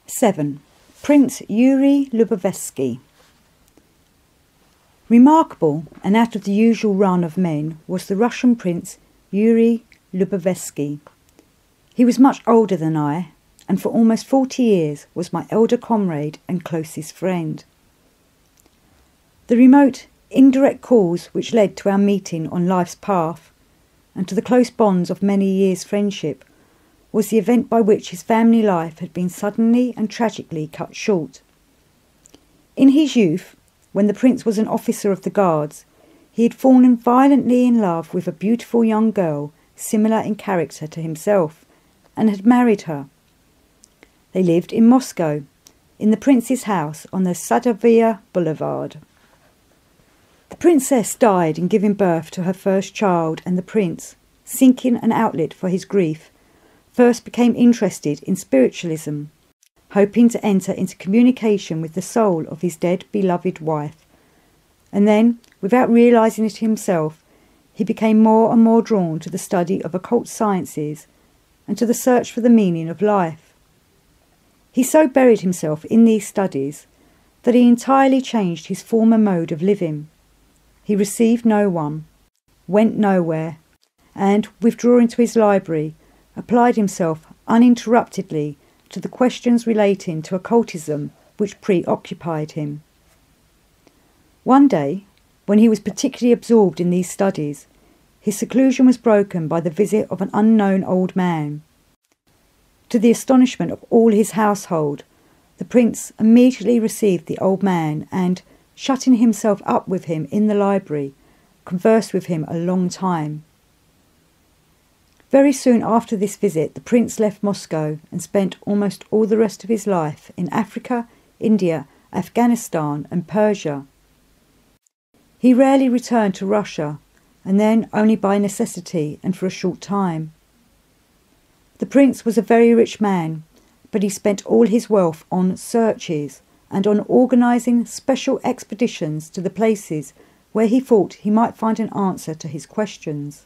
7. Prince Yuri Lubovedsky. Remarkable and out of the usual run of men was the Russian Prince Yuri Lubovedsky. He was much older than I, and for almost 40 years was my elder comrade and closest friend. The remote, indirect cause which led to our meeting on life's path, and to the close bonds of many years' friendship, was the event by which his family life had been suddenly and tragically cut short. In his youth, when the prince was an officer of the guards, he had fallen violently in love with a beautiful young girl similar in character to himself, and had married her. They lived in Moscow, in the prince's house on the Sadovaya Boulevard. The princess died in giving birth to her first child, and the prince, seeking an outlet for his grief, first became interested in spiritualism, hoping to enter into communication with the soul of his dead beloved wife. And then, without realising it himself, he became more and more drawn to the study of occult sciences and to the search for the meaning of life. He so buried himself in these studies that he entirely changed his former mode of living. He received no one, went nowhere, and, withdrawing to his library, applied himself uninterruptedly to the questions relating to occultism which preoccupied him. One day, when he was particularly absorbed in these studies, his seclusion was broken by the visit of an unknown old man. To the astonishment of all his household, the prince immediately received the old man and, shutting himself up with him in the library, conversed with him a long time. Very soon after this visit, the prince left Moscow and spent almost all the rest of his life in Africa, India, Afghanistan and Persia. He rarely returned to Russia, and then only by necessity and for a short time. The prince was a very rich man, but he spent all his wealth on searches and on organising special expeditions to the places where he thought he might find an answer to his questions.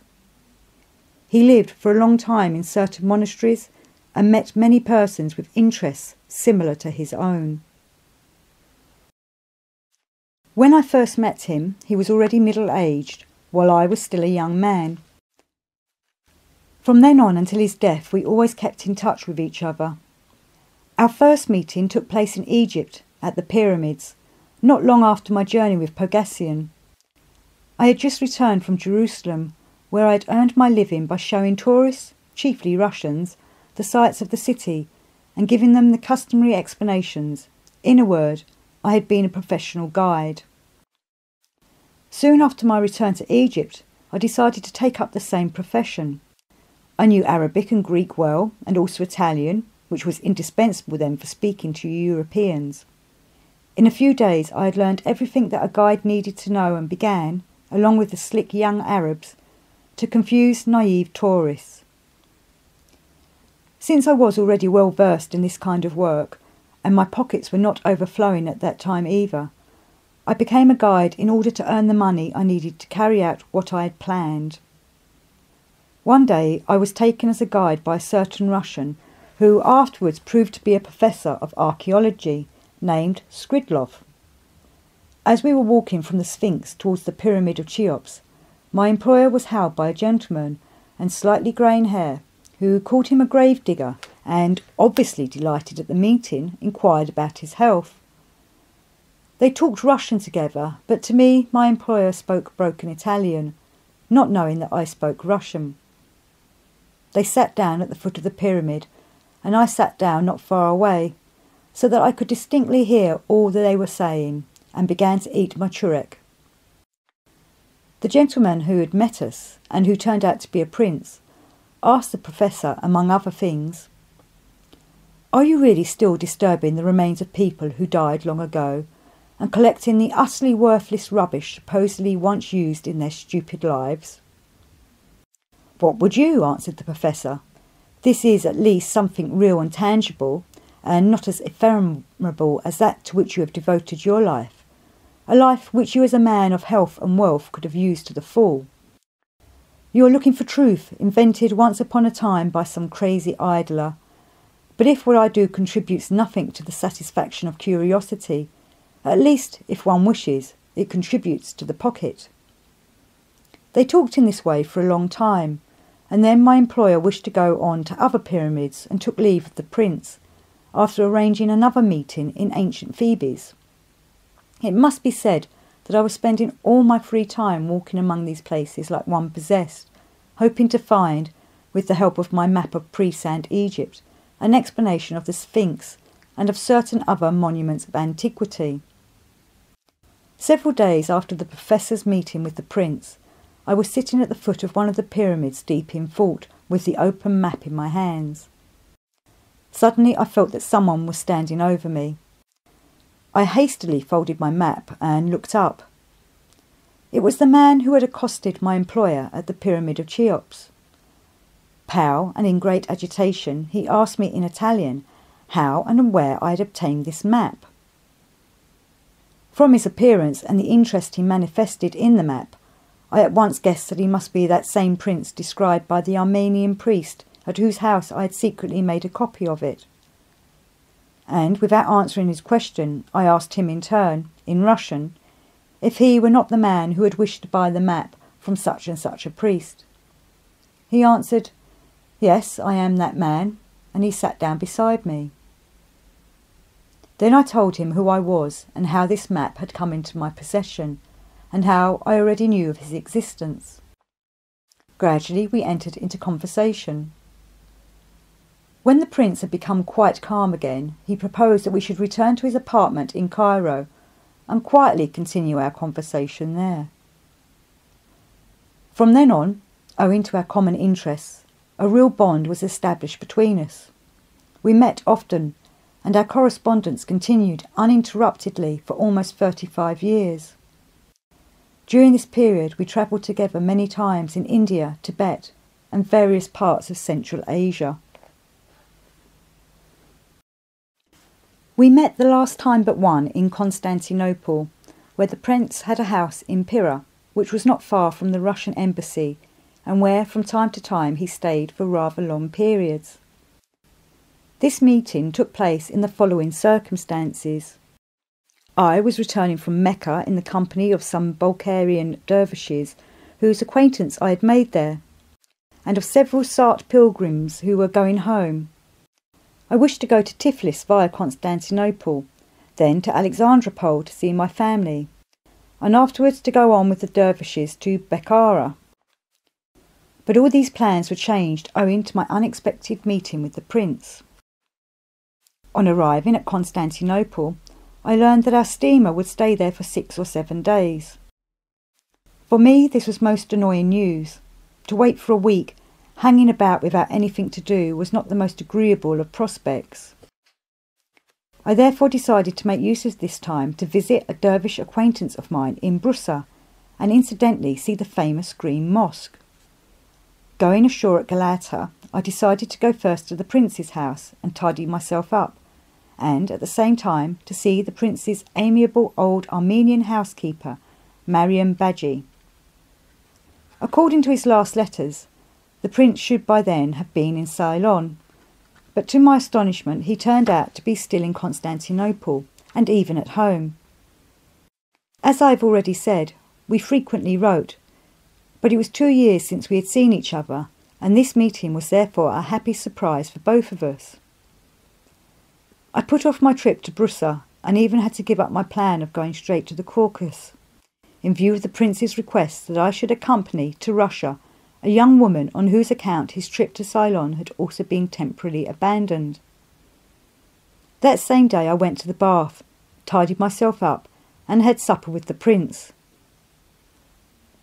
He lived for a long time in certain monasteries and met many persons with interests similar to his own. When I first met him, he was already middle-aged, while I was still a young man. From then on until his death, we always kept in touch with each other. Our first meeting took place in Egypt, at the pyramids, not long after my journey with Pogassian. I had just returned from Jerusalem, where I had earned my living by showing tourists, chiefly Russians, the sights of the city and giving them the customary explanations. In a word, I had been a professional guide. Soon after my return to Egypt, I decided to take up the same profession. I knew Arabic and Greek well, and also Italian, which was indispensable then for speaking to Europeans. In a few days I had learned everything that a guide needed to know and began, along with the slick young Arabs, to confuse naive tourists. Since I was already well versed in this kind of work, and my pockets were not overflowing at that time either, I became a guide in order to earn the money I needed to carry out what I had planned. One day I was taken as a guide by a certain Russian who afterwards proved to be a professor of archaeology named Skridlov. As we were walking from the Sphinx towards the Pyramid of Cheops, my employer was hailed by a gentleman and slightly greying hair who called him a gravedigger and, obviously delighted at the meeting, inquired about his health. They talked Russian together, but to me my employer spoke broken Italian, not knowing that I spoke Russian. They sat down at the foot of the pyramid, and I sat down not far away, so that I could distinctly hear all that they were saying, and began to eat my churek. The gentleman who had met us, and who turned out to be a prince, asked the professor, among other things, "Are you really still disturbing the remains of people who died long ago, and collecting the utterly worthless rubbish supposedly once used in their stupid lives?" "What would you?" answered the professor. "This is at least something real and tangible, and not as ephemeral as that to which you have devoted your life. A life which you as a man of health and wealth could have used to the full. You are looking for truth, invented once upon a time by some crazy idler, But if what I do contributes nothing to the satisfaction of curiosity, at least, if one wishes, it contributes to the pocket. They talked in this way for a long time, and then my employer wished to go on to other pyramids and took leave of the prince, after arranging another meeting in ancient Thebes. It must be said that I was spending all my free time walking among these places like one possessed, hoping to find, with the help of my map of pre-sand Egypt, an explanation of the Sphinx and of certain other monuments of antiquity. Several days after the professor's meeting with the prince, I was sitting at the foot of one of the pyramids deep in thought, with the open map in my hands. Suddenly I felt that someone was standing over me. I hastily folded my map and looked up. It was the man who had accosted my employer at the Pyramid of Cheops. Pale and in great agitation, he asked me in Italian how and where I had obtained this map. From his appearance and the interest he manifested in the map, I at once guessed that he must be that same prince described by the Armenian priest at whose house I had secretly made a copy of it. And, without answering his question, I asked him in turn, in Russian, if he were not the man who had wished to buy the map from such and such a priest. He answered, "Yes, I am that man," and he sat down beside me. Then I told him who I was and how this map had come into my possession, and how I already knew of his existence. Gradually we entered into conversation. When the prince had become quite calm again, he proposed that we should return to his apartment in Cairo and quietly continue our conversation there. From then on, owing to our common interests, a real bond was established between us. We met often, and our correspondence continued uninterruptedly for almost 35 years. During this period we travelled together many times in India, Tibet, and various parts of Central Asia. We met the last time but one in Constantinople, where the prince had a house in Pira, which was not far from the Russian embassy, and where from time to time he stayed for rather long periods. This meeting took place in the following circumstances. I was returning from Mecca in the company of some Bulgarian dervishes whose acquaintance I had made there, and of several Sart pilgrims who were going home. I wished to go to Tiflis via Constantinople, then to Alexandropol to see my family, and afterwards to go on with the dervishes to Bekhara. But all these plans were changed owing to my unexpected meeting with the prince. On arriving at Constantinople, I learned that our steamer would stay there for 6 or 7 days. For me this was most annoying news. To wait for a week, hanging about without anything to do, was not the most agreeable of prospects. I therefore decided to make use of this time to visit a dervish acquaintance of mine in Bursa, and incidentally see the famous Green Mosque. Going ashore at Galata, I decided to go first to the prince's house and tidy myself up, and at the same time to see the prince's amiable old Armenian housekeeper, Mariam Baji. According to his last letters, the prince should by then have been in Ceylon, but to my astonishment he turned out to be still in Constantinople, and even at home. As I have already said, we frequently wrote, but it was 2 years since we had seen each other, and this meeting was therefore a happy surprise for both of us. I put off my trip to Bursa, and even had to give up my plan of going straight to the Caucasus, in view of the prince's request that I should accompany to Russia a young woman on whose account his trip to Ceylon had also been temporarily abandoned. That same day I went to the bath, tidied myself up, and had supper with the prince.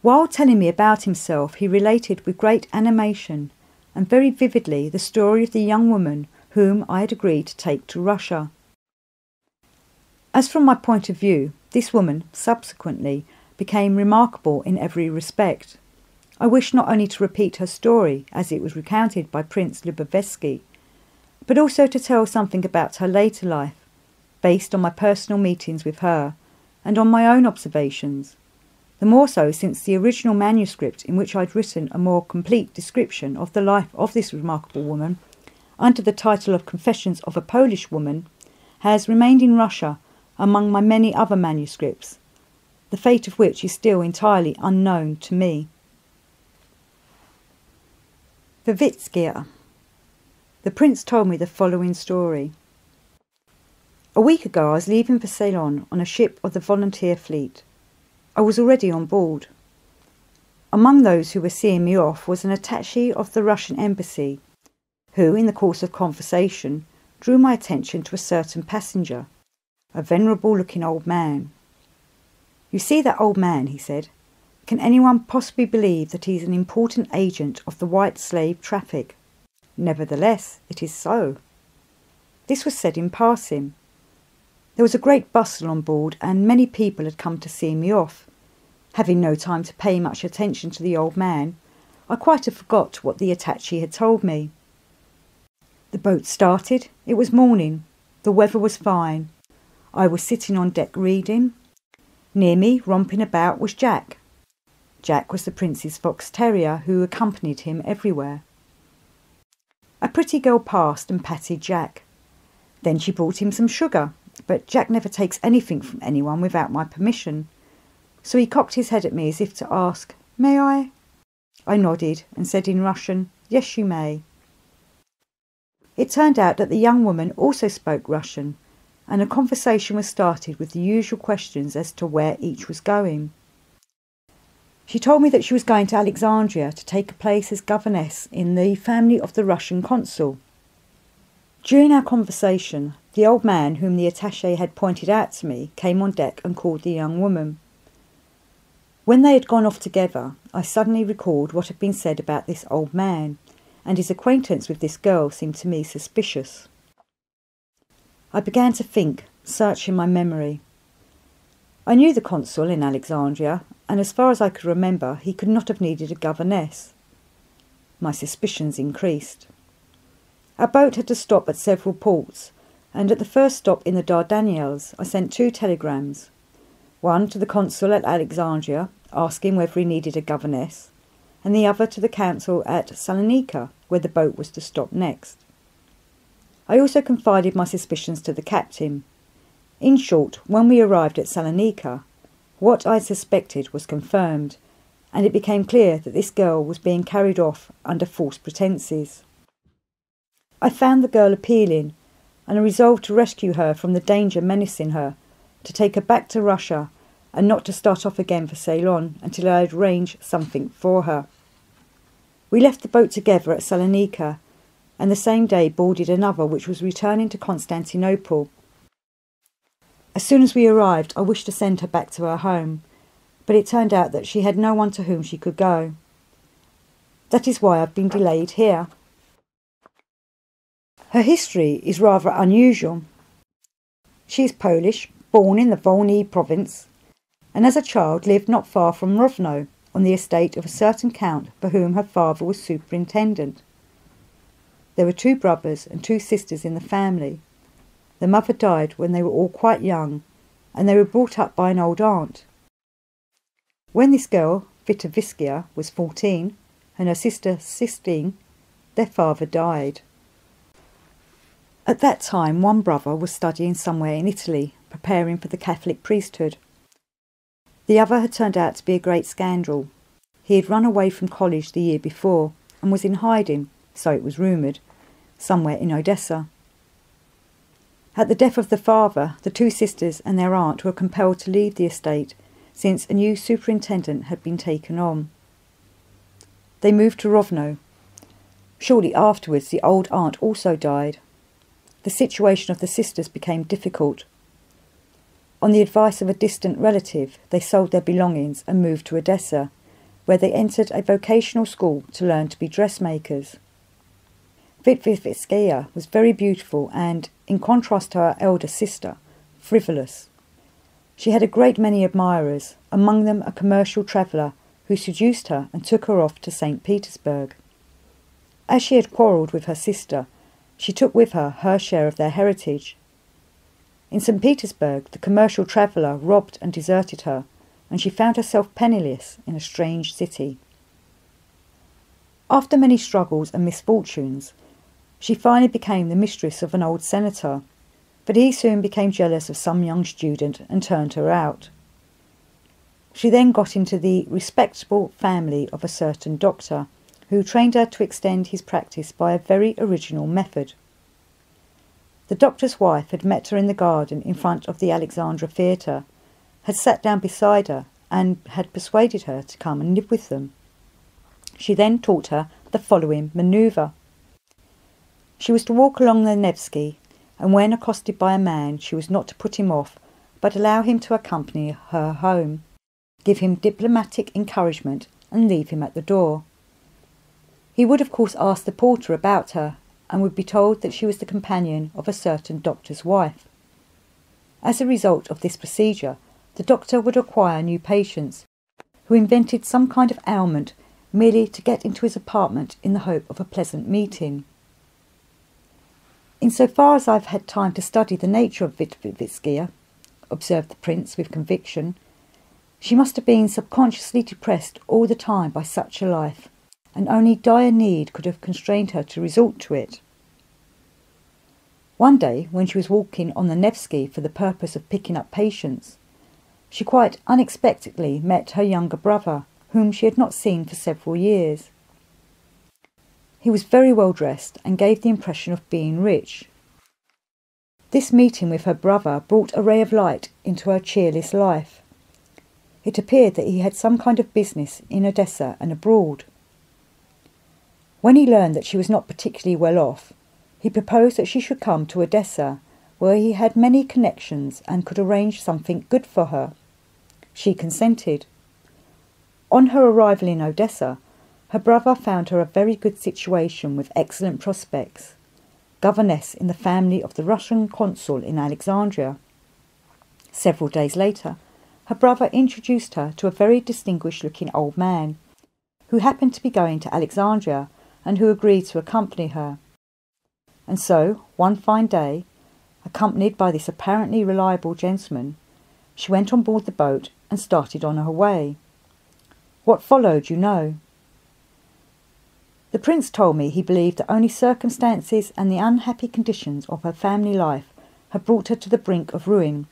While telling me about himself, he related with great animation and very vividly the story of the young woman whom I had agreed to take to Russia. As from my point of view, this woman subsequently became remarkable in every respect. I wish not only to repeat her story as it was recounted by Prince Lubovedsky, but also to tell something about her later life, based on my personal meetings with her and on my own observations, the more so since the original manuscript, in which I had written a more complete description of the life of this remarkable woman, under the title of Confessions of a Polish Woman, has remained in Russia among my many other manuscripts, the fate of which is still entirely unknown to me. Vivitskaya. The prince told me the following story. A week ago I was leaving for Ceylon on a ship of the volunteer fleet. I was already on board. Among those who were seeing me off was an attaché of the Russian embassy, who, in the course of conversation, drew my attention to a certain passenger, a venerable-looking old man. "You see that old man," he said. "Can anyone possibly believe that he is an important agent of the white slave traffic? Nevertheless, it is so." This was said in passing. There was a great bustle on board, and many people had come to see me off. Having no time to pay much attention to the old man, I quite forgot what the attaché had told me. The boat started. It was morning. The weather was fine. I was sitting on deck reading. Near me, romping about, was Jack. Jack was the prince's fox terrier, who accompanied him everywhere. A pretty girl passed and patted Jack. Then she brought him some sugar, but Jack never takes anything from anyone without my permission, so he cocked his head at me as if to ask, "May I?" I nodded and said in Russian, "Yes, you may." It turned out that the young woman also spoke Russian, and a conversation was started with the usual questions as to where each was going. She told me that she was going to Alexandria to take a place as governess in the family of the Russian consul. During our conversation, the old man whom the attaché had pointed out to me came on deck and called the young woman. When they had gone off together, I suddenly recalled what had been said about this old man, and his acquaintance with this girl seemed to me suspicious. I began to think, searching my memory. I knew the consul in Alexandria, and as far as I could remember, he could not have needed a governess. My suspicions increased. Our boat had to stop at several ports, and at the first stop in the Dardanelles I sent 2 telegrams, one to the consul at Alexandria, asking whether he needed a governess, and the other to the consul at Salonika, where the boat was to stop next. I also confided my suspicions to the captain. In short, when we arrived at Salonika, what I suspected was confirmed, and it became clear that this girl was being carried off under false pretences. I found the girl appealing, and I resolved to rescue her from the danger menacing her, to take her back to Russia, and not to start off again for Ceylon until I had arranged something for her. We left the boat together at Salonika, and the same day boarded another which was returning to Constantinople. As soon as we arrived, I wished to send her back to her home, but it turned out that she had no one to whom she could go. That is why I've been delayed here. Her history is rather unusual. She is Polish, born in the Volhynia province, and as a child lived not far from Rovno, on the estate of a certain count for whom her father was superintendent. There were 2 brothers and 2 sisters in the family. The mother died when they were all quite young, and they were brought up by an old aunt. When this girl, Vitoviskaya, was 14, and her sister 16, their father died. At that time, one brother was studying somewhere in Italy, preparing for the Catholic priesthood. The other had turned out to be a great scandal. He had run away from college the year before, and was in hiding, so it was rumoured, somewhere in Odessa. At the death of the father, the 2 sisters and their aunt were compelled to leave the estate, since a new superintendent had been taken on. They moved to Rovno. Shortly afterwards, the old aunt also died. The situation of the sisters became difficult. On the advice of a distant relative, they sold their belongings and moved to Odessa, where they entered a vocational school to learn to be dressmakers. Vitoviskaya was very beautiful and, in contrast to her elder sister, frivolous. She had a great many admirers, among them a commercial traveller who seduced her and took her off to St. Petersburg. As she had quarrelled with her sister, she took with her her share of their heritage. In St. Petersburg, the commercial traveller robbed and deserted her, and she found herself penniless in a strange city. After many struggles and misfortunes, She finally became the mistress of an old senator, but he soon became jealous of some young student and turned her out. She then got into the respectable family of a certain doctor, who trained her to extend his practice by a very original method. The doctor's wife had met her in the garden in front of the Alexandra Theatre, had sat down beside her and had persuaded her to come and live with them. She then taught her the following manoeuvre. She was to walk along the Nevsky, and when accosted by a man she was not to put him off, but allow him to accompany her home, give him diplomatic encouragement and leave him at the door. He would of course ask the porter about her, and would be told that she was the companion of a certain doctor's wife. As a result of this procedure, the doctor would acquire new patients, who invented some kind of ailment merely to get into his apartment in the hope of a pleasant meeting. "Insofar as I've had time to study the nature of Lubovedsky," observed the prince with conviction, "she must have been subconsciously depressed all the time by such a life, and only dire need could have constrained her to resort to it." One day, when she was walking on the Nevsky for the purpose of picking up patients, she quite unexpectedly met her younger brother, whom she had not seen for several years. He was very well dressed and gave the impression of being rich. This meeting with her brother brought a ray of light into her cheerless life. It appeared that he had some kind of business in Odessa and abroad. When he learned that she was not particularly well off, he proposed that she should come to Odessa, where he had many connections and could arrange something good for her. She consented. On her arrival in Odessa, her brother found her a very good situation with excellent prospects, governess in the family of the Russian consul in Alexandria. Several days later, her brother introduced her to a very distinguished-looking old man, who happened to be going to Alexandria and who agreed to accompany her. And so, one fine day, accompanied by this apparently reliable gentleman, she went on board the boat and started on her way. What followed, you know. The prince told me he believed that only circumstances and the unhappy conditions of her family life had brought her to the brink of ruin,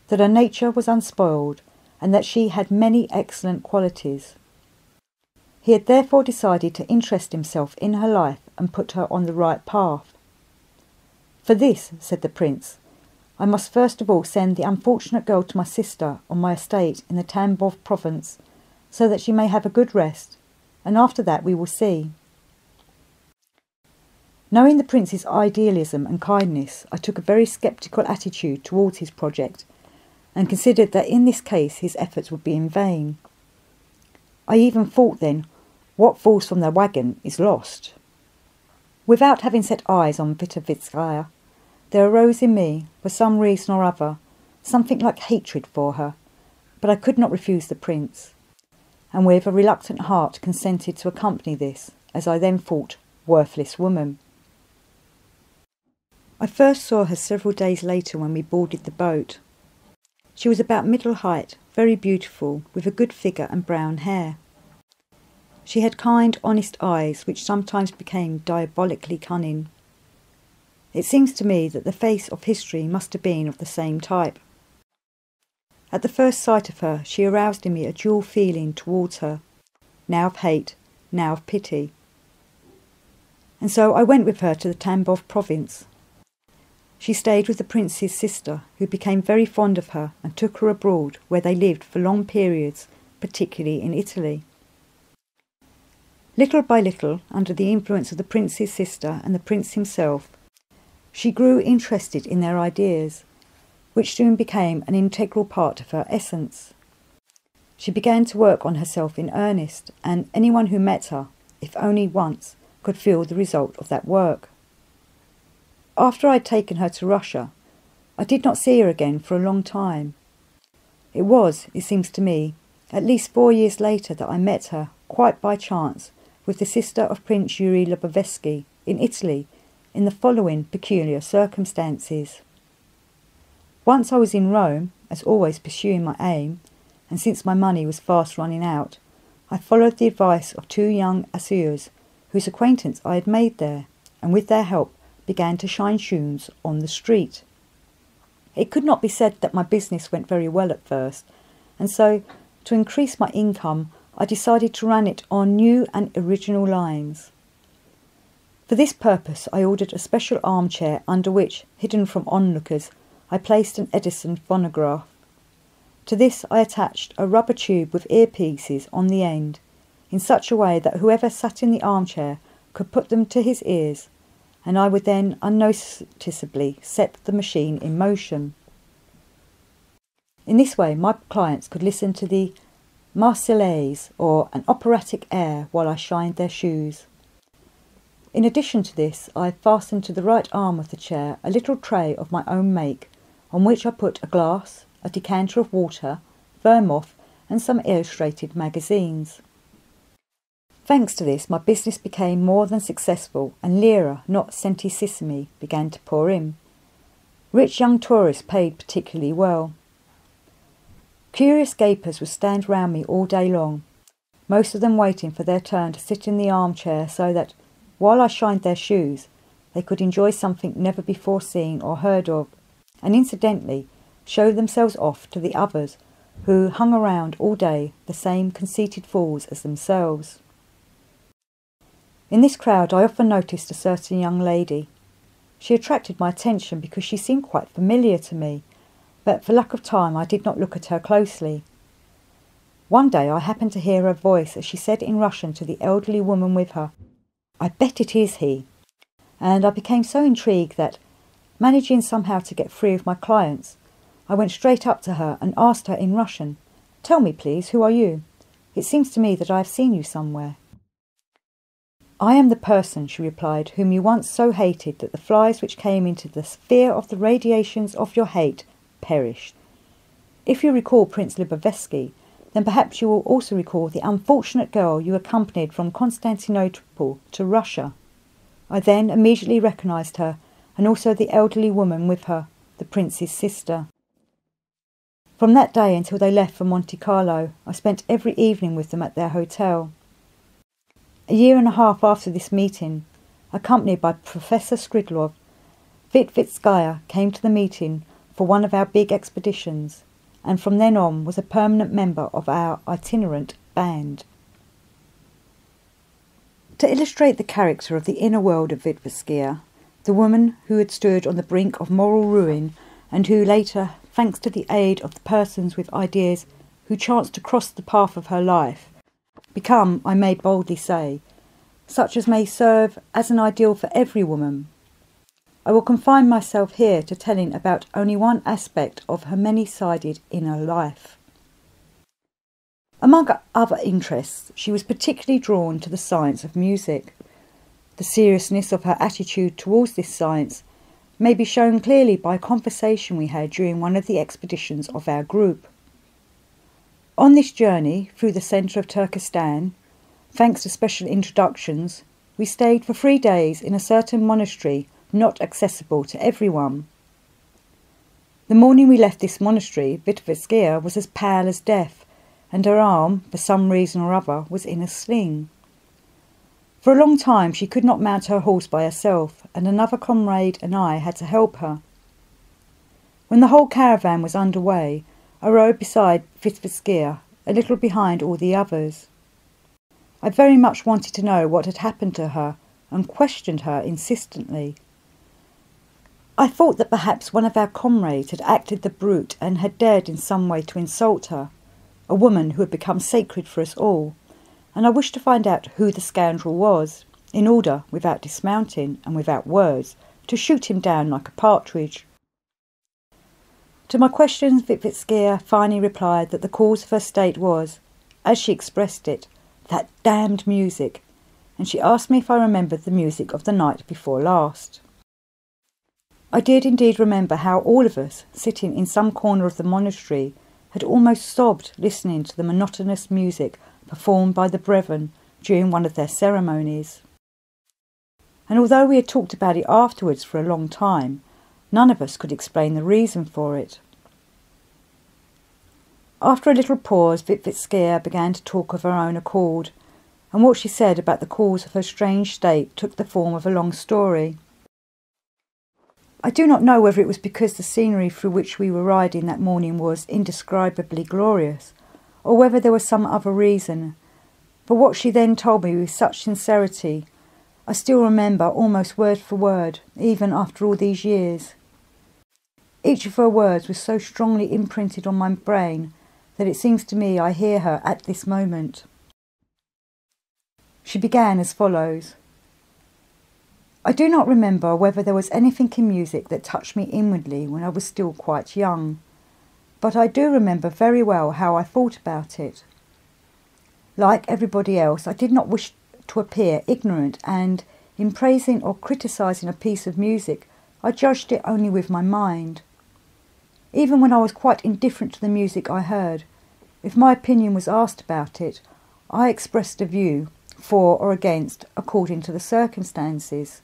that her nature was unspoiled, and that she had many excellent qualities. He had therefore decided to interest himself in her life and put her on the right path. "For this," said the prince, "I must first of all send the unfortunate girl to my sister on my estate in the Tambov province, so that she may have a good rest, and after that we will see." Knowing the prince's idealism and kindness, I took a very sceptical attitude towards his project, and considered that in this case his efforts would be in vain. I even thought then, what falls from the waggon is lost. Without having set eyes on Lubovedsky, there arose in me, for some reason or other, something like hatred for her, but I could not refuse the prince, and with a reluctant heart consented to accompany this, as I then thought, worthless woman. I first saw her several days later when we boarded the boat. She was about middle height, very beautiful, with a good figure and brown hair. She had kind, honest eyes, which sometimes became diabolically cunning. It seems to me that the face of history must have been of the same type. At the first sight of her, she aroused in me a dual feeling towards her, now of hate, now of pity. And so I went with her to the Tambov province. She stayed with the prince's sister, who became very fond of her and took her abroad, where they lived for long periods, particularly in Italy. Little by little, under the influence of the prince's sister and the prince himself, she grew interested in their ideas, which soon became an integral part of her essence. She began to work on herself in earnest, and anyone who met her, if only once, could feel the result of that work. After I had taken her to Russia, I did not see her again for a long time. It was, it seems to me, at least 4 years later that I met her, quite by chance, with the sister of Prince Yuri Lubovedsky in Italy, in the following peculiar circumstances. Once I was in Rome, as always pursuing my aim, and since my money was fast running out, I followed the advice of 2 young Asirs, whose acquaintance I had made there, and with their help began to shine tunes on the street. It could not be said that my business went very well at first, and so, to increase my income, I decided to run it on new and original lines. For this purpose I ordered a special armchair under which, hidden from onlookers, I placed an Edison phonograph. To this I attached a rubber tube with earpieces on the end, in such a way that whoever sat in the armchair could put them to his ears, and I would then unnoticeably set the machine in motion. In this way my clients could listen to the Marseillaise or an operatic air while I shined their shoes. In addition to this, I fastened to the right arm of the chair a little tray of my own make, on which I put a glass, a decanter of water, vermouth, and some illustrated magazines. Thanks to this, my business became more than successful, and lira, not centesimi, began to pour in. Rich young tourists paid particularly well. Curious gapers would stand round me all day long, most of them waiting for their turn to sit in the armchair so that, while I shined their shoes, they could enjoy something never before seen or heard of, and incidentally show themselves off to the others who hung around all day, the same conceited fools as themselves. In this crowd I often noticed a certain young lady. She attracted my attention because she seemed quite familiar to me, but for lack of time I did not look at her closely. One day I happened to hear her voice as she said in Russian to the elderly woman with her, "I bet it is he," and I became so intrigued that, managing somehow to get free of my clients, I went straight up to her and asked her in Russian, "Tell me, please, who are you? It seems to me that I have seen you somewhere." "I am the person," she replied, "whom you once so hated that the flies which came into the sphere of the radiations of your hate perished. If you recall Prince Lubovedsky, then perhaps you will also recall the unfortunate girl you accompanied from Constantinople to Russia." I then immediately recognised her, and also the elderly woman with her, the prince's sister. From that day until they left for Monte Carlo, I spent every evening with them at their hotel. A year and a half after this meeting, accompanied by Professor Skridlov, Lubovedsky came to the meeting for one of our big expeditions, and from then on was a permanent member of our itinerant band. To illustrate the character of the inner world of Lubovedsky, the woman who had stood on the brink of moral ruin and who later, thanks to the aid of the persons with ideas who chanced to cross the path of her life, become, I may boldly say, such as may serve as an ideal for every woman, I will confine myself here to telling about only one aspect of her many-sided inner life. Among other interests, she was particularly drawn to the science of music. The seriousness of her attitude towards this science may be shown clearly by a conversation we had during one of the expeditions of our group. On this journey through the centre of Turkestan, thanks to special introductions, we stayed for 3 days in a certain monastery not accessible to everyone. The morning we left this monastery, Lubovedsky was as pale as death, and her arm, for some reason or other, was in a sling. For a long time she could not mount her horse by herself, and another comrade and I had to help her. When the whole caravan was under way, I rode beside Lubovedsky, a little behind all the others. I very much wanted to know what had happened to her, and questioned her insistently. I thought that perhaps one of our comrades had acted the brute and had dared in some way to insult her, a woman who had become sacred for us all, and I wished to find out who the scoundrel was, in order, without dismounting and without words, to shoot him down like a partridge. To my questions, Lubovedsky finally replied that the cause of her state was, as she expressed it, that damned music, and she asked me if I remembered the music of the night before last. I did indeed remember how all of us, sitting in some corner of the monastery, had almost sobbed listening to the monotonous music performed by the brethren during one of their ceremonies. And although we had talked about it afterwards for a long time, none of us could explain the reason for it. After a little pause, Lubovedsky began to talk of her own accord, and what she said about the cause of her strange state took the form of a long story. I do not know whether it was because the scenery through which we were riding that morning was indescribably glorious, or whether there was some other reason, but what she then told me with such sincerity, I still remember almost word for word, even after all these years. Each of her words was so strongly imprinted on my brain that it seems to me I hear her at this moment. She began as follows. I do not remember whether there was anything in music that touched me inwardly when I was still quite young, but I do remember very well how I thought about it. Like everybody else, I did not wish to appear ignorant, and in praising or criticising a piece of music, I judged it only with my mind. Even when I was quite indifferent to the music I heard, if my opinion was asked about it, I expressed a view, for or against, according to the circumstances.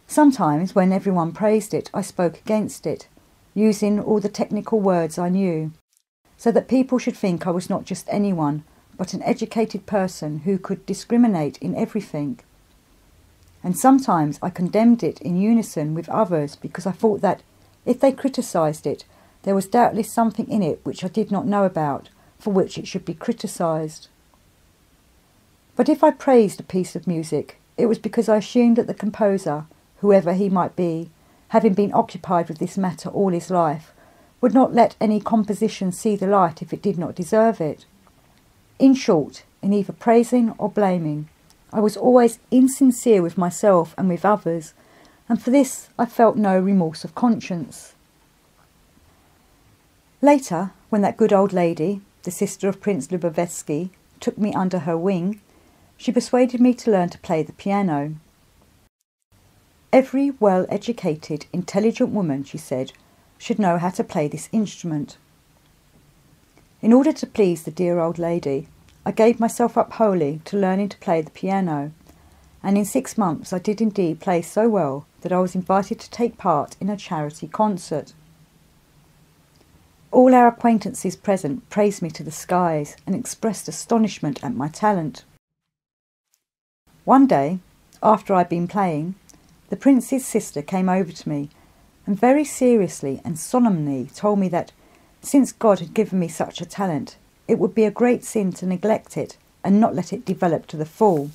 Sometimes, when everyone praised it, I spoke against it, using all the technical words I knew, so that people should think I was not just anyone, but an educated person who could discriminate in everything. And sometimes I condemned it in unison with others because I thought that, if they criticised it, there was doubtless something in it which I did not know about, for which it should be criticised. But if I praised a piece of music, it was because I assumed that the composer, whoever he might be, having been occupied with this matter all his life, would not let any composition see the light if it did not deserve it. In short, in either praising or blaming, I was always insincere with myself and with others, and for this I felt no remorse of conscience. Later, when that good old lady, the sister of Prince Lubovedsky, took me under her wing, she persuaded me to learn to play the piano. Every well-educated, intelligent woman, she said, should know how to play this instrument. In order to please the dear old lady, I gave myself up wholly to learning to play the piano, and in 6 months I did indeed play so well that I was invited to take part in a charity concert. All our acquaintances present praised me to the skies and expressed astonishment at my talent. One day, after I'd been playing, the prince's sister came over to me and very seriously and solemnly told me that, since God had given me such a talent, it would be a great sin to neglect it and not let it develop to the full.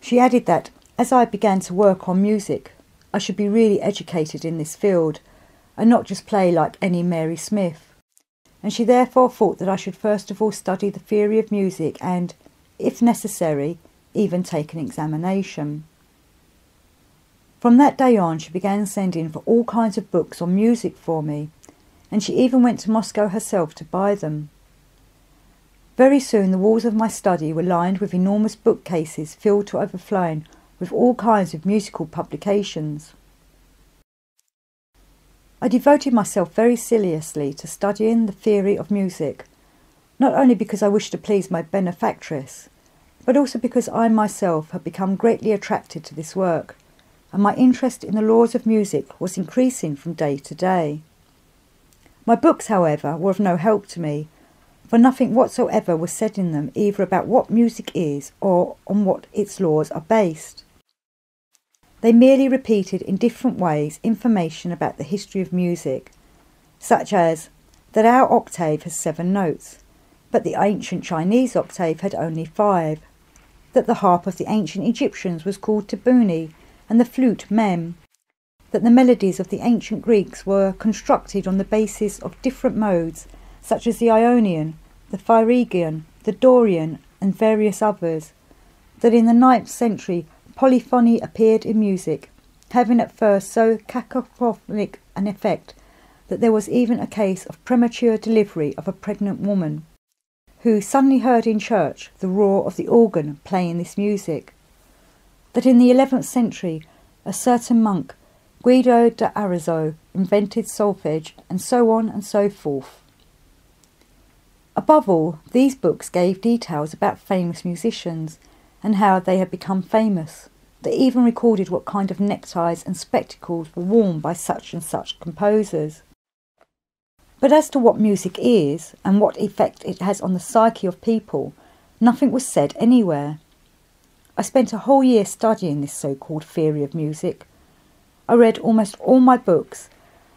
She added that, as I began to work on music, I should be really educated in this field, and not just play like any Mary Smith, and she therefore thought that I should first of all study the theory of music and, if necessary, even take an examination. From that day on she began sending for all kinds of books on music for me, and she even went to Moscow herself to buy them. Very soon the walls of my study were lined with enormous bookcases filled to overflowing with all kinds of musical publications. I devoted myself very seriously to studying the theory of music, not only because I wished to please my benefactress, but also because I myself had become greatly attracted to this work, and my interest in the laws of music was increasing from day to day. My books, however, were of no help to me, for nothing whatsoever was said in them either about what music is or on what its laws are based. They merely repeated in different ways information about the history of music, such as that our octave has 7 notes, but the ancient Chinese octave had only 5, that the harp of the ancient Egyptians was called tabuni and the flute mem, that the melodies of the ancient Greeks were constructed on the basis of different modes, such as the Ionian, the Phrygian, the Dorian, and various others, that in the 9th century polyphony appeared in music, having at first so cacophonic an effect that there was even a case of premature delivery of a pregnant woman, who suddenly heard in church the roar of the organ playing this music, that in the 11th century a certain monk, Guido da Arezzo, invented solfege, and so on and so forth. Above all, these books gave details about famous musicians, and how they had become famous. They even recorded what kind of neckties and spectacles were worn by such and such composers. But as to what music is and what effect it has on the psyche of people, nothing was said anywhere. I spent a whole year studying this so-called theory of music. I read almost all my books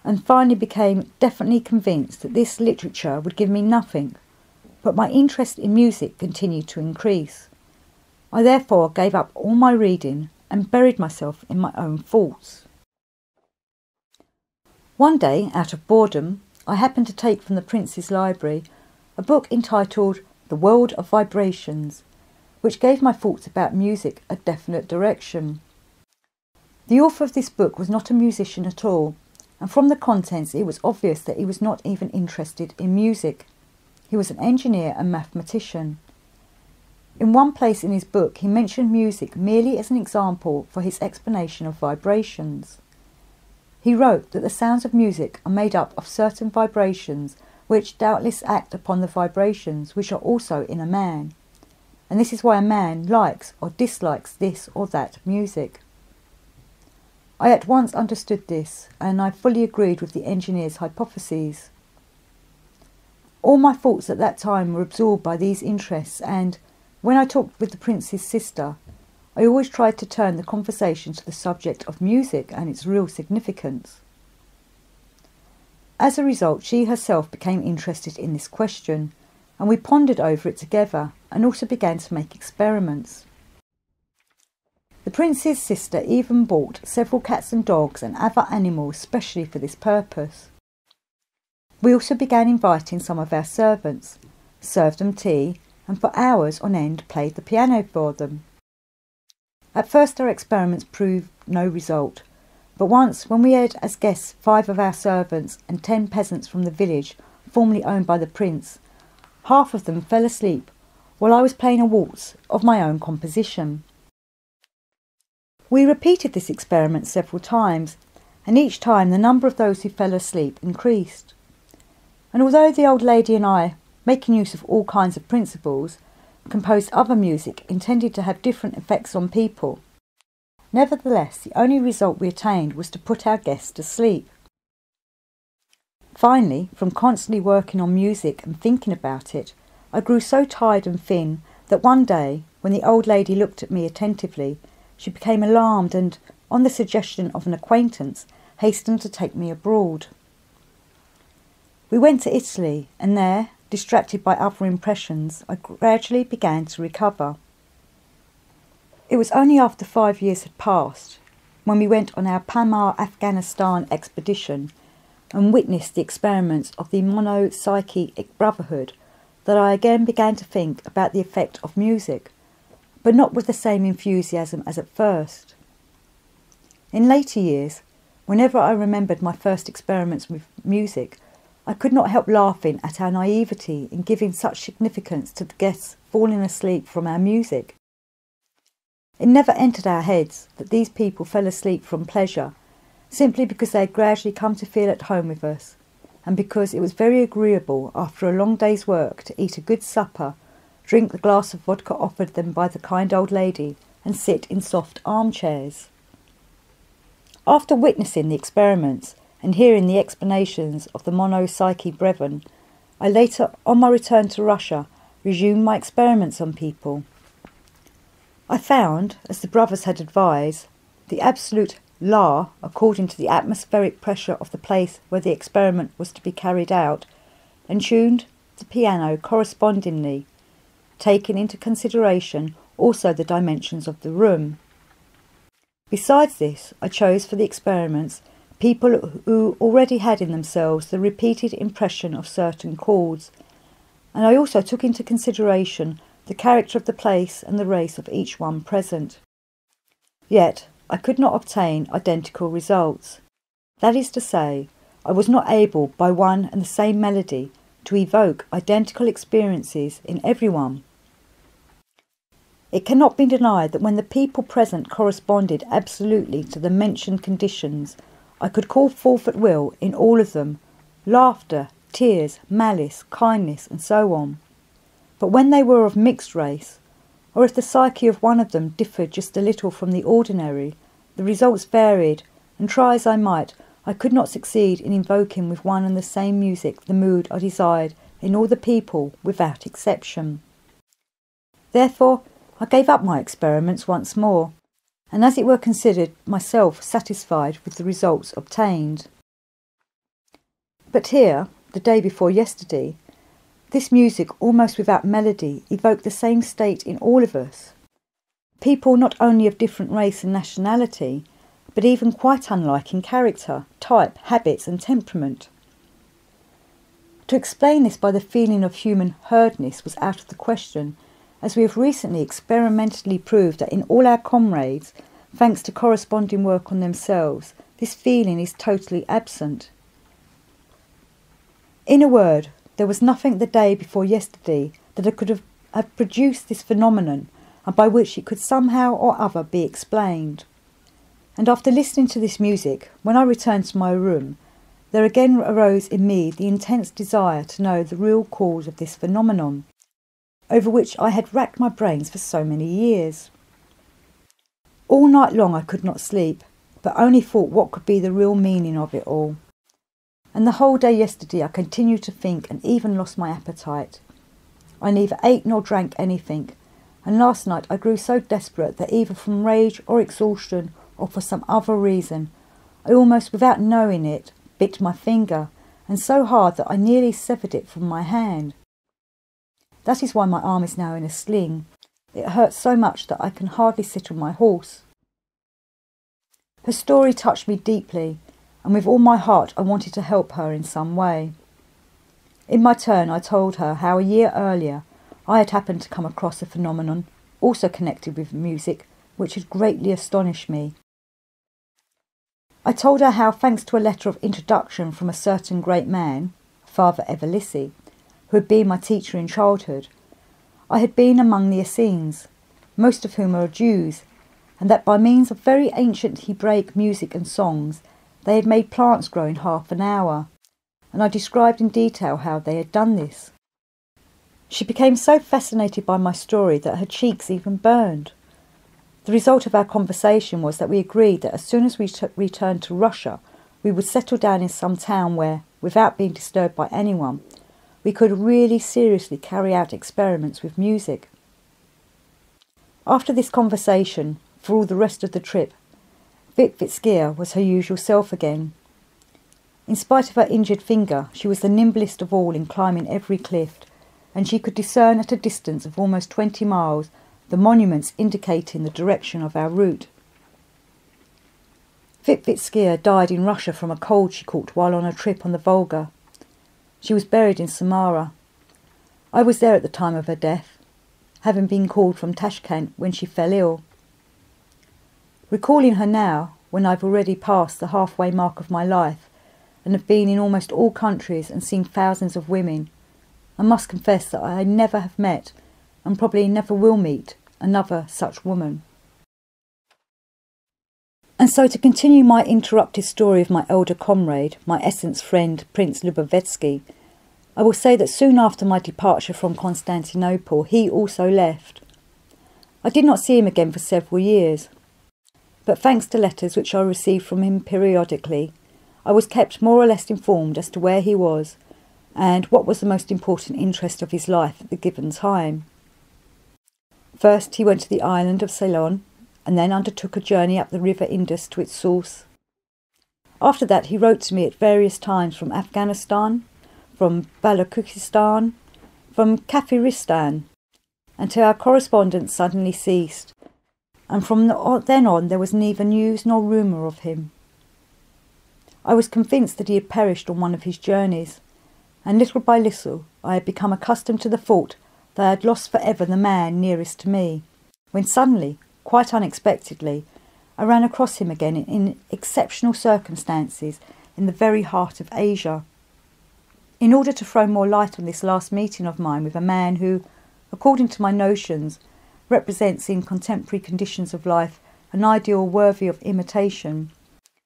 and finally became definitely convinced that this literature would give me nothing, but my interest in music continued to increase. I therefore gave up all my reading and buried myself in my own thoughts. One day, out of boredom, I happened to take from the Prince's library a book entitled The World of Vibrations, which gave my thoughts about music a definite direction. The author of this book was not a musician at all, and from the contents it was obvious that he was not even interested in music. He was an engineer and mathematician. In one place in his book he mentioned music merely as an example for his explanation of vibrations. He wrote that the sounds of music are made up of certain vibrations which doubtless act upon the vibrations which are also in a man, and this is why a man likes or dislikes this or that music. I at once understood this, and I fully agreed with the engineer's hypotheses. All my thoughts at that time were absorbed by these interests, and when I talked with the Prince's sister, I always tried to turn the conversation to the subject of music and its real significance. As a result, she herself became interested in this question, and we pondered over it together and also began to make experiments. The Prince's sister even bought several cats and dogs and other animals specially for this purpose. We also began inviting some of our servants, served them tea, and for hours on end played the piano for them. At first our experiments proved no result, but once, when we had as guests 5 of our servants and 10 peasants from the village formerly owned by the Prince, half of them fell asleep while I was playing a waltz of my own composition. We repeated this experiment several times, and each time the number of those who fell asleep increased. And although the old lady and I, making use of all kinds of principles, composed other music intended to have different effects on people, nevertheless the only result we attained was to put our guests to sleep. Finally, from constantly working on music and thinking about it, I grew so tired and thin that one day, when the old lady looked at me attentively, she became alarmed and, on the suggestion of an acquaintance, hastened to take me abroad. We went to Italy, and there, distracted by other impressions, I gradually began to recover. It was only after 5 years had passed, when we went on our Panama Afghanistan expedition and witnessed the experiments of the monopsychic brotherhood, that I again began to think about the effect of music, but not with the same enthusiasm as at first. In later years, whenever I remembered my first experiments with music, I could not help laughing at our naivety in giving such significance to the guests falling asleep from our music. It never entered our heads that these people fell asleep from pleasure, simply because they had gradually come to feel at home with us, and because it was very agreeable after a long day's work to eat a good supper, drink the glass of vodka offered them by the kind old lady, and sit in soft armchairs. After witnessing the experiments and hearing the explanations of the monopsychic brethren, I later, on my return to Russia, resumed my experiments on people. I found, as the brothers had advised, the absolute la according to the atmospheric pressure of the place where the experiment was to be carried out, and tuned the piano correspondingly, taking into consideration also the dimensions of the room. Besides this, I chose for the experiments people who already had in themselves the repeated impression of certain chords, and I also took into consideration the character of the place and the race of each one present. Yet I could not obtain identical results. That is to say, I was not able by one and the same melody to evoke identical experiences in everyone. It cannot be denied that when the people present corresponded absolutely to the mentioned conditions, I could call forth at will in all of them laughter, tears, malice, kindness, and so on. But when they were of mixed race, or if the psyche of one of them differed just a little from the ordinary, the results varied, and try as I might, I could not succeed in invoking with one and the same music the mood I desired in all the people without exception. Therefore, I gave up my experiments once more, and as it were considered myself satisfied with the results obtained. But here, the day before yesterday, this music, almost without melody, evoked the same state in all of us. People not only of different race and nationality, but even quite unlike in character, type, habits and temperament. To explain this by the feeling of human herdness was out of the question, as we have recently experimentally proved that in all our comrades, thanks to corresponding work on themselves, this feeling is totally absent. In a word, there was nothing the day before yesterday that could have produced this phenomenon, and by which it could somehow or other be explained. And after listening to this music, when I returned to my room, there again arose in me the intense desire to know the real cause of this phenomenon, over which I had racked my brains for so many years. All night long I could not sleep, but only thought what could be the real meaning of it all. And the whole day yesterday I continued to think and even lost my appetite. I neither ate nor drank anything, and last night I grew so desperate that either from rage or exhaustion or for some other reason, I almost without knowing it bit my finger, and so hard that I nearly severed it from my hand. That is why my arm is now in a sling. It hurts so much that I can hardly sit on my horse. Her story touched me deeply, and with all my heart I wanted to help her in some way. In my turn I told her how a year earlier I had happened to come across a phenomenon, also connected with music, which had greatly astonished me. I told her how, thanks to a letter of introduction from a certain great man, Father Everlissi, who had been my teacher in childhood, I had been among the Essenes, most of whom are Jews, and that by means of very ancient Hebraic music and songs they had made plants grow in half an hour, and I described in detail how they had done this. She became so fascinated by my story that her cheeks even burned. The result of our conversation was that we agreed that as soon as we returned to Russia, we would settle down in some town where, without being disturbed by anyone, we could really seriously carry out experiments with music. After this conversation, for all the rest of the trip, Wittwitskia was her usual self again. In spite of her injured finger, she was the nimblest of all in climbing every cliff, and she could discern at a distance of almost 20 miles the monuments indicating the direction of our route. Wittwitskia died in Russia from a cold she caught while on a trip on the Volga. She was buried in Samara. I was there at the time of her death, having been called from Tashkent when she fell ill. Recalling her now, when I've already passed the halfway mark of my life and have been in almost all countries and seen thousands of women, I must confess that I never have met, and probably never will meet, another such woman. And so to continue my interrupted story of my elder comrade, my essence friend, Prince Lubovedsky, I will say that soon after my departure from Constantinople, he also left. I did not see him again for several years, but thanks to letters which I received from him periodically, I was kept more or less informed as to where he was, and what was the most important interest of his life at the given time. First he went to the island of Ceylon, and then undertook a journey up the river Indus to its source. After that he wrote to me at various times from Afghanistan, from Balochistan, from Kafiristan, until our correspondence suddenly ceased, and from then on there was neither news nor rumour of him. I was convinced that he had perished on one of his journeys, and little by little I had become accustomed to the thought that I had lost for ever the man nearest to me, when suddenly, quite unexpectedly, I ran across him again in exceptional circumstances in the very heart of Asia. In order to throw more light on this last meeting of mine with a man who, according to my notions, represents in contemporary conditions of life an ideal worthy of imitation,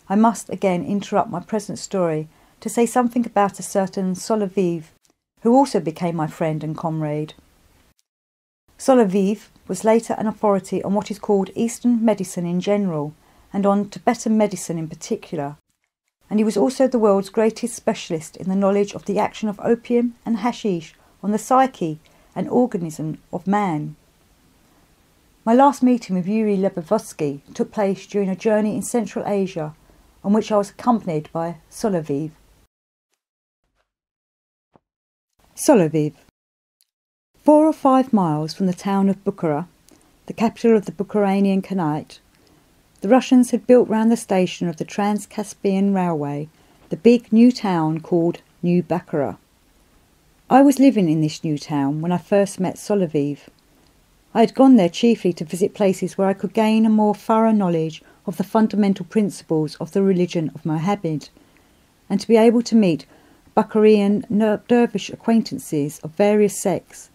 I must again interrupt my present story to say something about a certain Solovey, who also became my friend and comrade. Solovey was later an authority on what is called Eastern medicine in general, and on Tibetan medicine in particular, and he was also the world's greatest specialist in the knowledge of the action of opium and hashish on the psyche and organism of man. My last meeting with Yuri Lubovedsky took place during a journey in Central Asia, on which I was accompanied by Solovey. Solovey. 4 or 5 miles from the town of Bukhara, the capital of the Bukharanian Khanate, the Russians had built round the station of the Trans-Caspian Railway the big new town called New Bukhara. I was living in this new town when I first met Solovey. I had gone there chiefly to visit places where I could gain a more thorough knowledge of the fundamental principles of the religion of Mohammed, and to be able to meet Bukharian dervish acquaintances of various sects,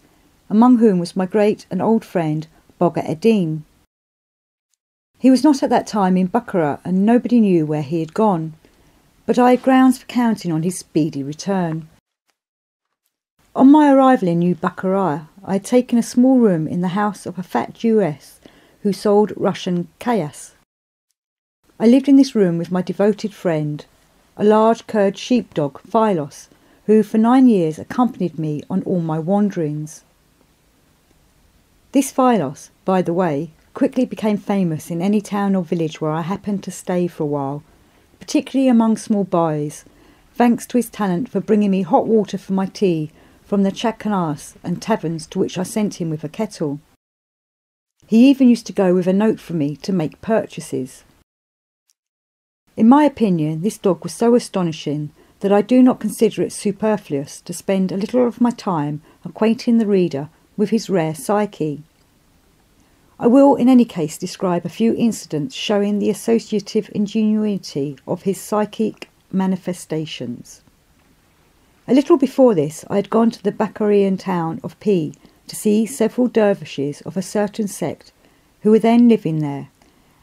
among whom was my great and old friend Bogha Eddin. He was not at that time in Bukhara, and nobody knew where he had gone, but I had grounds for counting on his speedy return. On my arrival in New Bukhara, I had taken a small room in the house of a fat Jewess who sold Russian kayas. I lived in this room with my devoted friend, a large Kurd sheepdog, Philos, who for 9 years accompanied me on all my wanderings. This Philos, by the way, quickly became famous in any town or village where I happened to stay for a while, particularly among small boys, thanks to his talent for bringing me hot water for my tea from the chakhanas and taverns to which I sent him with a kettle. He even used to go with a note for me to make purchases. In my opinion, this dog was so astonishing that I do not consider it superfluous to spend a little of my time acquainting the reader with his rare psyche. I will in any case describe a few incidents showing the associative ingenuity of his psychic manifestations. A little before this I had gone to the Bukharian town of P to see several dervishes of a certain sect who were then living there,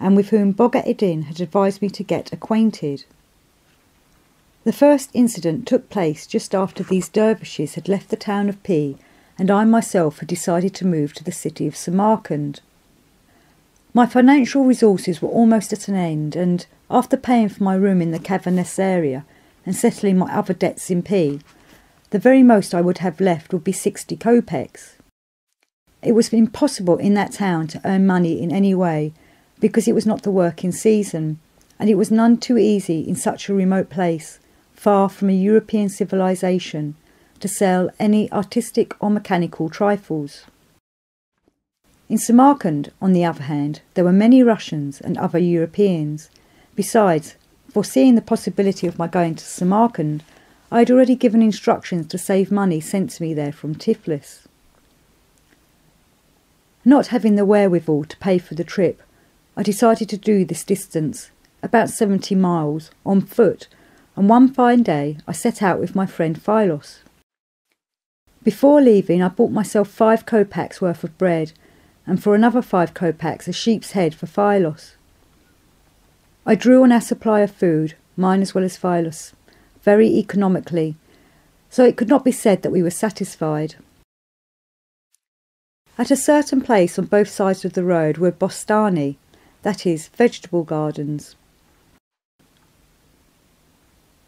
and with whom Bogha Eddin had advised me to get acquainted. The first incident took place just after these dervishes had left the town of P, and I myself had decided to move to the city of Samarkand. My financial resources were almost at an end, and after paying for my room in the cavernous area and settling my other debts in P, the very most I would have left would be 60 kopecks. It was impossible in that town to earn money in any way, because it was not the working season, and it was none too easy in such a remote place, far from a European civilization, to sell any artistic or mechanical trifles. In Samarkand, on the other hand, there were many Russians and other Europeans. Besides, foreseeing the possibility of my going to Samarkand, I had already given instructions to save money sent to me there from Tiflis. Not having the wherewithal to pay for the trip, I decided to do this distance, about 70 miles, on foot, and one fine day I set out with my friend Philos. Before leaving, I bought myself 5 kopecks worth of bread, and for another 5 kopecks a sheep's head for Philos. I drew on our supply of food, mine as well as Philos, very economically, so it could not be said that we were satisfied. At a certain place on both sides of the road were bostani, that is, vegetable gardens.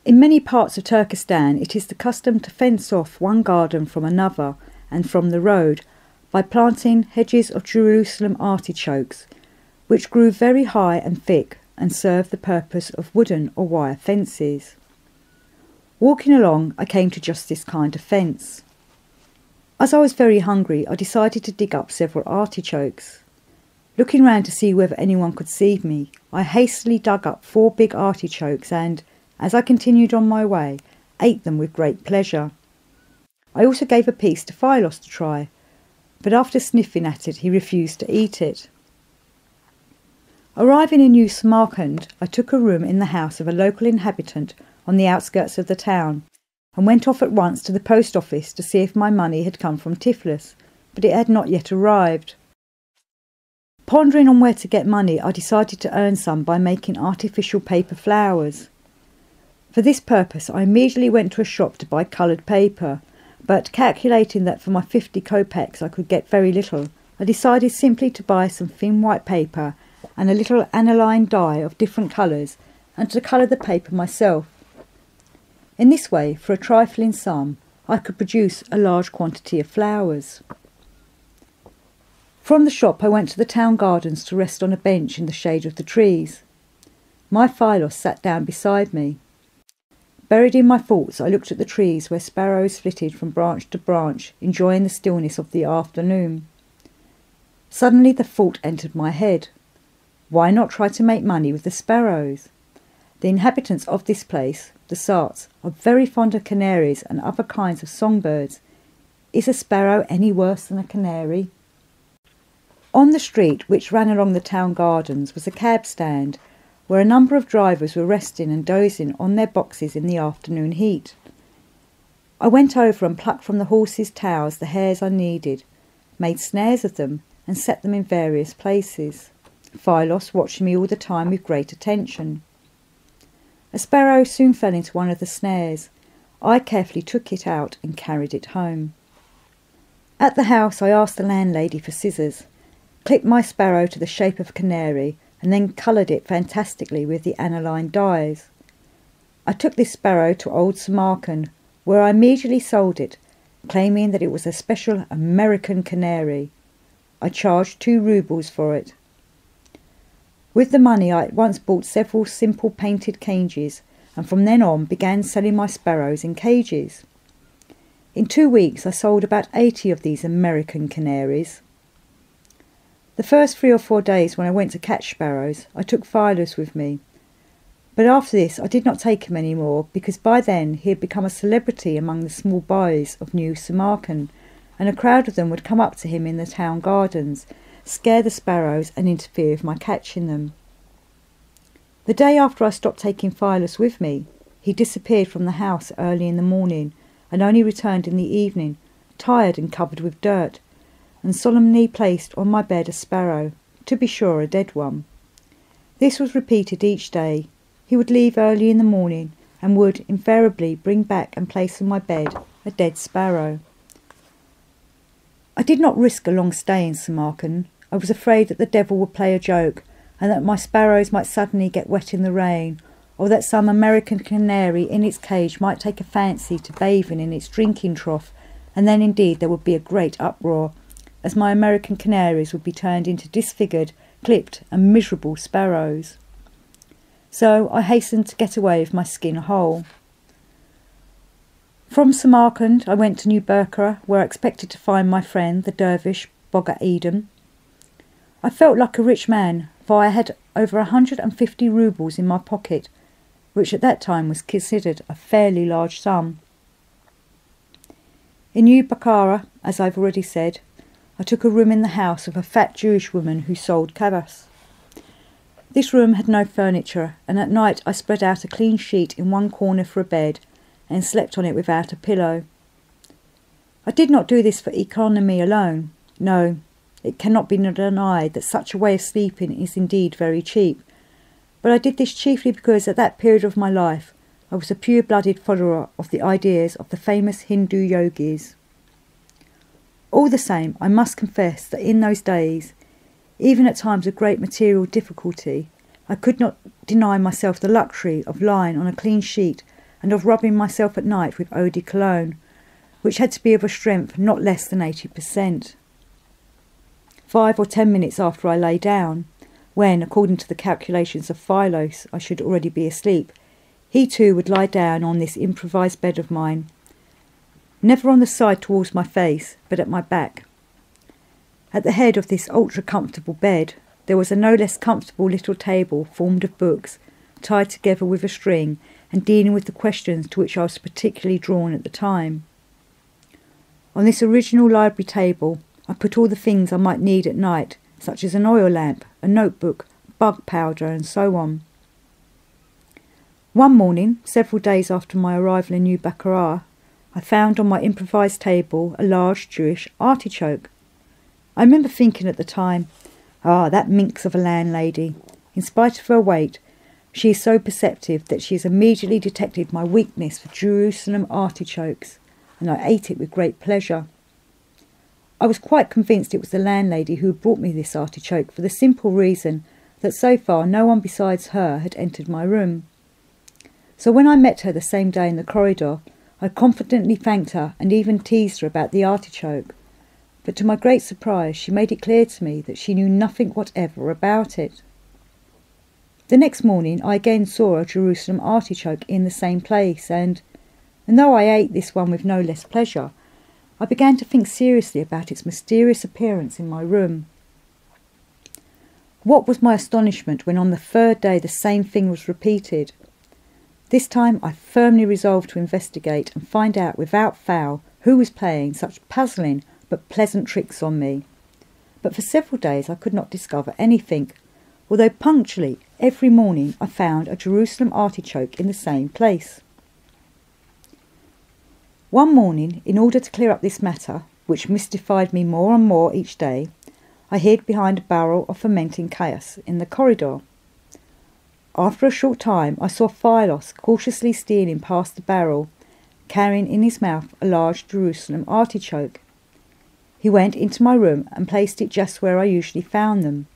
In many parts of Turkestan it is the custom to fence off one garden from another and from the road by planting hedges of Jerusalem artichokes, which grew very high and thick and served the purpose of wooden or wire fences. Walking along, I came to just this kind of fence. As I was very hungry, I decided to dig up several artichokes. Looking round to see whether anyone could see me, I hastily dug up 4 big artichokes and, as I continued on my way, ate them with great pleasure. I also gave a piece to Philos to try, but after sniffing at it he refused to eat it. Arriving in New Samarkand, I took a room in the house of a local inhabitant on the outskirts of the town, and went off at once to the post office to see if my money had come from Tiflis, but it had not yet arrived. Pondering on where to get money, I decided to earn some by making artificial paper flowers. For this purpose I immediately went to a shop to buy coloured paper, but calculating that for my 50 kopecks I could get very little, I decided simply to buy some thin white paper and a little aniline dye of different colours, and to colour the paper myself, In this way, for a trifling sum, I could produce a large quantity of flowers. From the shop I went to the town gardens to rest on a bench in the shade of the trees. My Phylos sat down beside me. Buried in my thoughts, I looked at the trees where sparrows flitted from branch to branch, enjoying the stillness of the afternoon. Suddenly the thought entered my head. Why not try to make money with the sparrows? The inhabitants of this place, the Sarts, are very fond of canaries and other kinds of songbirds. Is a sparrow any worse than a canary? On the street which ran along the town gardens was a cab stand, where a number of drivers were resting and dozing on their boxes in the afternoon heat. I went over and plucked from the horses' tails the hairs I needed, made snares of them, and set them in various places, Phylos watching me all the time with great attention. A sparrow soon fell into one of the snares. I carefully took it out and carried it home. At the house I asked the landlady for scissors, clipped my sparrow to the shape of a canary, and then coloured it fantastically with the aniline dyes. I took this sparrow to old Samarkand, where I immediately sold it, claiming that it was a special American canary. I charged 2 roubles for it. With the money I at once bought several simple painted cages, and from then on began selling my sparrows in cages. In 2 weeks I sold about 80 of these American canaries. The first 3 or 4 days when I went to catch sparrows, I took Phylos with me. But after this I did not take him any more, because by then he had become a celebrity among the small boys of New Samarkand, and a crowd of them would come up to him in the town gardens, scare the sparrows and interfere with my catching them. The day after I stopped taking Phylos with me, he disappeared from the house early in the morning, and only returned in the evening, tired and covered with dirt, and solemnly placed on my bed a sparrow, to be sure a dead one. This was repeated each day. He would leave early in the morning, and would invariably bring back and place on my bed a dead sparrow. I did not risk a long stay in Samarkand. I was afraid that the devil would play a joke, and that my sparrows might suddenly get wet in the rain, or that some American canary in its cage might take a fancy to bathing in its drinking trough, and then indeed there would be a great uproar, as my American canaries would be turned into disfigured, clipped and miserable sparrows. So I hastened to get away with my skin whole. From Samarkand I went to New Burkara, where I expected to find my friend, the dervish Bogha Edom. I felt like a rich man, for I had over 150 roubles in my pocket, which at that time was considered a fairly large sum. In New Burkara, as I've already said, I took a room in the house of a fat Jewish woman who sold kvass. This room had no furniture, and at night I spread out a clean sheet in one corner for a bed, and slept on it without a pillow. I did not do this for economy alone. No, it cannot be denied that such a way of sleeping is indeed very cheap, but I did this chiefly because at that period of my life I was a pure-blooded follower of the ideas of the famous Hindu yogis. All the same, I must confess that in those days, even at times of great material difficulty, I could not deny myself the luxury of lying on a clean sheet and of rubbing myself at night with eau de cologne, which had to be of a strength not less than 80%. 5 or 10 minutes after I lay down, when, according to the calculations of Phylos, I should already be asleep, he too would lie down on this improvised bed of mine, never on the side towards my face, but at my back. At the head of this ultra-comfortable bed there was a no less comfortable little table formed of books, tied together with a string, and dealing with the questions to which I was particularly drawn at the time. On this original library table I put all the things I might need at night, such as an oil lamp, a notebook, bug powder, and so on. One morning, several days after my arrival in New Burkara, I found on my improvised table a large Jewish artichoke. I remember thinking at the time, that minx of a landlady. In spite of her weight, she is so perceptive that she has immediately detected my weakness for Jerusalem artichokes, and I ate it with great pleasure. I was quite convinced it was the landlady who had brought me this artichoke, for the simple reason that so far no one besides her had entered my room. So when I met her the same day in the corridor, I confidently thanked her and even teased her about the artichoke. But to my great surprise, she made it clear to me that she knew nothing whatever about it. The next morning I again saw a Jerusalem artichoke in the same place, and though I ate this one with no less pleasure, I began to think seriously about its mysterious appearance in my room. What was my astonishment when on the third day the same thing was repeated. This time I firmly resolved to investigate and find out without fail who was playing such puzzling but pleasant tricks on me. But for several days I could not discover anything, although punctually every morning I found a Jerusalem artichoke in the same place. One morning, in order to clear up this matter, which mystified me more and more each day, I hid behind a barrel of fermenting chaos in the corridor. After a short time I saw Phylos cautiously stealing past the barrel, carrying in his mouth a large Jerusalem artichoke. He went into my room and placed it just where I usually found them.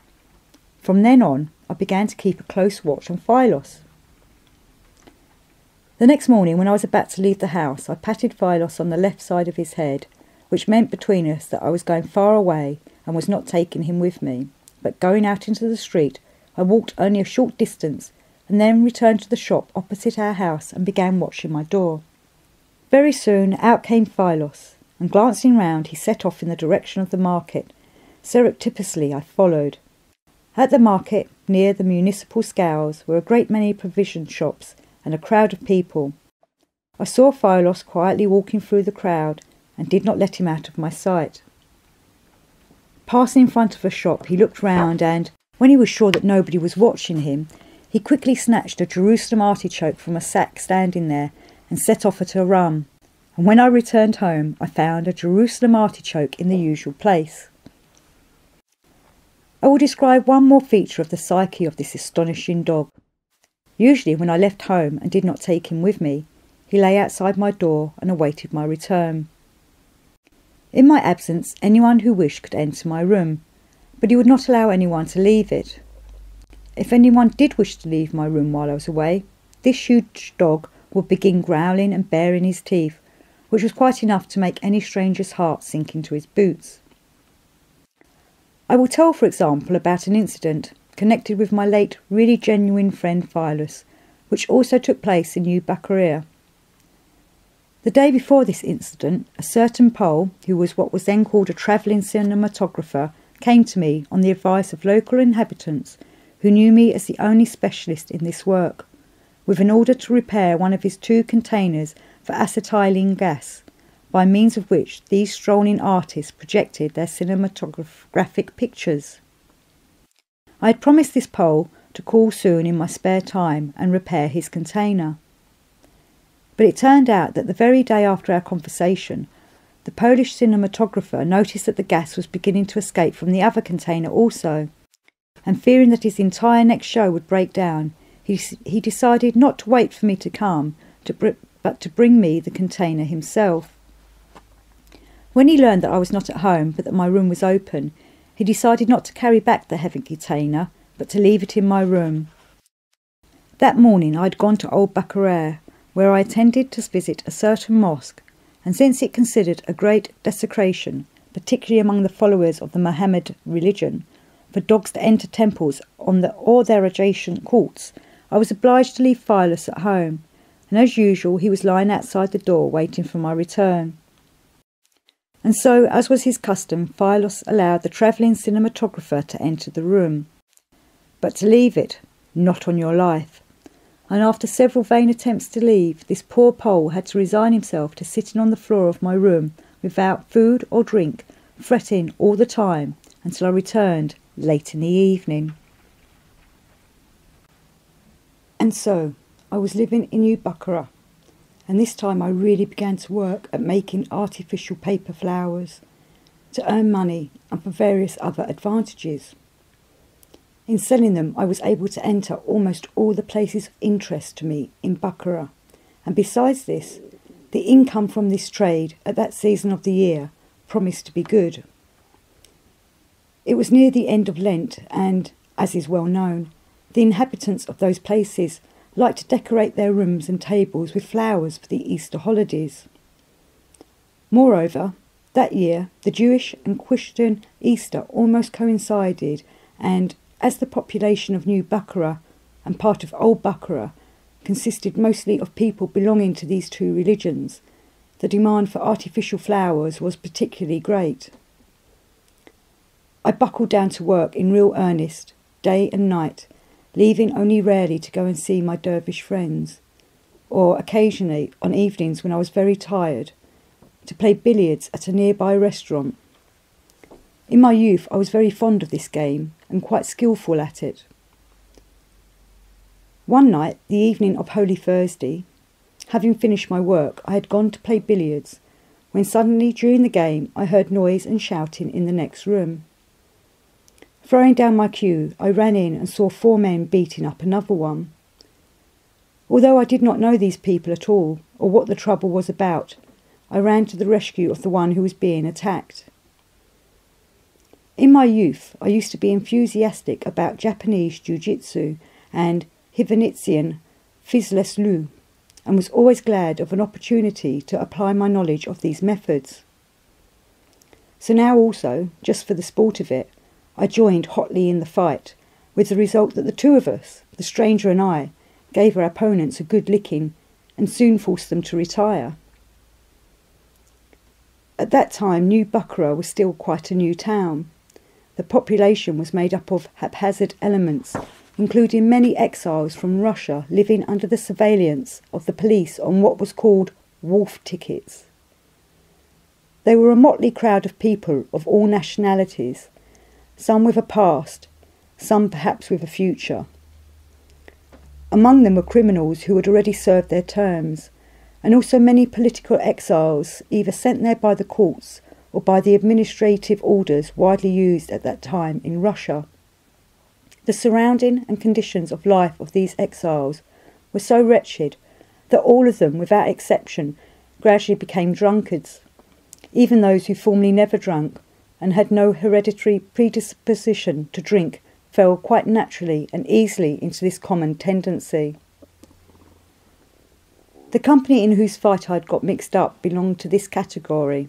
From then on, I began to keep a close watch on Phylos. The next morning, when I was about to leave the house, I patted Phylos on the left side of his head, which meant between us that I was going far away and was not taking him with me, but going out into the street, I walked only a short distance and then returned to the shop opposite our house and began watching my door. Very soon out came Phylos, and glancing round he set off in the direction of the market. Surreptitiously I followed. At the market, near the municipal scales, were a great many provision shops and a crowd of people. I saw Phylos quietly walking through the crowd and did not let him out of my sight. Passing in front of a shop, he looked round and, when he was sure that nobody was watching him, he quickly snatched a Jerusalem artichoke from a sack standing there and set off at a run. And when I returned home, I found a Jerusalem artichoke in the usual place. I will describe one more feature of the psyche of this astonishing dog. Usually when I left home and did not take him with me, he lay outside my door and awaited my return. In my absence, anyone who wished could enter my room, but he would not allow anyone to leave it. If anyone did wish to leave my room while I was away, this huge dog would begin growling and baring his teeth, which was quite enough to make any stranger's heart sink into his boots. I will tell, for example, about an incident connected with my late really genuine friend Phylos, which also took place in New Bucharest. The day before this incident, a certain Pole, who was what was then called a travelling cinematographer, came to me on the advice of local inhabitants who knew me as the only specialist in this work, with an order to repair one of his 2 containers for acetylene gas, by means of which these strolling artists projected their cinematographic pictures. I had promised this Pole to call soon in my spare time and repair his container. But it turned out that the very day after our conversation, the Polish cinematographer noticed that the gas was beginning to escape from the other container also, and fearing that his entire next show would break down, he decided not to wait for me to come, but to bring me the container himself. When he learned that I was not at home, but that my room was open, he decided not to carry back the heavy container, but to leave it in my room. That morning I had gone to Old Bucharest, where I intended to visit a certain mosque, and since it considered a great desecration, particularly among the followers of the Mohammed religion, for dogs to enter temples or their adjacent courts, I was obliged to leave Phylos at home, and as usual he was lying outside the door waiting for my return. And so, as was his custom, Phylos allowed the travelling cinematographer to enter the room, but to leave it, not on your life. And after several vain attempts to leave, this poor Pole had to resign himself to sitting on the floor of my room without food or drink, fretting all the time until I returned late in the evening. And so I was living in New Bucharest, and this time I really began to work at making artificial paper flowers to earn money and for various other advantages. In selling them, I was able to enter almost all the places of interest to me in Bucharest, and besides this, the income from this trade at that season of the year promised to be good. It was near the end of Lent, and, as is well known, the inhabitants of those places liked to decorate their rooms and tables with flowers for the Easter holidays. Moreover, that year the Jewish and Christian Easter almost coincided, and as the population of New Bukhara and part of Old Bukhara consisted mostly of people belonging to these two religions, the demand for artificial flowers was particularly great. I buckled down to work in real earnest, day and night, leaving only rarely to go and see my dervish friends, or occasionally, on evenings when I was very tired, to play billiards at a nearby restaurant. In my youth I was very fond of this game and quite skillful at it. One night, the evening of Holy Thursday, having finished my work, I had gone to play billiards, when suddenly during the game I heard noise and shouting in the next room. Throwing down my cue, I ran in and saw 4 men beating up another one. Although I did not know these people at all, or what the trouble was about, I ran to the rescue of the one who was being attacked. In my youth, I used to be enthusiastic about Japanese jiu-jitsu and Hivanitzian Fizleslu, and was always glad of an opportunity to apply my knowledge of these methods. So now also, just for the sport of it, I joined hotly in the fight, with the result that the two of us, the stranger and I, gave our opponents a good licking and soon forced them to retire. At that time, New Bukhara was still quite a new town. The population was made up of haphazard elements, including many exiles from Russia living under the surveillance of the police on what was called wolf tickets. They were a motley crowd of people of all nationalities, some with a past, some perhaps with a future. Among them were criminals who had already served their terms, and also many political exiles, either sent there by the courts or by the administrative orders widely used at that time in Russia. The surrounding and conditions of life of these exiles were so wretched that all of them, without exception, gradually became drunkards. Even those who formerly never drank and had no hereditary predisposition to drink fell quite naturally and easily into this common tendency. The company in whose fight I had got mixed up belonged to this category.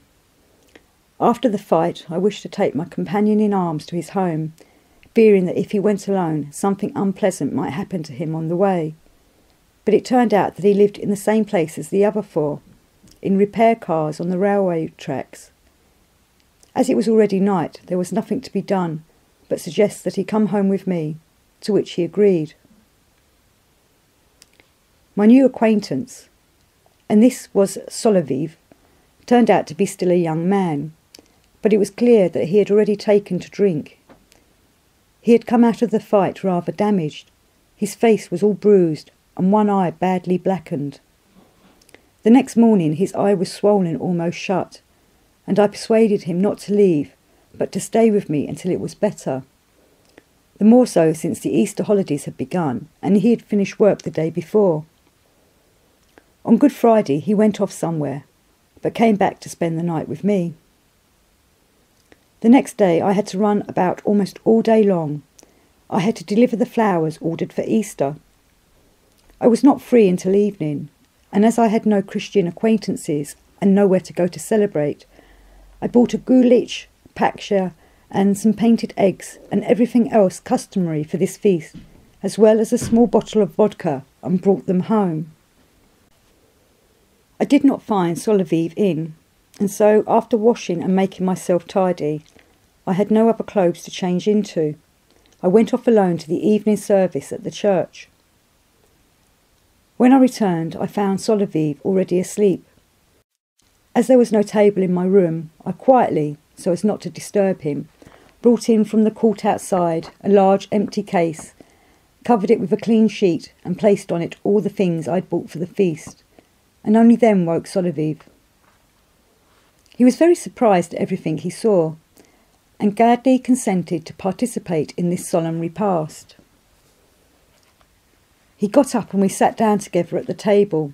After the fight, I wished to take my companion in arms to his home, fearing that if he went alone, something unpleasant might happen to him on the way. But it turned out that he lived in the same place as the other 4, in repair cars on the railway tracks. As it was already night, there was nothing to be done but suggest that he come home with me, to which he agreed. My new acquaintance, and this was Solovey, turned out to be still a young man, but it was clear that he had already taken to drink. He had come out of the fight rather damaged. His face was all bruised and one eye badly blackened. The next morning his eye was swollen almost shut, and I persuaded him not to leave, but to stay with me until it was better. The more so since the Easter holidays had begun, and he had finished work the day before. On Good Friday he went off somewhere, but came back to spend the night with me. The next day I had to run about almost all day long. I had to deliver the flowers ordered for Easter. I was not free until evening, and as I had no Christian acquaintances and nowhere to go to celebrate, I bought a gulich, paksha, and some painted eggs and everything else customary for this feast, as well as a small bottle of vodka, and brought them home. I did not find Solovey in, and so, after washing and making myself tidy, I had no other clothes to change into. I went off alone to the evening service at the church. When I returned, I found Solovey already asleep. As there was no table in my room, I quietly, so as not to disturb him, brought in from the court outside a large empty case, covered it with a clean sheet and placed on it all the things I had bought for the feast, and only then woke Solovey. He was very surprised at everything he saw, and gladly consented to participate in this solemn repast. He got up and we sat down together at the table,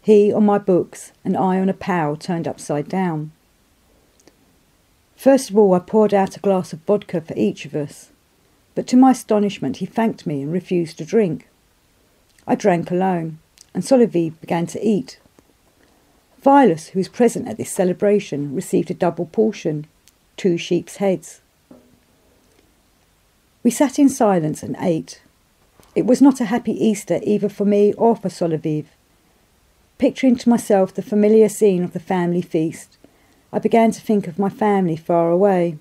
he on my books and I on a pau turned upside down. First of all I poured out a glass of vodka for each of us, but to my astonishment he thanked me and refused to drink. I drank alone, and Solovey began to eat. Vilas, who was present at this celebration, received a double portion, 2 sheep's heads. We sat in silence and ate. It was not a happy Easter either for me or for Solovey. Picturing to myself the familiar scene of the family feast, I began to think of my family far away.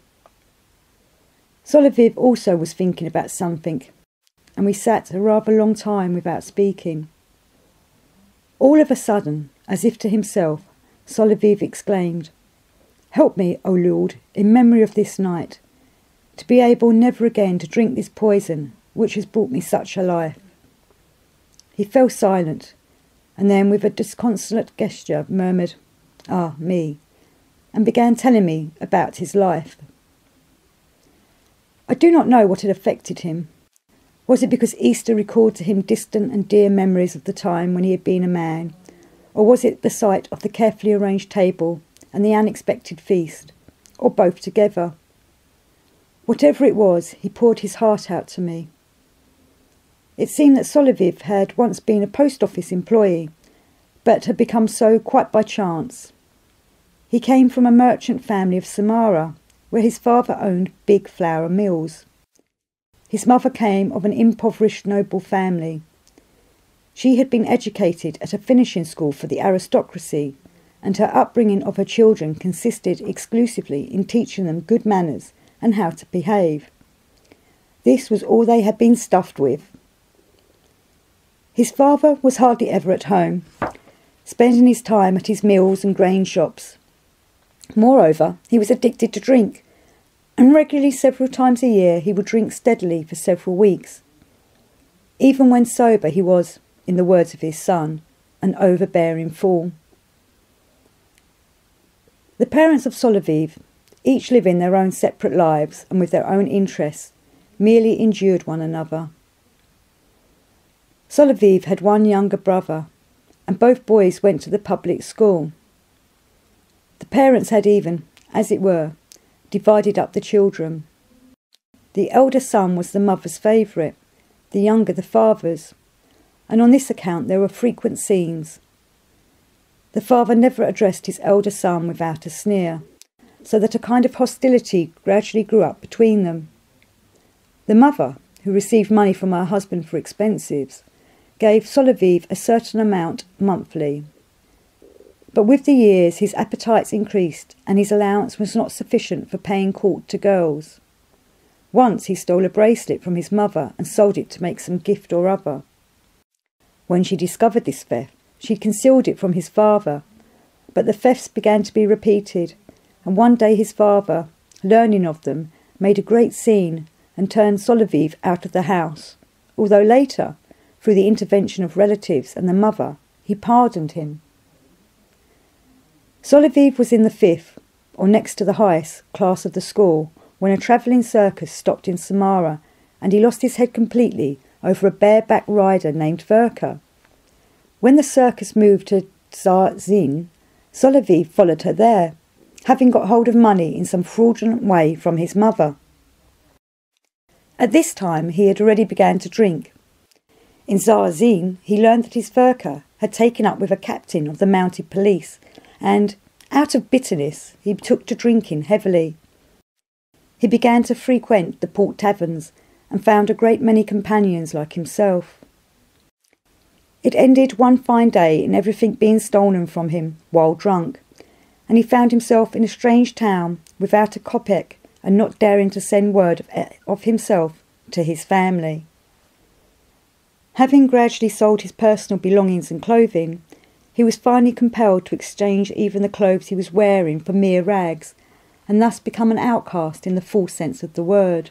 Solovey also was thinking about something, and we sat a rather long time without speaking. All of a sudden, as if to himself, Solovey exclaimed, "Help me, O Lord, in memory of this night, to be able never again to drink this poison which has brought me such a life." He fell silent, and then with a disconsolate gesture murmured, "Ah, me," and began telling me about his life. I do not know what had affected him. Was it because Easter recalled to him distant and dear memories of the time when he had been a man, or was it the sight of the carefully arranged table and the unexpected feast, or both together? Whatever it was, he poured his heart out to me. It seemed that Solovey had once been a post office employee, but had become so quite by chance. He came from a merchant family of Samara, where his father owned big flour mills. His mother came of an impoverished noble family. She had been educated at a finishing school for the aristocracy, and her upbringing of her children consisted exclusively in teaching them good manners and how to behave. This was all they had been stuffed with. His father was hardly ever at home, spending his time at his mills and grain shops. Moreover, he was addicted to drink, and regularly several times a year he would drink steadily for several weeks. Even when sober he was, in the words of his son, an overbearing fool. The parents of Solovey, each living their own separate lives and with their own interests, merely endured one another. Solovey had one younger brother, and both boys went to the public school. The parents had even, as it were, divided up the children. The elder son was the mother's favourite, the younger the father's, and on this account there were frequent scenes. The father never addressed his elder son without a sneer, so that a kind of hostility gradually grew up between them. The mother, who received money from her husband for expenses, gave Solovey a certain amount monthly. But with the years his appetites increased, and his allowance was not sufficient for paying court to girls. Once he stole a bracelet from his mother and sold it to make some gift or other. When she discovered this theft, she concealed it from his father, but the thefts began to be repeated, and one day his father, learning of them, made a great scene and turned Solovey out of the house, although later, through the intervention of relatives and the mother, he pardoned him. Solovey was in the 5th, or next to the highest, class of the school, when a travelling circus stopped in Samara, and he lost his head completely over a bareback rider named Verka. When the circus moved to Zarzin, Solovey followed her there, having got hold of money in some fraudulent way from his mother. At this time he had already begun to drink. In Zarzin he learned that his Verka had taken up with a captain of the mounted police, and, out of bitterness, he took to drinking heavily. He began to frequent the port taverns and found a great many companions like himself. It ended one fine day in everything being stolen from him while drunk, and he found himself in a strange town without a kopeck and not daring to send word of himself to his family. Having gradually sold his personal belongings and clothing, he was finally compelled to exchange even the clothes he was wearing for mere rags, and thus become an outcast in the full sense of the word.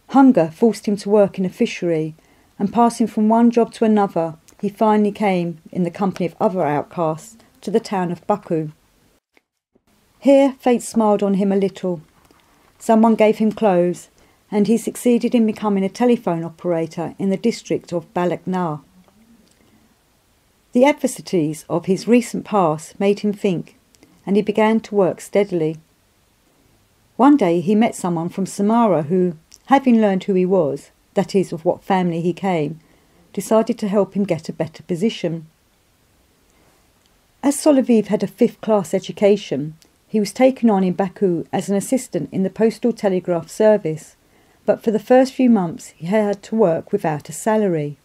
Hunger forced him to work in a fishery, and passing from one job to another, he finally came, in the company of other outcasts, to the town of Baku. Here fate smiled on him a little. Someone gave him clothes, and he succeeded in becoming a telephone operator in the district of Balaknar. The adversities of his recent past made him think, and he began to work steadily. One day he met someone from Samara who, having learned who he was, that is, of what family he came, decided to help him get a better position. As Solovey had a fifth-class education, he was taken on in Baku as an assistant in the postal telegraph service, but for the first few months he had to work without a salary.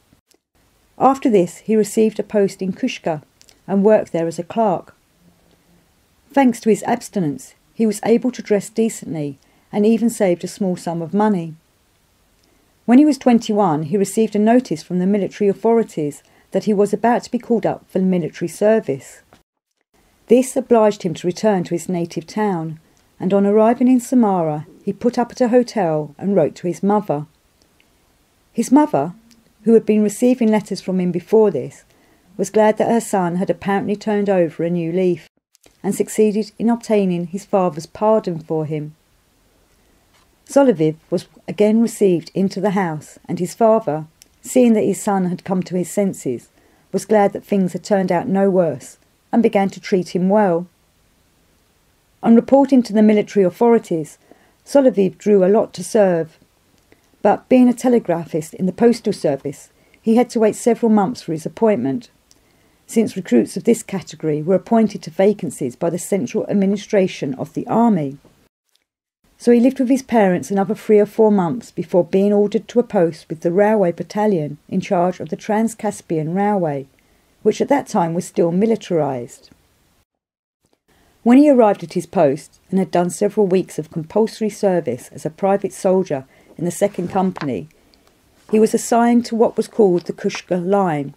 After this he received a post in Kushka and worked there as a clerk. Thanks to his abstinence, he was able to dress decently and even saved a small sum of money. When he was 21, he received a notice from the military authorities that he was about to be called up for military service. This obliged him to return to his native town, and on arriving in Samara, he put up at a hotel and wrote to his mother. His mother, who had been receiving letters from him before this, was glad that her son had apparently turned over a new leaf and succeeded in obtaining his father's pardon for him. Solovey was again received into the house, and his father, seeing that his son had come to his senses, was glad that things had turned out no worse and began to treat him well. On reporting to the military authorities, Solovey drew a lot to serve, but being a telegraphist in the postal service, he had to wait several months for his appointment, since recruits of this category were appointed to vacancies by the central administration of the army. So he lived with his parents another 3 or 4 months before being ordered to a post with the railway battalion in charge of the Trans-Caspian Railway, which at that time was still militarised. When he arrived at his post and had done several weeks of compulsory service as a private soldier in the 2nd Company, he was assigned to what was called the Kushka Line,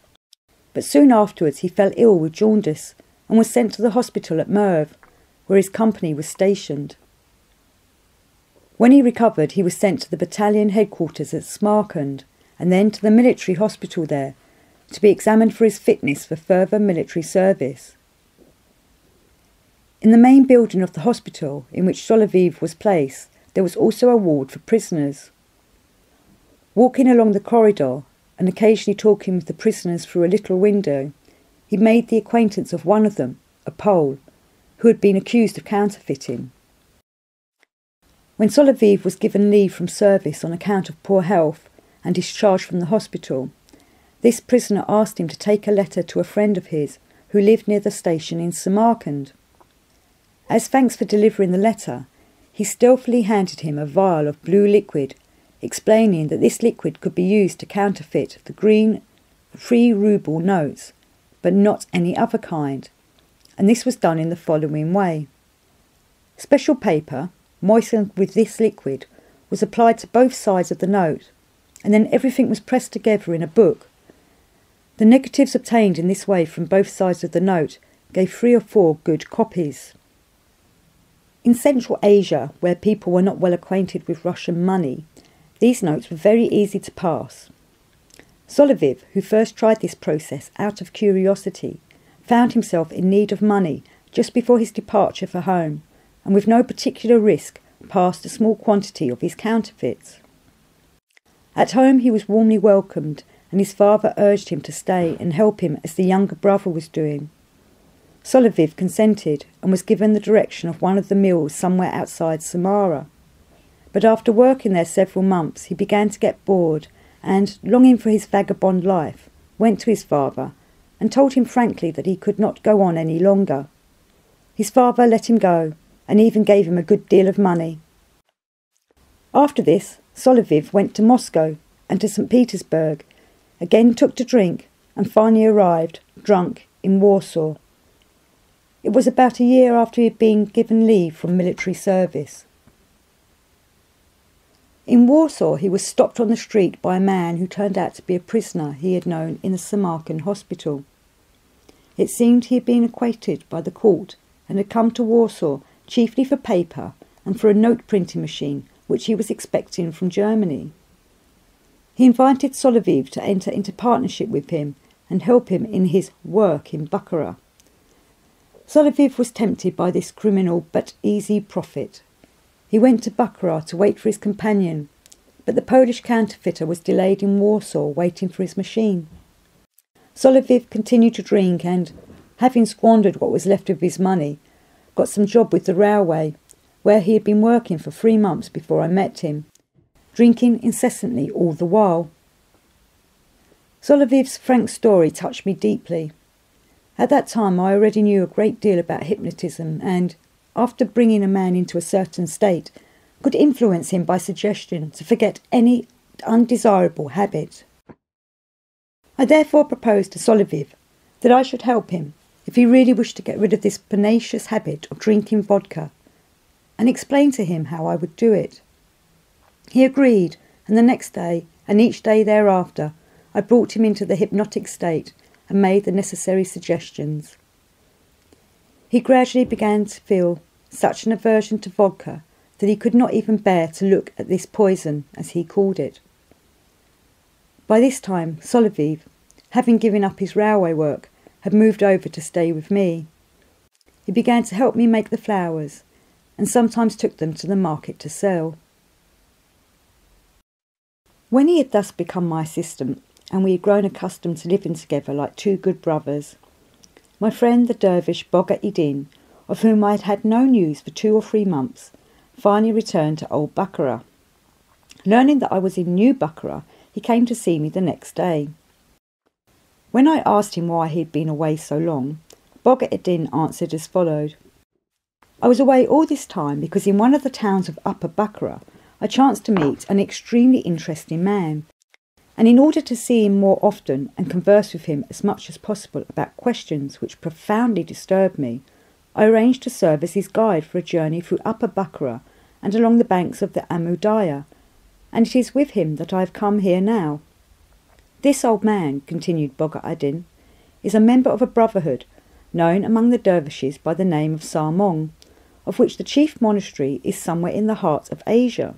but soon afterwards he fell ill with jaundice and was sent to the hospital at Merv, where his company was stationed. When he recovered, he was sent to the battalion headquarters at Samarkand and then to the military hospital there to be examined for his fitness for further military service. In the main building of the hospital in which Solovey was placed, there was also a ward for prisoners. Walking along the corridor and occasionally talking with the prisoners through a little window, he made the acquaintance of one of them, a Pole, who had been accused of counterfeiting. When Solovey was given leave from service on account of poor health and discharged from the hospital, this prisoner asked him to take a letter to a friend of his who lived near the station in Samarkand. As thanks for delivering the letter, he stealthily handed him a vial of blue liquid, explaining that this liquid could be used to counterfeit the green 3-ruble notes, but not any other kind, and this was done in the following way. Special paper, moistened with this liquid, was applied to both sides of the note, and then everything was pressed together in a book. The negatives obtained in this way from both sides of the note gave 3 or 4 good copies. In Central Asia, where people were not well acquainted with Russian money, these notes were very easy to pass. Solovey, who first tried this process out of curiosity, found himself in need of money just before his departure for home, and with no particular risk passed a small quantity of his counterfeits. At home he was warmly welcomed, and his father urged him to stay and help him as the younger brother was doing. Solovey consented and was given the direction of one of the mills somewhere outside Samara. But after working there several months he began to get bored and, longing for his vagabond life, went to his father and told him frankly that he could not go on any longer. His father let him go and even gave him a good deal of money. After this, Solovey went to Moscow and to St. Petersburg, again took to drink, and finally arrived, drunk, in Warsaw. It was about a year after he had been given leave from military service. In Warsaw he was stopped on the street by a man who turned out to be a prisoner he had known in the Samarkand hospital. It seemed he had been acquitted by the court and had come to Warsaw chiefly for paper and for a note printing machine which he was expecting from Germany. He invited Solovey to enter into partnership with him and help him in his work in Bukhara. Solovey was tempted by this criminal but easy profit. He went to Bukhara to wait for his companion, but the Polish counterfeiter was delayed in Warsaw waiting for his machine. Solovey continued to drink and, having squandered what was left of his money, got some job with the railway, where he had been working for 3 months before I met him, drinking incessantly all the while. Solovy's frank story touched me deeply. At that time I already knew a great deal about hypnotism and, after bringing a man into a certain state, could influence him by suggestion to forget any undesirable habit. I therefore proposed to Solovey that I should help him if he really wished to get rid of this pernicious habit of drinking vodka, and explained to him how I would do it. He agreed, and the next day, and each day thereafter, I brought him into the hypnotic state and made the necessary suggestions. He gradually began to feel such an aversion to vodka that he could not even bear to look at this poison, as he called it. By this time, Solovey, having given up his railway work, had moved over to stay with me. He began to help me make the flowers, and sometimes took them to the market to sell. When he had thus become my assistant, and we had grown accustomed to living together like two good brothers, my friend the dervish Boga-i-Din, of whom I had had no news for 2 or 3 months, finally returned to old Bukhara. Learning that I was in New Bukhara, he came to see me the next day. When I asked him why he had been away so long, Boga-i-Din answered as followed. I was away all this time because in one of the towns of Upper Bukhara I chanced to meet an extremely interesting man, and in order to see him more often and converse with him as much as possible about questions which profoundly disturbed me, I arranged to serve as his guide for a journey through Upper Bukhara and along the banks of the Amu Darya, and it is with him that I have come here now. This old man, continued Boga-i-Din, is a member of a brotherhood known among the dervishes by the name of Sarmong, of which the chief monastery is somewhere in the heart of Asia.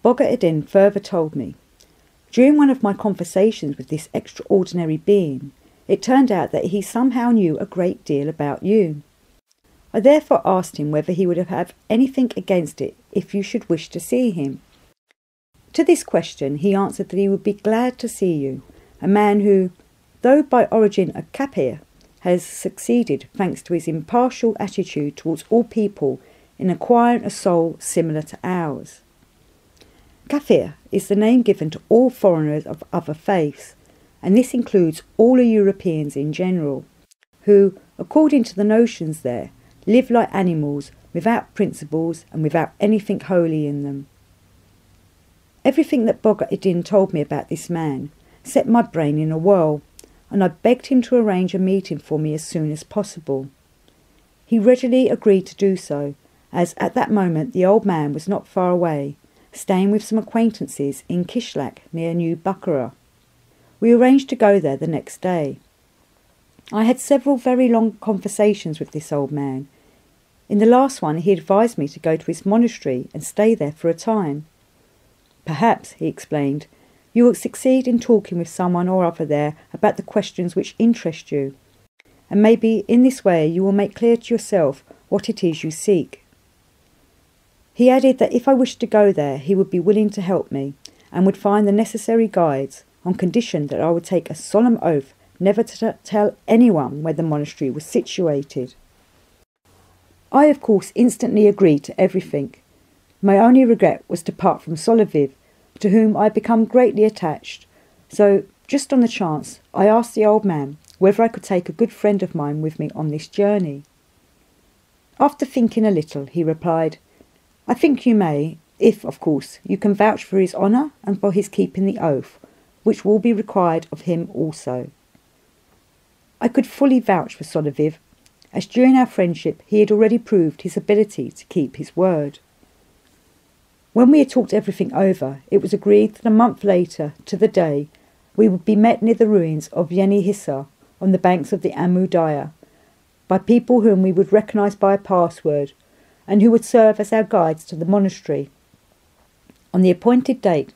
Boga-i-Din further told me, during one of my conversations with this extraordinary being, it turned out that he somehow knew a great deal about you. I therefore asked him whether he would have anything against it if you should wish to see him. To this question he answered that he would be glad to see you, a man who, though by origin a Kafir, has succeeded, thanks to his impartial attitude towards all people, in acquiring a soul similar to ours. Kafir is the name given to all foreigners of other faiths, and this includes all Europeans in general, who, according to the notions there, live like animals, without principles and without anything holy in them. Everything that Boga-i-Din told me about this man set my brain in a whirl, and I begged him to arrange a meeting for me as soon as possible. He readily agreed to do so, as at that moment the old man was not far away, staying with some acquaintances in Kishlak near New Bukhara. We arranged to go there the next day. I had several very long conversations with this old man. In the last one he advised me to go to his monastery and stay there for a time. Perhaps, he explained, you will succeed in talking with someone or other there about the questions which interest you, and maybe in this way you will make clear to yourself what it is you seek. He added that if I wished to go there he would be willing to help me, and would find the necessary guides, on condition that I would take a solemn oath never to tell anyone where the monastery was situated. I, of course, instantly agreed to everything. My only regret was to part from Solovey, to whom I had become greatly attached, so, just on the chance, I asked the old man whether I could take a good friend of mine with me on this journey. After thinking a little, he replied, I think you may, if, of course, you can vouch for his honour and for his keeping the oath, which will be required of him also. I could fully vouch for Solovey, as during our friendship he had already proved his ability to keep his word. When we had talked everything over, it was agreed that a month later, to the day, we would be met near the ruins of Yeni Hissa, on the banks of the Amu Darya, by people whom we would recognise by a password, and who would serve as our guides to the monastery. On the appointed date,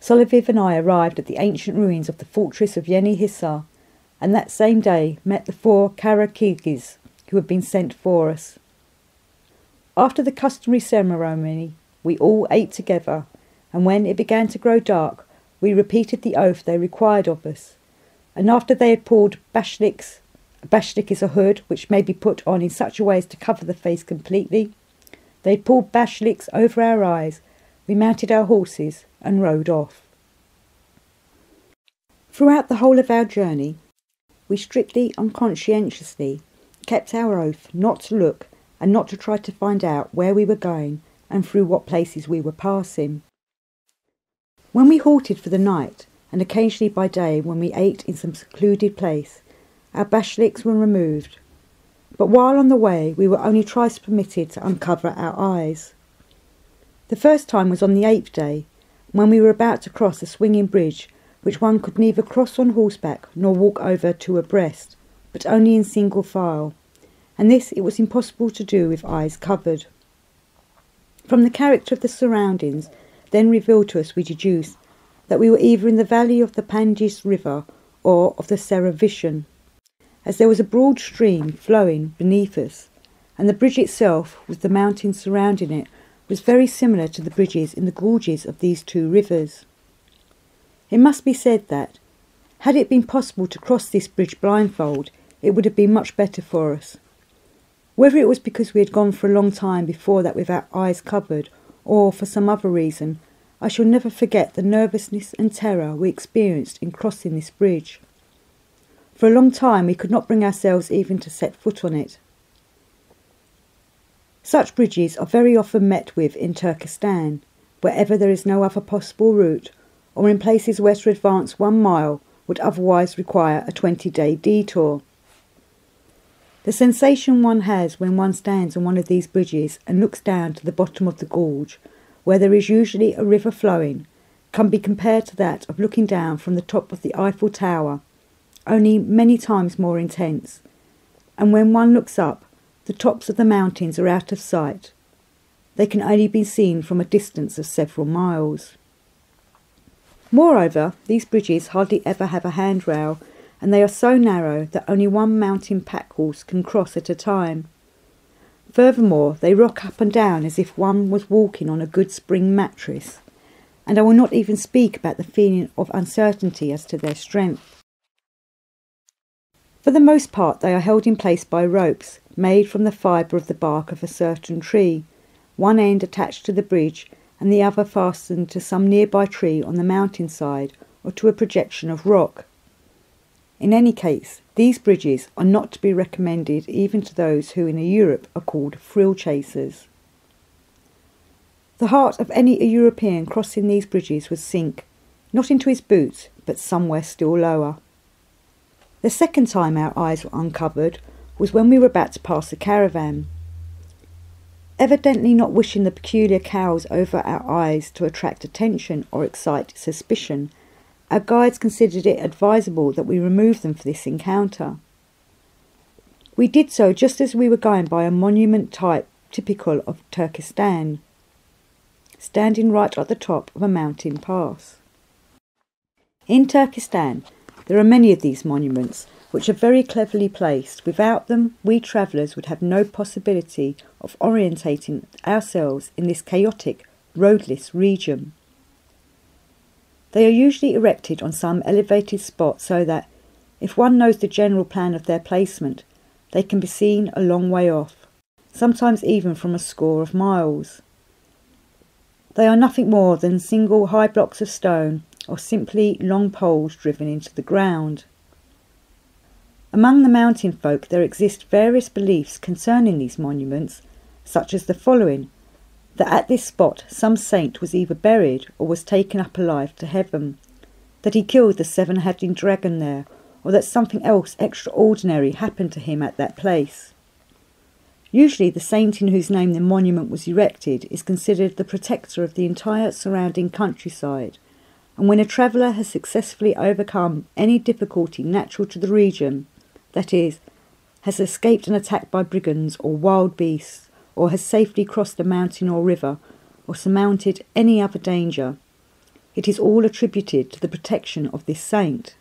Solovey and I arrived at the ancient ruins of the fortress of Yeni Hissa, and that same day met the 4 Kara-Kirghiz who had been sent for us. After the customary ceremony, we all ate together, and when it began to grow dark, we repeated the oath they required of us, and after they had pulled bashliks — a bashlik is a hood which may be put on in such a way as to cover the face completely — they had pulled bashliks over our eyes, we mounted our horses and rode off. Throughout the whole of our journey, we strictly and conscientiously kept our oath not to look and not to try to find out where we were going and through what places we were passing. When we halted for the night, and occasionally by day when we ate in some secluded place, our bashliks were removed, but while on the way we were only twice permitted to uncover our eyes. The first time was on the 8th day, when we were about to cross a swinging bridge which one could neither cross on horseback nor walk over two abreast, but only in single file, and this it was impossible to do with eyes covered. From the character of the surroundings then revealed to us we deduced that we were either in the valley of the Panjis River or of the Serevishan, as there was a broad stream flowing beneath us, and the bridge itself, with the mountains surrounding it, was very similar to the bridges in the gorges of these two rivers. It must be said that, had it been possible to cross this bridge blindfold, it would have been much better for us. Whether it was because we had gone for a long time before that with our eyes covered, or for some other reason, I shall never forget the nervousness and terror we experienced in crossing this bridge. For a long time we could not bring ourselves even to set foot on it. Such bridges are very often met with in Turkestan, wherever there is no other possible route, or in places where to advance 1 mile would otherwise require a 20-day detour. The sensation one has when one stands on one of these bridges and looks down to the bottom of the gorge, where there is usually a river flowing, can be compared to that of looking down from the top of the Eiffel Tower, only many times more intense, and when one looks up, the tops of the mountains are out of sight. They can only be seen from a distance of several miles. Moreover, these bridges hardly ever have a handrail, and they are so narrow that only one mountain pack horse can cross at a time. Furthermore, they rock up and down as if one was walking on a good spring mattress, and I will not even speak about the feeling of uncertainty as to their strength. For the most part they are held in place by ropes made from the fibre of the bark of a certain tree, one end attached to the bridge and the other fastened to some nearby tree on the mountainside or to a projection of rock. In any case, these bridges are not to be recommended even to those who in Europe are called thrill chasers. The heart of any European crossing these bridges would sink, not into his boots, but somewhere still lower. The second time our eyes were uncovered was when we were about to pass a caravan. Evidently not wishing the peculiar cowls over our eyes to attract attention or excite suspicion, our guides considered it advisable that we remove them for this encounter. We did so just as we were going by a monument type typical of Turkestan, standing right at the top of a mountain pass. In Turkestan there are many of these monuments, which are very cleverly placed. Without them, we travellers would have no possibility of orientating ourselves in this chaotic, roadless region. They are usually erected on some elevated spot so that, if one knows the general plan of their placement, they can be seen a long way off, sometimes even from a score of miles. They are nothing more than single high blocks of stone or simply long poles driven into the ground. Among the mountain folk there exist various beliefs concerning these monuments, such as the following: that at this spot some saint was either buried or was taken up alive to heaven, that he killed the 7-headed dragon there, or that something else extraordinary happened to him at that place. Usually the saint in whose name the monument was erected is considered the protector of the entire surrounding countryside, and when a traveller has successfully overcome any difficulty natural to the region, that is, has escaped an attack by brigands or wild beasts, or has safely crossed a mountain or river, or surmounted any other danger, it is all attributed to the protection of this saint.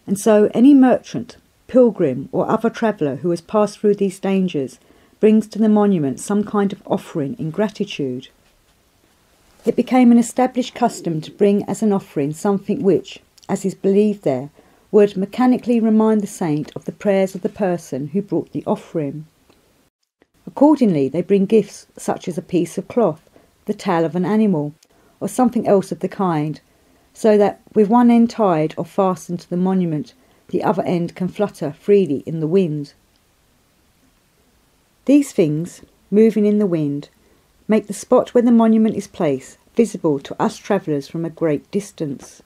And so any merchant, pilgrim, or other traveller who has passed through these dangers brings to the monument some kind of offering in gratitude. It became an established custom to bring as an offering something which, as is believed there, would mechanically remind the saint of the prayers of the person who brought the offering. Accordingly, they bring gifts such as a piece of cloth, the tail of an animal, or something else of the kind, so that with one end tied or fastened to the monument, the other end can flutter freely in the wind. These things, moving in the wind, make the spot where the monument is placed visible to us travellers from a great distance.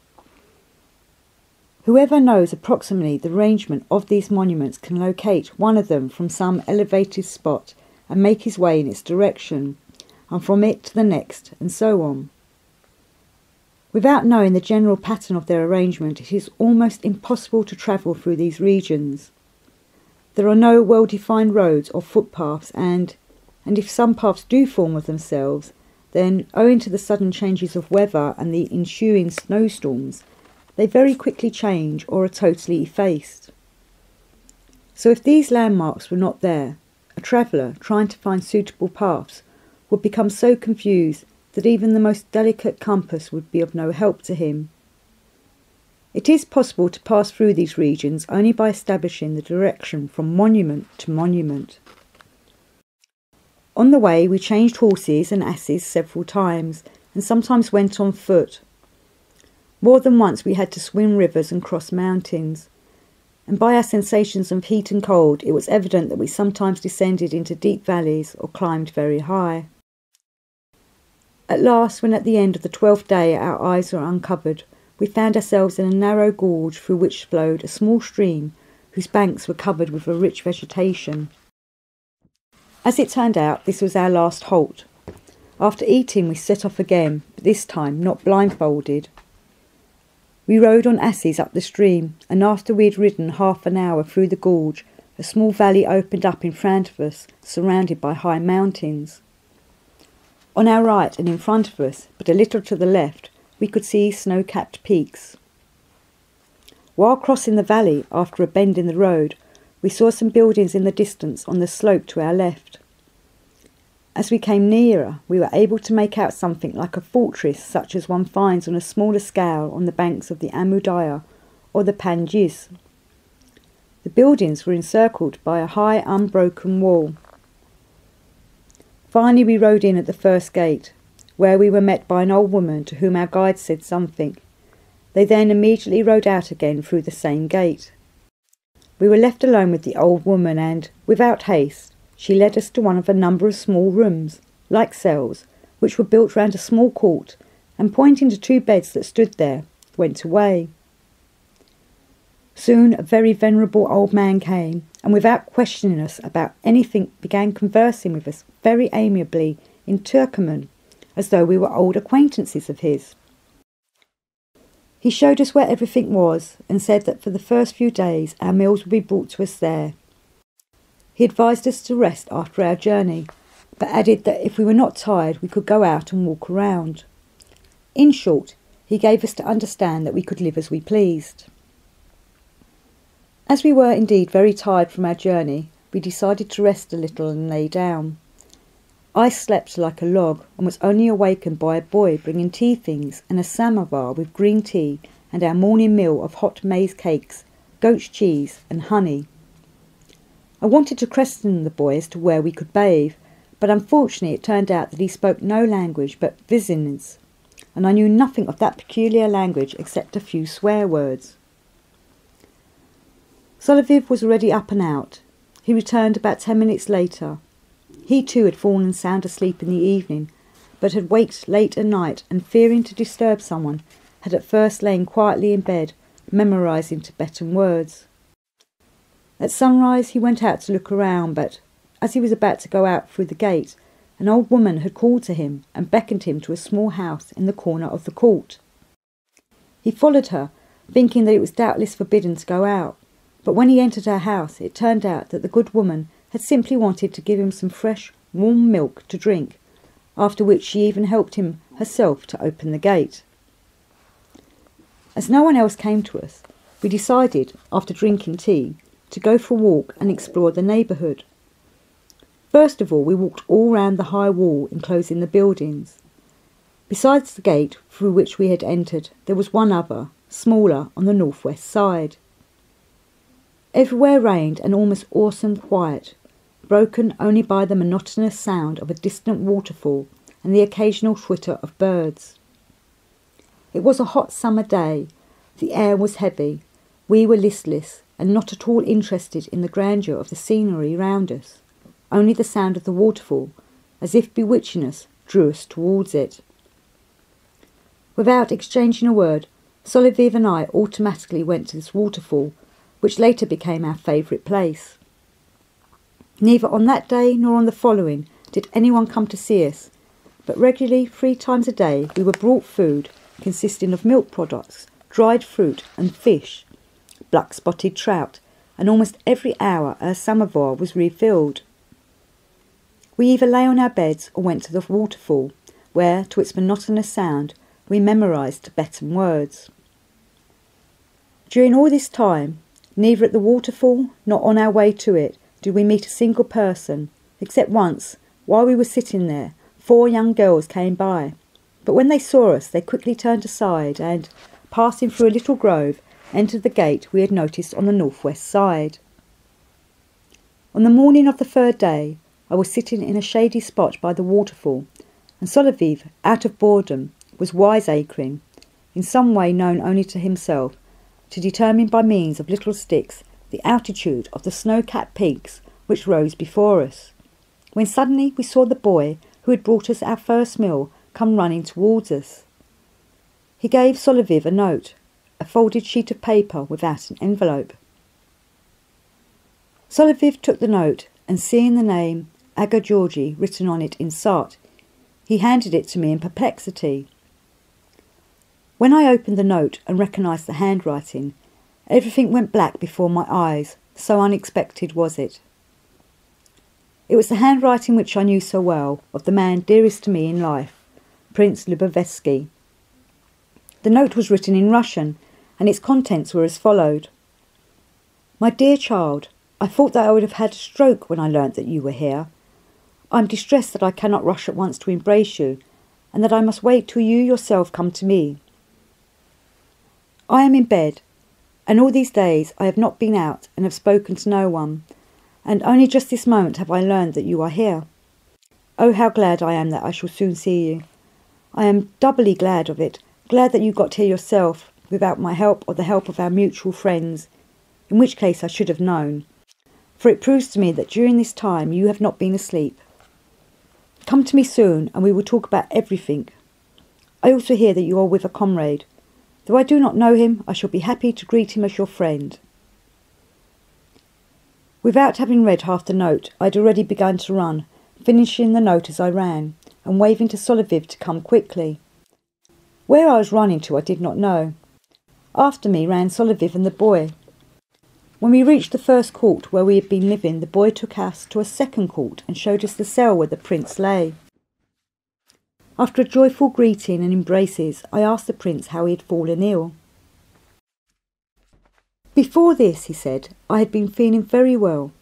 Whoever knows approximately the arrangement of these monuments can locate one of them from some elevated spot and make his way in its direction, and from it to the next, and so on. Without knowing the general pattern of their arrangement, it is almost impossible to travel through these regions. There are no well-defined roads or footpaths, and if some paths do form of themselves, then, owing to the sudden changes of weather and the ensuing snowstorms, they very quickly change or are totally effaced. So if these landmarks were not there, a traveller trying to find suitable paths would become so confused that even the most delicate compass would be of no help to him. It is possible to pass through these regions only by establishing the direction from monument to monument. On the way we changed horses and asses several times, and sometimes went on foot. More than once we had to swim rivers and cross mountains, and by our sensations of heat and cold it was evident that we sometimes descended into deep valleys or climbed very high. At last, when at the end of the 12th day our eyes were uncovered, we found ourselves in a narrow gorge through which flowed a small stream whose banks were covered with a rich vegetation. As it turned out, this was our last halt. After eating we set off again, but this time not blindfolded. We rode on asses up the stream, and after we had ridden half an hour through the gorge, a small valley opened up in front of us, surrounded by high mountains. On our right and in front of us, but a little to the left, we could see snow-capped peaks. While crossing the valley, after a bend in the road, we saw some buildings in the distance on the slope to our left. As we came nearer, we were able to make out something like a fortress such as one finds on a smaller scale on the banks of the Amudaya or the Panjis. The buildings were encircled by a high unbroken wall. Finally we rode in at the first gate, where we were met by an old woman to whom our guide said something. They then immediately rode out again through the same gate. We were left alone with the old woman and, without haste, she led us to one of a number of small rooms, like cells, which were built round a small court, and pointing to 2 beds that stood there, went away. Soon a very venerable old man came, and without questioning us about anything began conversing with us very amiably in Turcoman, as though we were old acquaintances of his. He showed us where everything was, and said that for the first few days our meals would be brought to us there. He advised us to rest after our journey, but added that if we were not tired we could go out and walk around. In short, he gave us to understand that we could live as we pleased. As we were indeed very tired from our journey, we decided to rest a little and lay down. I slept like a log, and was only awakened by a boy bringing tea things and a samovar with green tea and our morning meal of hot maize cakes, goat's cheese and honey. I wanted to question the boy as to where we could bathe, but unfortunately it turned out that he spoke no language but Vizinets, and I knew nothing of that peculiar language except a few swear words. Solovey was already up and out. He returned about 10 minutes later. He too had fallen sound asleep in the evening, but had waked late at night and, fearing to disturb someone, had at first lain quietly in bed, memorising Tibetan words. At sunrise he went out to look around, but as he was about to go out through the gate, an old woman had called to him and beckoned him to a small house in the corner of the court. He followed her, thinking that it was doubtless forbidden to go out, but when he entered her house it turned out that the good woman had simply wanted to give him some fresh, warm milk to drink, after which she even helped him herself to open the gate. As no one else came to us, we decided, after drinking tea, to go for a walk and explore the neighbourhood. First of all we walked all round the high wall enclosing the buildings. Besides the gate through which we had entered, there was one other, smaller, on the northwest side. Everywhere reigned an almost awesome quiet, broken only by the monotonous sound of a distant waterfall and the occasional twitter of birds. It was a hot summer day. The air was heavy. We were listless and not at all interested in the grandeur of the scenery round us. Only the sound of the waterfall, as if bewitching us, drew us towards it. Without exchanging a word, Solovey and I automatically went to this waterfall, which later became our favourite place. Neither on that day nor on the following did anyone come to see us, but regularly 3 times a day we were brought food consisting of milk products, dried fruit and fish, black-spotted trout, and almost every hour our samovar was refilled. We either lay on our beds or went to the waterfall, where, to its monotonous sound, we memorised Tibetan words. During all this time, neither at the waterfall nor on our way to it did we meet a single person, except once, while we were sitting there, 4 young girls came by. But when they saw us, they quickly turned aside and, passing through a little grove, entered the gate we had noticed on the northwest side. On the morning of the 3rd day, I was sitting in a shady spot by the waterfall, and Solovey, out of boredom, was wiseacring, in some way known only to himself, to determine by means of little sticks the altitude of the snow-capped peaks which rose before us, when suddenly we saw the boy who had brought us our first meal come running towards us. He gave Solovey a note, a folded sheet of paper without an envelope. Solovey took the note, and seeing the name g.i.gurdjieff written on it in Sart, he handed it to me in perplexity. When I opened the note and recognised the handwriting, everything went black before my eyes, so unexpected was it. It was the handwriting which I knew so well, of the man dearest to me in life, Prince Lubovedsky. The note was written in Russian, and its contents were as followed. My dear child, I thought that I would have had a stroke when I learnt that you were here. I am distressed that I cannot rush at once to embrace you, and that I must wait till you yourself come to me. I am in bed, and all these days I have not been out and have spoken to no one, and only just this moment have I learned that you are here. Oh, how glad I am that I shall soon see you. I am doubly glad of it, glad that you got here yourself, without my help or the help of our mutual friends, in which case I should have known, for it proves to me that during this time you have not been asleep. Come to me soon, and we will talk about everything. I also hear that you are with a comrade. Though I do not know him, I shall be happy to greet him as your friend. Without having read half the note, I had already begun to run, finishing the note as I ran, and waving to Solovey to come quickly. Where I was running to I did not know. After me ran Solovey and the boy. When we reached the first court where we had been living, the boy took us to a second court and showed us the cell where the prince lay. After a joyful greeting and embraces, I asked the prince how he had fallen ill. Before this, he said, I had been feeling very well.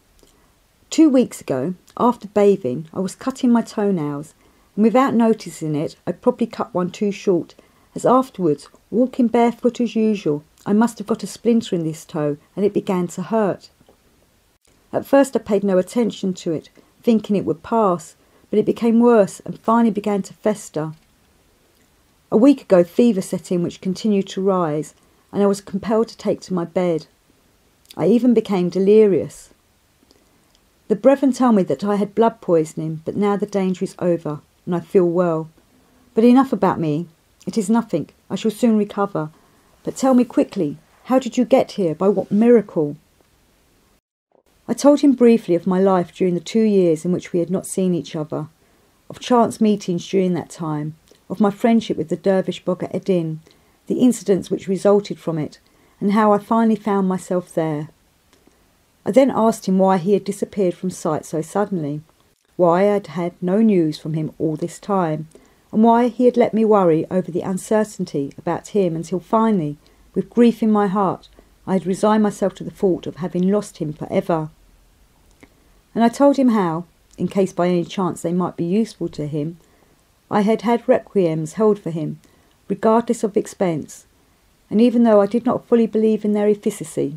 2 weeks ago, after bathing, I was cutting my toenails, and without noticing it, I probably cut one too short, as afterwards, walking barefoot as usual, I must have got a splinter in this toe, and it began to hurt. At first I paid no attention to it, thinking it would pass, but it became worse and finally began to fester. A week ago fever set in which continued to rise, and I was compelled to take to my bed. I even became delirious. The brethren tell me that I had blood poisoning, but now the danger is over, and I feel well. But enough about me. It is nothing. I shall soon recover. But tell me quickly, how did you get here? By what miracle? I told him briefly of my life during the 2 years in which we had not seen each other, of chance meetings during that time, of my friendship with the dervish Bogha Eddin, the incidents which resulted from it, and how I finally found myself there. I then asked him why he had disappeared from sight so suddenly, why I had had no news from him all this time, and why he had let me worry over the uncertainty about him until finally, with grief in my heart, I had resigned myself to the thought of having lost him for ever. And I told him how, in case by any chance they might be useful to him, I had had requiems held for him, regardless of expense, and even though I did not fully believe in their efficacy.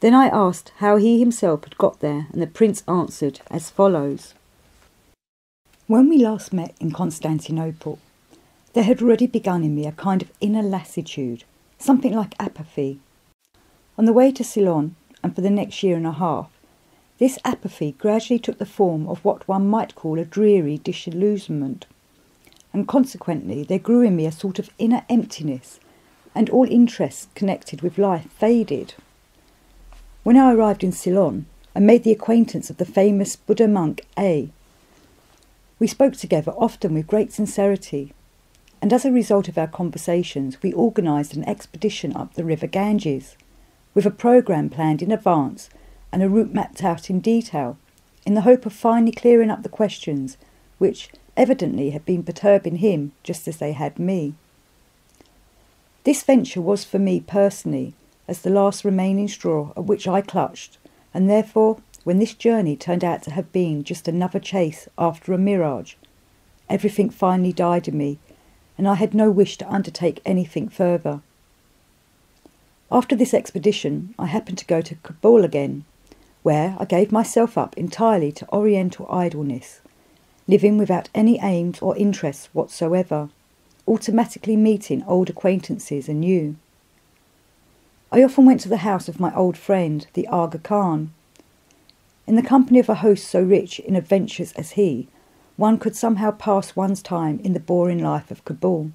Then I asked how he himself had got there, and the prince answered as follows. When we last met in Constantinople, There had already begun in me a kind of inner lassitude, something like apathy. On the way to Ceylon, and for the next year and a half, this apathy gradually took the form of what one might call a dreary disillusionment, and consequently there grew in me a sort of inner emptiness, and all interest connected with life faded. When I arrived in Ceylon, I made the acquaintance of the famous Buddha monk A. We spoke together often with great sincerity, and as a result of our conversations we organised an expedition up the river Ganges, with a programme planned in advance and a route mapped out in detail, in the hope of finally clearing up the questions which evidently had been perturbing him just as they had me. This venture was for me personally as the last remaining straw at which I clutched, and therefore, when this journey turned out to have been just another chase after a mirage, everything finally died in me, and I had no wish to undertake anything further. After this expedition, I happened to go to Kabul again, where I gave myself up entirely to oriental idleness, living without any aims or interests whatsoever, automatically meeting old acquaintances anew. I often went to the house of my old friend, the Aga Khan. In the company of a host so rich in adventures as he, one could somehow pass one's time in the boring life of Kabul.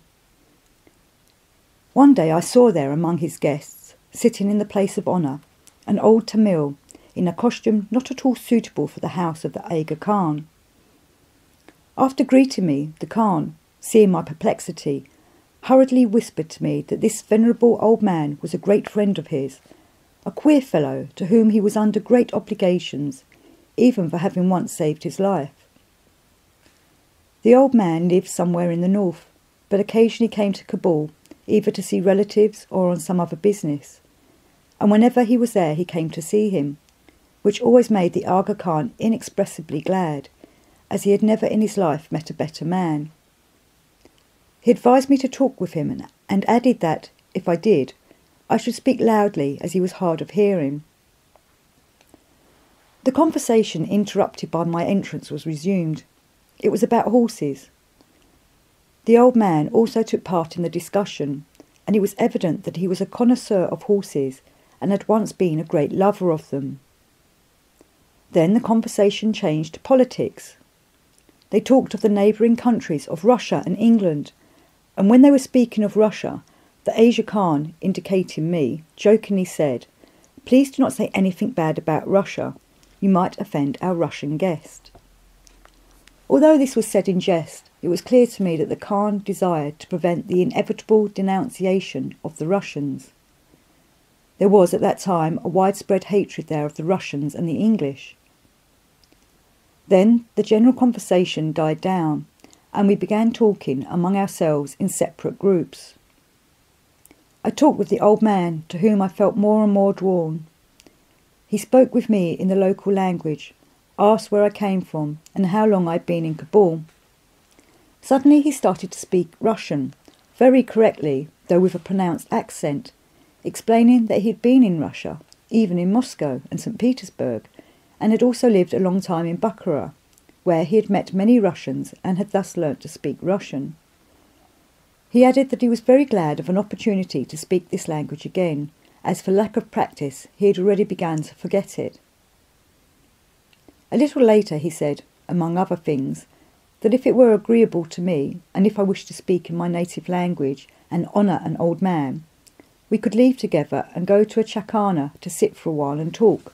One day I saw there among his guests, sitting in the place of honour, an old Tamil in a costume not at all suitable for the house of the Aga Khan. After greeting me, the Khan, seeing my perplexity, hurriedly whispered to me that this venerable old man was a great friend of his, a queer fellow to whom he was under great obligations, even for having once saved his life. The old man lived somewhere in the north, but occasionally came to Kabul either to see relatives or on some other business, and whenever he was there he came to see him, which always made the Aga Khan inexpressibly glad, as he had never in his life met a better man. He advised me to talk with him and added that, if I did, I should speak loudly as he was hard of hearing. The conversation interrupted by my entrance was resumed. It was about horses. The old man also took part in the discussion, and it was evident that he was a connoisseur of horses and had once been a great lover of them. Then the conversation changed to politics. They talked of the neighbouring countries of Russia and England, and when they were speaking of Russia, the Aga Khan, indicating me, jokingly said, "Please do not say anything bad about Russia. You might offend our Russian guest." Although this was said in jest, it was clear to me that the Khan desired to prevent the inevitable denunciation of the Russians. There was at that time a widespread hatred there of the Russians and the English. Then the general conversation died down, and we began talking among ourselves in separate groups. I talked with the old man, to whom I felt more and more drawn. He spoke with me in the local language, asked where I came from and how long I had been in Kabul. Suddenly he started to speak Russian, very correctly, though with a pronounced accent, explaining that he had been in Russia, even in Moscow and St. Petersburg, and had also lived a long time in Bukhara, where he had met many Russians and had thus learnt to speak Russian. He added that he was very glad of an opportunity to speak this language again, as for lack of practice he had already begun to forget it. A little later he said, among other things, that if it were agreeable to me, and if I wished to speak in my native language and honour an old man, we could leave together and go to a chakana to sit for a while and talk.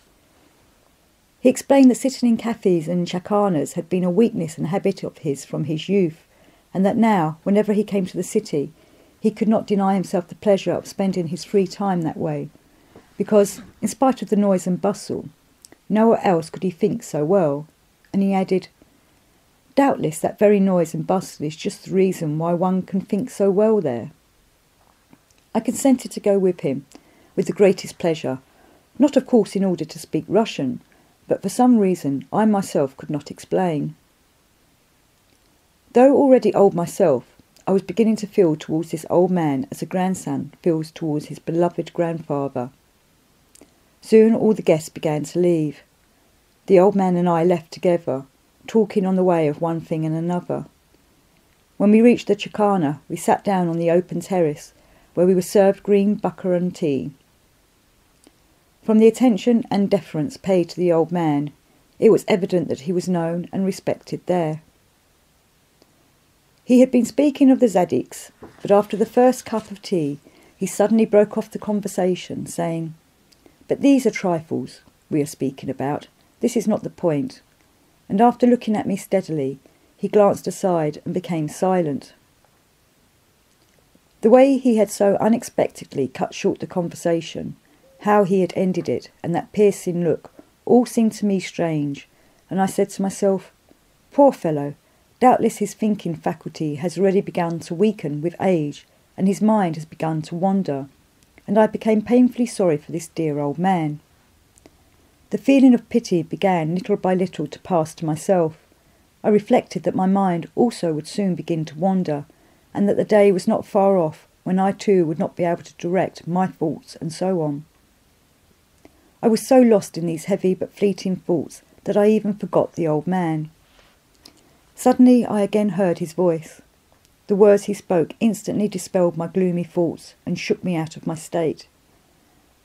He explained that sitting in cafes and chakanas had been a weakness and habit of his from his youth, and that now, whenever he came to the city, he could not deny himself the pleasure of spending his free time that way, because, in spite of the noise and bustle, nowhere else could he think so well, and he added, "Doubtless that very noise and bustle is just the reason why one can think so well there." I consented to go with him, with the greatest pleasure, not of course in order to speak Russian, but for some reason I myself could not explain. Though already old myself, I was beginning to feel towards this old man as a grandson feels towards his beloved grandfather. Soon all the guests began to leave. The old man and I left together, talking on the way of one thing and another. When we reached the Chicana, we sat down on the open terrace, where we were served green buccarum tea. From the attention and deference paid to the old man, it was evident that he was known and respected there. He had been speaking of the Tzaddiks, but after the first cup of tea, he suddenly broke off the conversation, saying, "But these are trifles we are speaking about. This is not the point." And after looking at me steadily, he glanced aside and became silent. The way he had so unexpectedly cut short the conversation, how he had ended it, and that piercing look, all seemed to me strange, and I said to myself, "Poor fellow, doubtless his thinking faculty has already begun to weaken with age, and his mind has begun to wander," and I became painfully sorry for this dear old man. The feeling of pity began little by little to pass to myself. I reflected that my mind also would soon begin to wander, and that the day was not far off when I too would not be able to direct my thoughts, and so on. I was so lost in these heavy but fleeting thoughts that I even forgot the old man. Suddenly I again heard his voice. The words he spoke instantly dispelled my gloomy thoughts and shook me out of my state.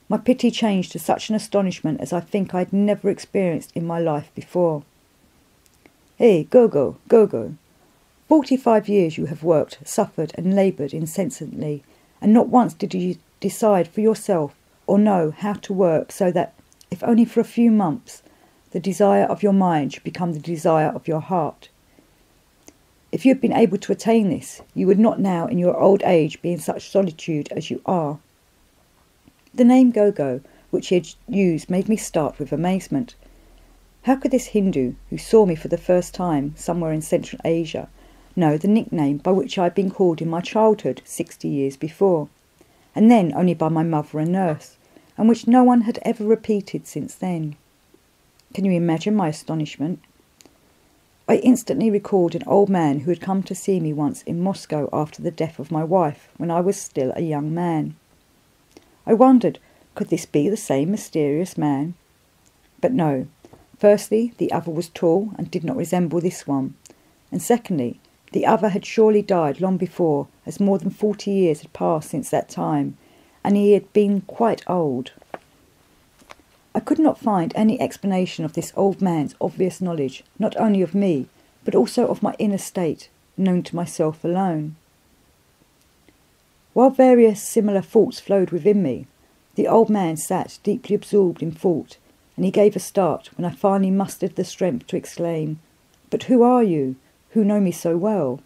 My pity changed to such an astonishment as I think I had never experienced in my life before. "Hey, Gogo, Gogo, 45 years you have worked, suffered and laboured incessantly, and not once did you decide for yourself or know how to work so that, if only for a few months, the desire of your mind should become the desire of your heart. If you had been able to attain this, you would not now in your old age be in such solitude as you are." The name Gogo, which he had used, made me start with amazement. How could this Hindu, who saw me for the first time somewhere in Central Asia, know the nickname by which I had been called in my childhood 60 years before, and then only by my mother and nurse, and which no one had ever repeated since then? Can you imagine my astonishment? I instantly recalled an old man who had come to see me once in Moscow after the death of my wife, when I was still a young man. I wondered, could this be the same mysterious man? But no. Firstly, the other was tall and did not resemble this one, and secondly, the other had surely died long before, as more than 40 years had passed since that time, and he had been quite old. I could not find any explanation of this old man's obvious knowledge, not only of me, but also of my inner state, known to myself alone. While various similar thoughts flowed within me, the old man sat deeply absorbed in thought, and he gave a start when I finally mustered the strength to exclaim, "But who are you, who know me so well?"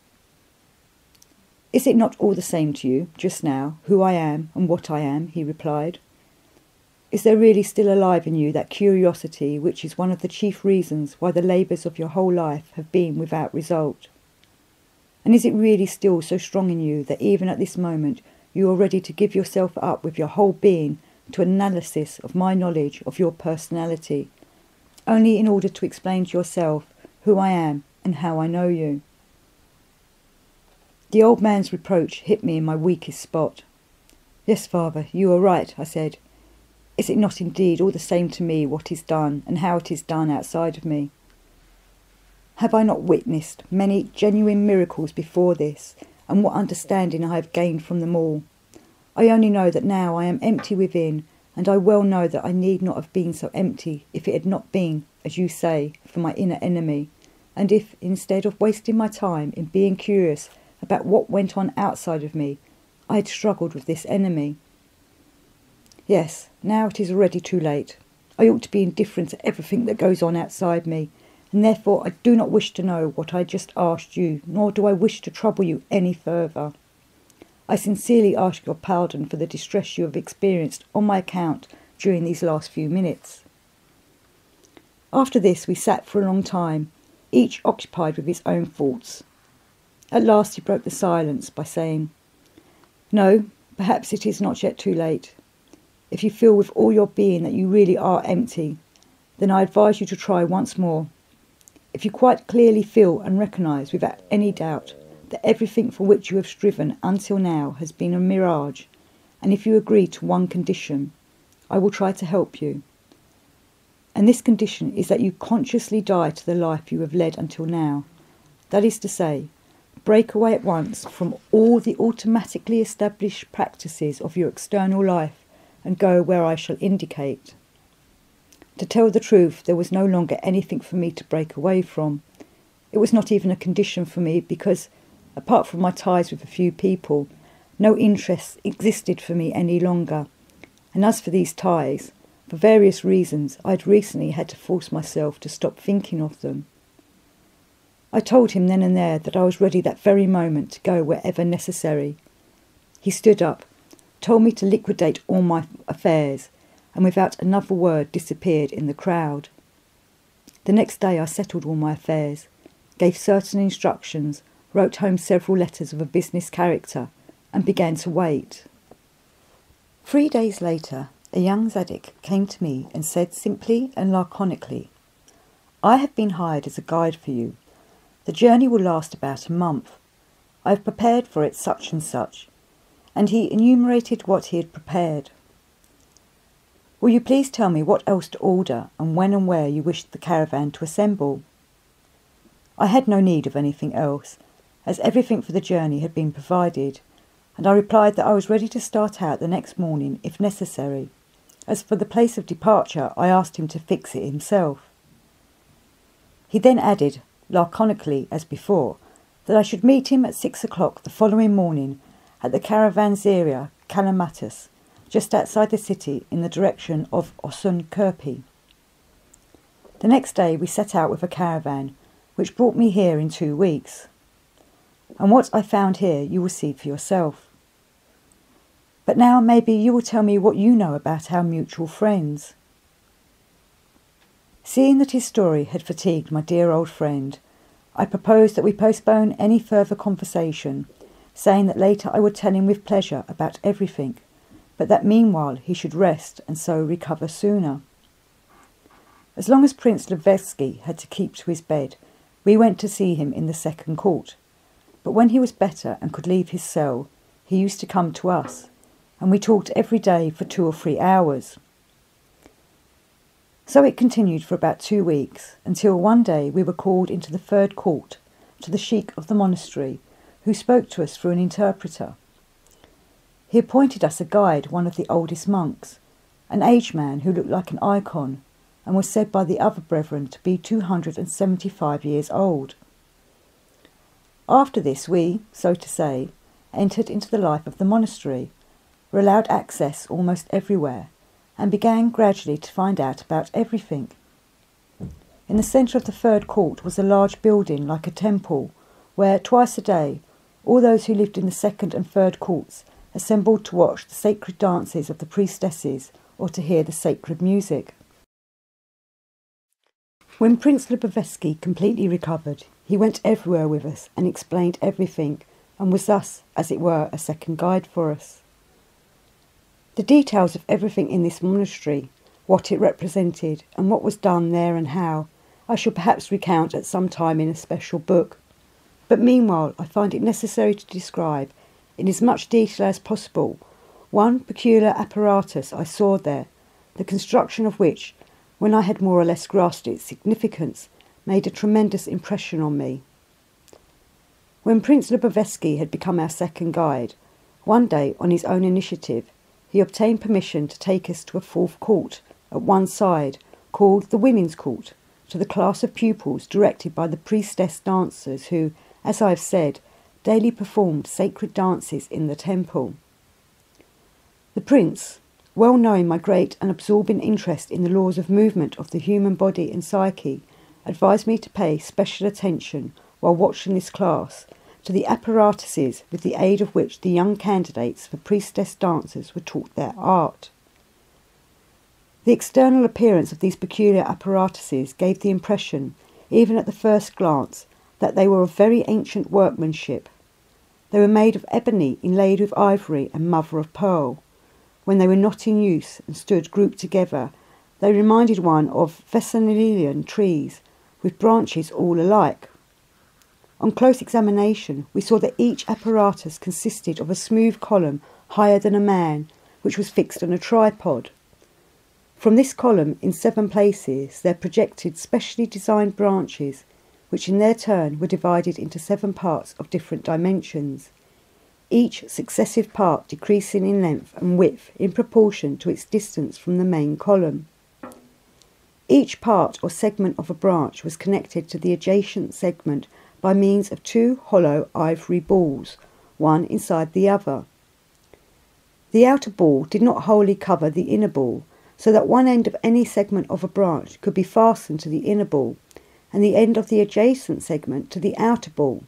"Is it not all the same to you, just now, who I am and what I am?" he replied. "Is there really still alive in you that curiosity which is one of the chief reasons why the labours of your whole life have been without result? And is it really still so strong in you that even at this moment you are ready to give yourself up with your whole being to analysis of my knowledge of your personality, only in order to explain to yourself who I am and how I know you?" The old man's reproach hit me in my weakest spot. "Yes, father, you are right," I said. "Is it not indeed all the same to me what is done and how it is done outside of me? Have I not witnessed many genuine miracles before this, and what understanding I have gained from them all? I only know that now I am empty within, and I well know that I need not have been so empty if it had not been, as you say, for my inner enemy, and if, instead of wasting my time in being curious about what went on outside of me, I had struggled with this enemy. Yes, now it is already too late. I ought to be indifferent to everything that goes on outside me, and therefore I do not wish to know what I just asked you, nor do I wish to trouble you any further. I sincerely ask your pardon for the distress you have experienced on my account during these last few minutes." After this we sat for a long time, each occupied with his own thoughts. At last he broke the silence by saying, "No, perhaps it is not yet too late. If you feel with all your being that you really are empty, then I advise you to try once more. If you quite clearly feel and recognise without any doubt that everything for which you have striven until now has been a mirage, and if you agree to one condition, I will try to help you. And this condition is that you consciously die to the life you have led until now. That is to say, break away at once from all the automatically established practices of your external life and go where I shall indicate. To tell the truth, there was no longer anything for me to break away from. It was not even a condition for me because, apart from my ties with a few people, no interest existed for me any longer. And as for these ties, for various reasons, I had recently had to force myself to stop thinking of them. I told him then and there that I was ready that very moment to go wherever necessary. He stood up, told me to liquidate all my affairs, and without another word disappeared in the crowd. The next day I settled all my affairs, gave certain instructions, wrote home several letters of a business character, and began to wait. 3 days later, a young Zadik came to me and said simply and laconically, "I have been hired as a guide for you. The journey will last about a month. I have prepared for it such and such," and he enumerated what he had prepared. "Will you please tell me what else to order and when and where you wish the caravan to assemble?" I had no need of anything else, as everything for the journey had been provided, and I replied that I was ready to start out the next morning if necessary. As for the place of departure, I asked him to fix it himself. He then added, laconically as before, that I should meet him at 6 o'clock the following morning at the Caravanseria Kalamatas, just outside the city in the direction of Osun-Kirpi. The next day we set out with a caravan, which brought me here in 2 weeks. And what I found here you will see for yourself. But now maybe you will tell me what you know about our mutual friends. Seeing that his story had fatigued my dear old friend, I proposed that we postpone any further conversation, saying that later I would tell him with pleasure about everything, but that meanwhile he should rest and so recover sooner. As long as Prince Lubovedsky had to keep to his bed, we went to see him in the second court, but when he was better and could leave his cell, he used to come to us, and we talked every day for 2 or 3 hours. So it continued for about 2 weeks, until one day we were called into the third court to the sheikh of the monastery, who spoke to us through an interpreter. He appointed us a guide, one of the oldest monks, an aged man who looked like an icon, and was said by the other brethren to be 275 years old. After this we, so to say, entered into the life of the monastery, were allowed access almost everywhere, and began gradually to find out about everything. In the centre of the third court was a large building like a temple, where twice a day all those who lived in the second and third courts assembled to watch the sacred dances of the priestesses or to hear the sacred music. When Prince Lubovedsky completely recovered, he went everywhere with us and explained everything, and was thus, as it were, a second guide for us. The details of everything in this monastery, what it represented, and what was done there and how, I shall perhaps recount at some time in a special book. But meanwhile I find it necessary to describe, in as much detail as possible, one peculiar apparatus I saw there, the construction of which, when I had more or less grasped its significance, made a tremendous impression on me. When Prince Lubovedsky had become our second guide, one day, on his own initiative, he obtained permission to take us to a fourth court at one side, called the Women's Court, to the class of pupils directed by the priestess dancers who, as I have said, daily performed sacred dances in the temple. The prince, well knowing my great and absorbing interest in the laws of movement of the human body and psyche, advised me to pay special attention, while watching this class, to the apparatuses with the aid of which the young candidates for priestess dancers were taught their art. The external appearance of these peculiar apparatuses gave the impression, even at the first glance, that they were of very ancient workmanship. They were made of ebony inlaid with ivory and mother of pearl. When they were not in use and stood grouped together, they reminded one of Thessalian trees, with branches all alike. On close examination, we saw that each apparatus consisted of a smooth column higher than a man, which was fixed on a tripod. From this column, in 7 places, there projected specially designed branches, which in their turn were divided into 7 parts of different dimensions, each successive part decreasing in length and width in proportion to its distance from the main column. Each part or segment of a branch was connected to the adjacent segment by means of 2 hollow ivory balls, one inside the other. The outer ball did not wholly cover the inner ball, so that one end of any segment of a branch could be fastened to the inner ball, and the end of the adjacent segment to the outer ball.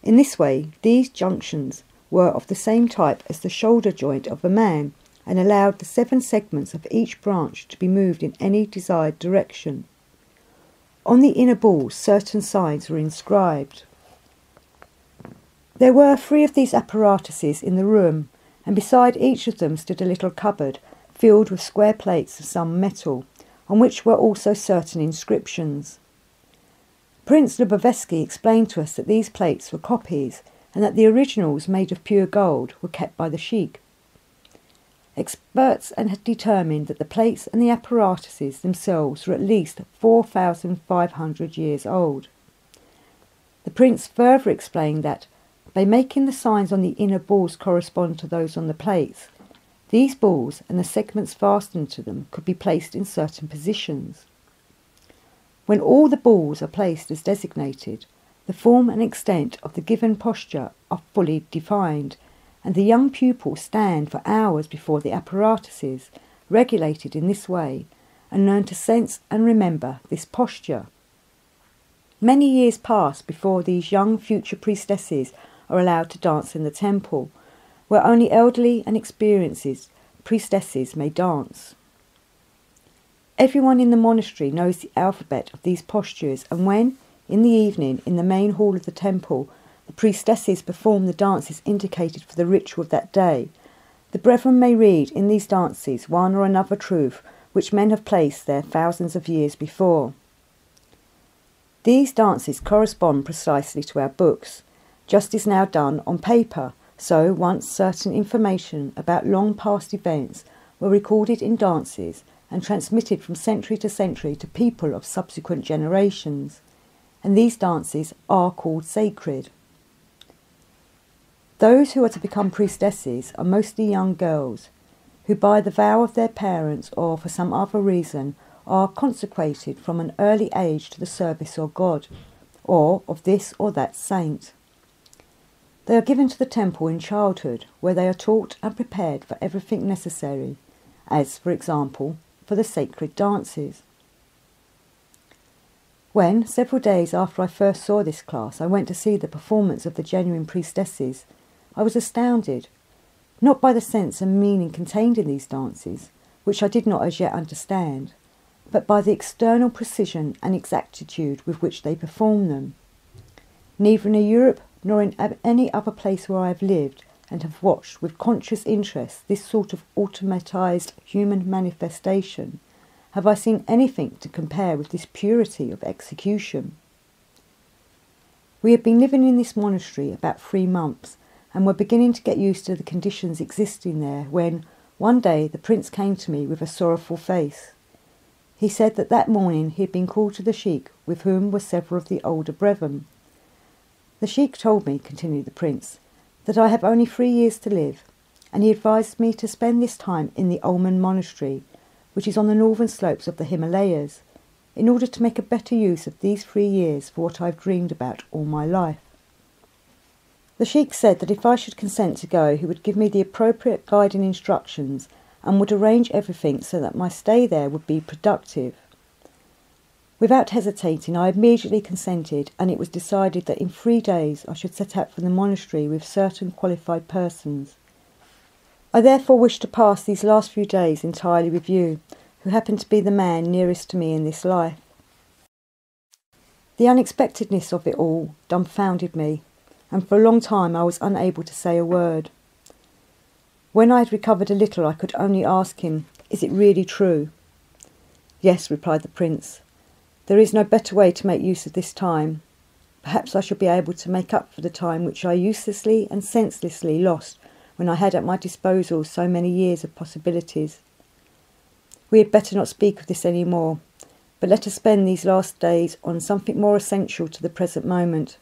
In this way, these junctions were of the same type as the shoulder joint of a man, and allowed the 7 segments of each branch to be moved in any desired direction. On the inner balls, certain signs were inscribed. There were 3 of these apparatuses in the room, and beside each of them stood a little cupboard filled with square plates of some metal, on which were also certain inscriptions. Prince Lubovedsky explained to us that these plates were copies, and that the originals, made of pure gold, were kept by the sheikh. Experts had determined that the plates and the apparatuses themselves were at least 4,500 years old. The prince further explained that, by making the signs on the inner balls correspond to those on the plates, these balls and the segments fastened to them could be placed in certain positions. When all the balls are placed as designated, the form and extent of the given posture are fully defined, and the young pupils stand for hours before the apparatuses, regulated in this way, and learn to sense and remember this posture. Many years pass before these young future priestesses are allowed to dance in the temple, where only elderly and experienced priestesses may dance. Everyone in the monastery knows the alphabet of these postures, and when, in the evening, in the main hall of the temple, the priestesses perform the dances indicated for the ritual of that day, the brethren may read in these dances one or another truth which men have placed there thousands of years before. These dances correspond precisely to our books, just as now done on paper, so once certain information about long past events were recorded in dances and transmitted from century to century to people of subsequent generations, and these dances are called sacred. Those who are to become priestesses are mostly young girls, who by the vow of their parents or for some other reason are consecrated from an early age to the service of God, or of this or that saint. They are given to the temple in childhood, where they are taught and prepared for everything necessary, as, for example, for the sacred dances. When, several days after I first saw this class, I went to see the performance of the genuine priestesses, I was astounded, not by the sense and meaning contained in these dances, which I did not as yet understand, but by the external precision and exactitude with which they perform them. Neither in Europe nor in any other place where I have lived and have watched with conscious interest this sort of automatized human manifestation have I seen anything to compare with this purity of execution. We had been living in this monastery about 3 months, and were beginning to get used to the conditions existing there when, one day, the prince came to me with a sorrowful face. He said that that morning he had been called to the sheikh, with whom were several of the older brethren. The sheikh told me, continued the prince, that I have only 3 years to live, and he advised me to spend this time in the Ulman monastery, which is on the northern slopes of the Himalayas, in order to make a better use of these 3 years for what I have dreamed about all my life. The sheikh said that if I should consent to go, he would give me the appropriate guiding instructions and would arrange everything so that my stay there would be productive. Without hesitating, I immediately consented, and it was decided that in 3 days I should set out for the monastery with certain qualified persons. I therefore wish to pass these last few days entirely with you, who happen to be the man nearest to me in this life. The unexpectedness of it all dumbfounded me, and for a long time I was unable to say a word. When I had recovered a little, I could only ask him, "Is it really true?" "Yes," replied the prince. "There is no better way to make use of this time. Perhaps I shall be able to make up for the time which I uselessly and senselessly lost when I had at my disposal so many years of possibilities. We had better not speak of this any more, but let us spend these last days on something more essential to the present moment.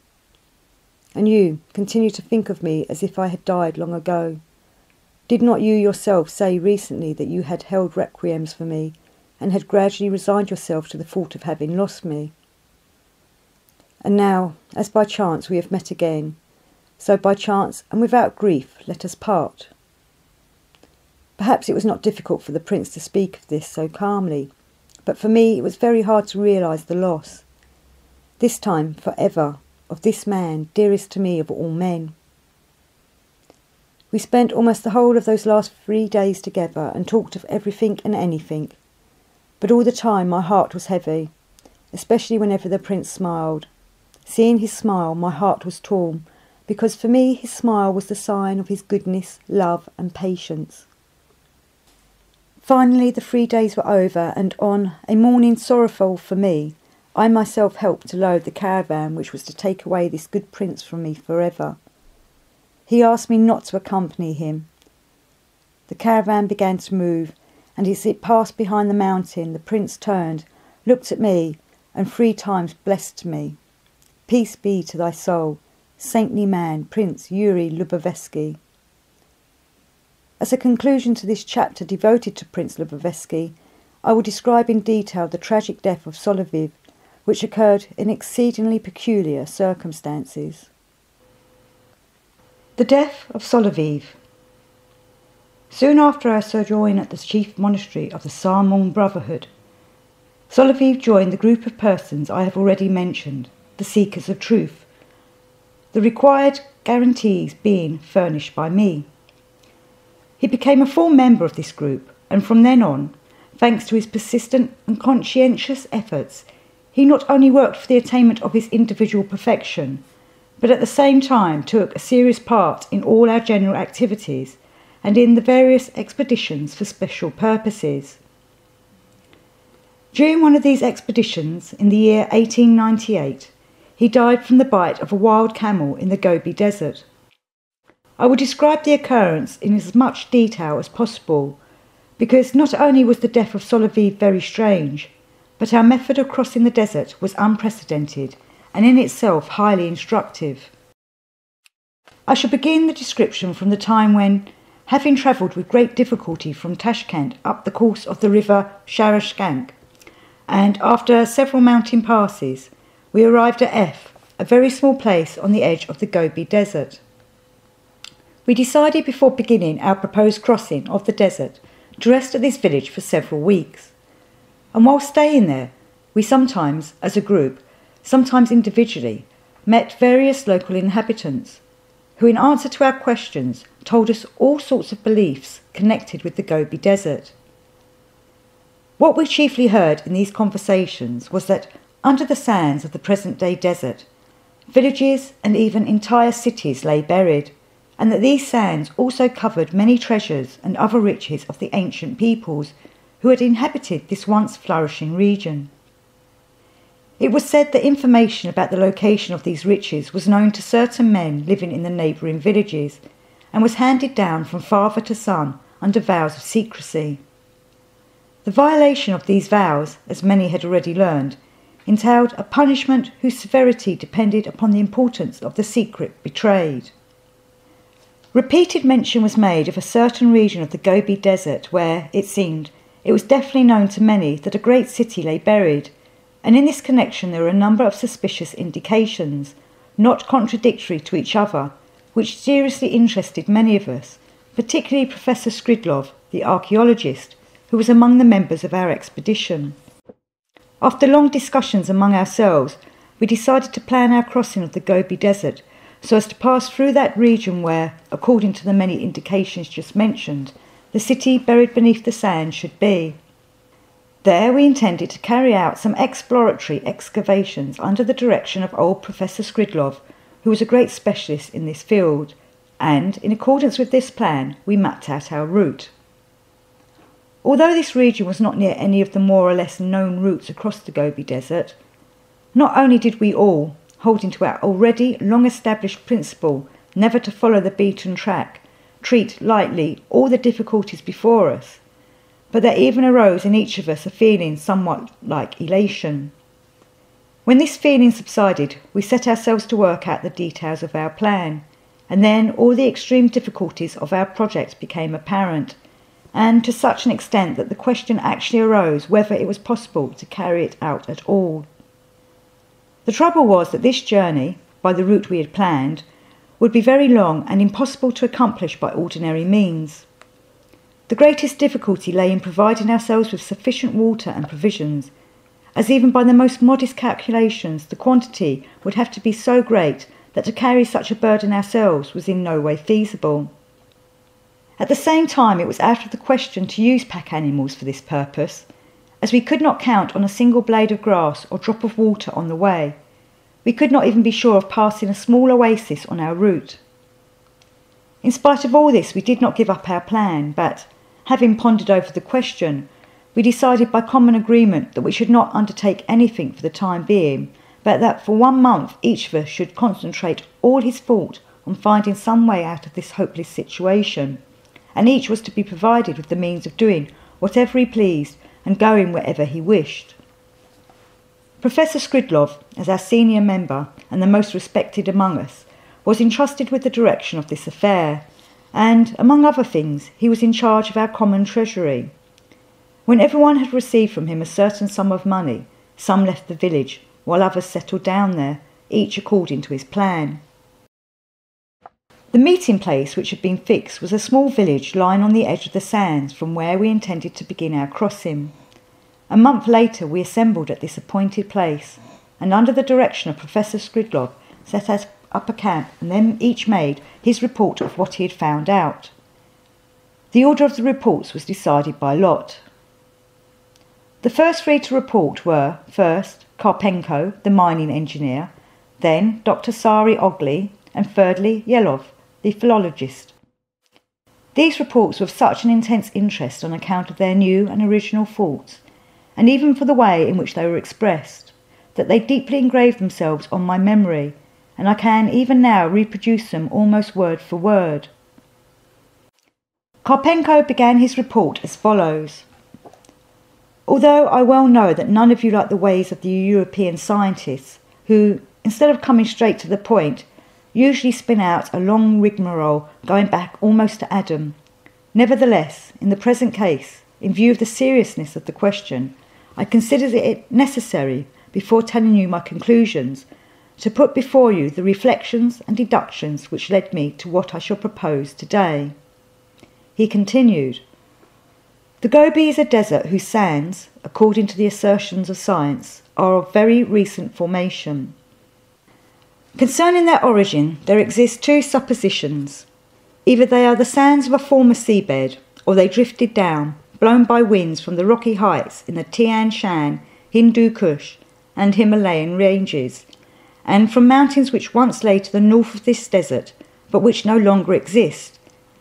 And you continue to think of me as if I had died long ago. Did not you yourself say recently that you had held requiems for me and had gradually resigned yourself to the thought of having lost me? And now, as by chance we have met again, so by chance and without grief let us part. Perhaps it was not difficult for the prince to speak of this so calmly, but for me it was very hard to realise the loss, this time for ever, of this man dearest to me of all men. We spent almost the whole of those last 3 days together and talked of everything and anything, but all the time my heart was heavy, especially whenever the prince smiled. Seeing his smile, my heart was torn, because for me his smile was the sign of his goodness, love and patience. Finally the 3 days were over, and on a morning sorrowful for me, I myself helped to load the caravan which was to take away this good prince from me forever. He asked me not to accompany him. The caravan began to move, and as it passed behind the mountain, the prince turned, looked at me, and 3 times blessed me. Peace be to thy soul, saintly man, Prince Yuri Lubovedsky. As a conclusion to this chapter devoted to Prince Lubovedsky, I will describe in detail the tragic death of Solovey, which occurred in exceedingly peculiar circumstances. The death of Solovey. Soon after our sojourn at the chief monastery of the Sarmong Brotherhood, Solovey joined the group of persons I have already mentioned, the seekers of truth, the required guarantees being furnished by me. He became a full member of this group, and from then on, thanks to his persistent and conscientious efforts, he not only worked for the attainment of his individual perfection, but at the same time took a serious part in all our general activities and in the various expeditions for special purposes. During one of these expeditions in the year 1898, he died from the bite of a wild camel in the Gobi Desert. I will describe the occurrence in as much detail as possible, because not only was the death of Solovey very strange, but our method of crossing the desert was unprecedented and in itself highly instructive. I shall begin the description from the time when, having travelled with great difficulty from Tashkent up the course of the river Sharashkank, and after several mountain passes, we arrived at F, a very small place on the edge of the Gobi Desert. We decided before beginning our proposed crossing of the desert to rest at this village for several weeks, and while staying there, we sometimes, as a group, sometimes individually, met various local inhabitants, who in answer to our questions told us all sorts of beliefs connected with the Gobi Desert. What we chiefly heard in these conversations was that under the sands of the present-day desert, villages and even entire cities lay buried, and that these sands also covered many treasures and other riches of the ancient peoples who had inhabited this once flourishing region. It was said that information about the location of these riches was known to certain men living in the neighbouring villages, and was handed down from father to son under vows of secrecy. The violation of these vows, as many had already learned, entailed a punishment whose severity depended upon the importance of the secret betrayed. Repeated mention was made of a certain region of the Gobi Desert where, it seemed, it was definitely known to many that a great city lay buried, and in this connection there were a number of suspicious indications, not contradictory to each other, which seriously interested many of us, particularly Professor Skridlov, the archaeologist, who was among the members of our expedition. After long discussions among ourselves, we decided to plan our crossing of the Gobi Desert so as to pass through that region where, according to the many indications just mentioned, the city buried beneath the sand should be. There we intended to carry out some exploratory excavations under the direction of old Professor Skridlov, who was a great specialist in this field, and, in accordance with this plan, we mapped out our route. Although this region was not near any of the more or less known routes across the Gobi Desert, not only did we all, holding to our already long-established principle never to follow the beaten track, treat lightly all the difficulties before us, but there even arose in each of us a feeling somewhat like elation. When this feeling subsided, we set ourselves to work out the details of our plan, and then all the extreme difficulties of our project became apparent, and to such an extent that the question actually arose whether it was possible to carry it out at all. The trouble was that this journey, by the route we had planned, would be very long and impossible to accomplish by ordinary means. The greatest difficulty lay in providing ourselves with sufficient water and provisions, as even by the most modest calculations the quantity would have to be so great that to carry such a burden ourselves was in no way feasible. At the same time, it was out of the question to use pack animals for this purpose, as we could not count on a single blade of grass or drop of water on the way. We could not even be sure of passing a small oasis on our route. In spite of all this, we did not give up our plan, but, having pondered over the question, we decided by common agreement that we should not undertake anything for the time being, but that for 1 month each of us should concentrate all his thought on finding some way out of this hopeless situation, and each was to be provided with the means of doing whatever he pleased and going wherever he wished. Professor Skridlov, as our senior member and the most respected among us, was entrusted with the direction of this affair, and, among other things, he was in charge of our common treasury. When everyone had received from him a certain sum of money, some left the village, while others settled down there, each according to his plan. The meeting place which had been fixed was a small village lying on the edge of the sands from where we intended to begin our crossing. A month later we assembled at this appointed place, and under the direction of Professor Skridlov set up a camp, and then each made his report of what he had found out. The order of the reports was decided by lot. The first 3 to report were, first, Karpenko, the mining engineer, then Dr. Sari Ogli, and thirdly, Yelov, the philologist. These reports were of such an intense interest on account of their new and original thoughts, and even for the way in which they were expressed, that they deeply engraved themselves on my memory, and I can even now reproduce them almost word for word. Karpenko began his report as follows. Although I well know that none of you like the ways of the European scientists, who, instead of coming straight to the point, usually spin out a long rigmarole going back almost to Adam, nevertheless, in the present case, in view of the seriousness of the question, I considered it necessary, before telling you my conclusions, to put before you the reflections and deductions which led me to what I shall propose today. He continued, The Gobi is a desert whose sands, according to the assertions of science, are of very recent formation. Concerning their origin, there exist 2 suppositions. Either they are the sands of a former seabed, or they drifted down, blown by winds from the rocky heights in the Tian Shan, Hindu Kush, and Himalayan ranges, and from mountains which once lay to the north of this desert, but which no longer exist,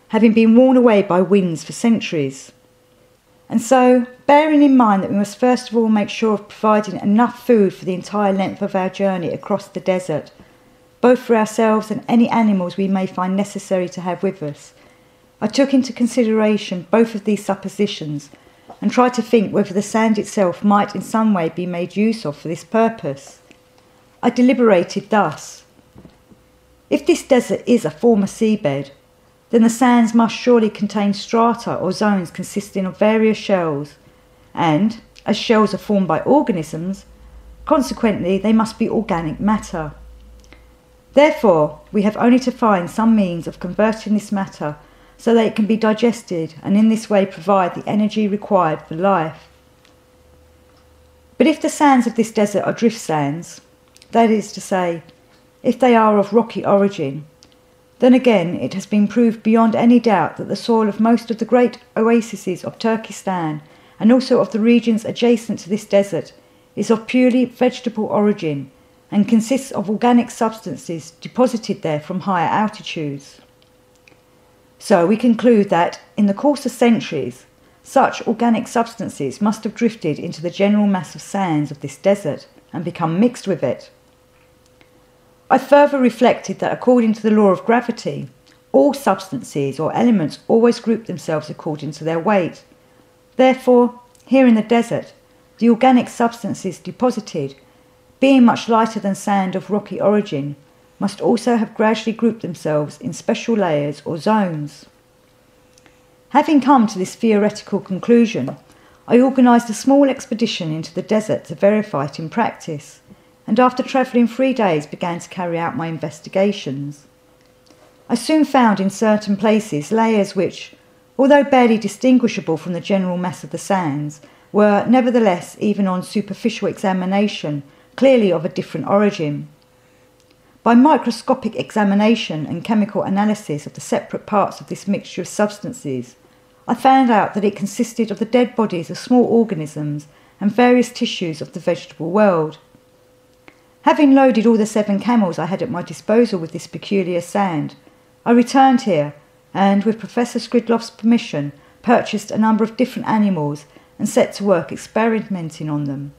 having been worn away by winds for centuries. And so, bearing in mind that we must first of all make sure of providing enough food for the entire length of our journey across the desert, both for ourselves and any animals we may find necessary to have with us, I took into consideration both of these suppositions and tried to think whether the sand itself might in some way be made use of for this purpose. I deliberated thus. If this desert is a former seabed, then the sands must surely contain strata or zones consisting of various shells, and, as shells are formed by organisms, consequently they must be organic matter. Therefore, we have only to find some means of converting this matter so that it can be digested and in this way provide the energy required for life. But if the sands of this desert are drift sands, that is to say, if they are of rocky origin, then again it has been proved beyond any doubt that the soil of most of the great oases of Turkestan and also of the regions adjacent to this desert is of purely vegetable origin and consists of organic substances deposited there from higher altitudes. So we conclude that, in the course of centuries, such organic substances must have drifted into the general mass of sands of this desert and become mixed with it. I further reflected that according to the law of gravity, all substances or elements always group themselves according to their weight, Therefore, here in the desert, the organic substances deposited, being much lighter than sand of rocky origin, must also have gradually grouped themselves in special layers or zones. Having come to this theoretical conclusion, I organised a small expedition into the desert to verify it in practice, and after travelling 3 days began to carry out my investigations. I soon found in certain places layers which, although barely distinguishable from the general mass of the sands, were nevertheless, even on superficial examination, clearly of a different origin. By microscopic examination and chemical analysis of the separate parts of this mixture of substances, I found out that it consisted of the dead bodies of small organisms and various tissues of the vegetable world. Having loaded all the 7 camels I had at my disposal with this peculiar sand, I returned here and, with Professor Skridlov's permission, purchased a number of different animals and set to work experimenting on them.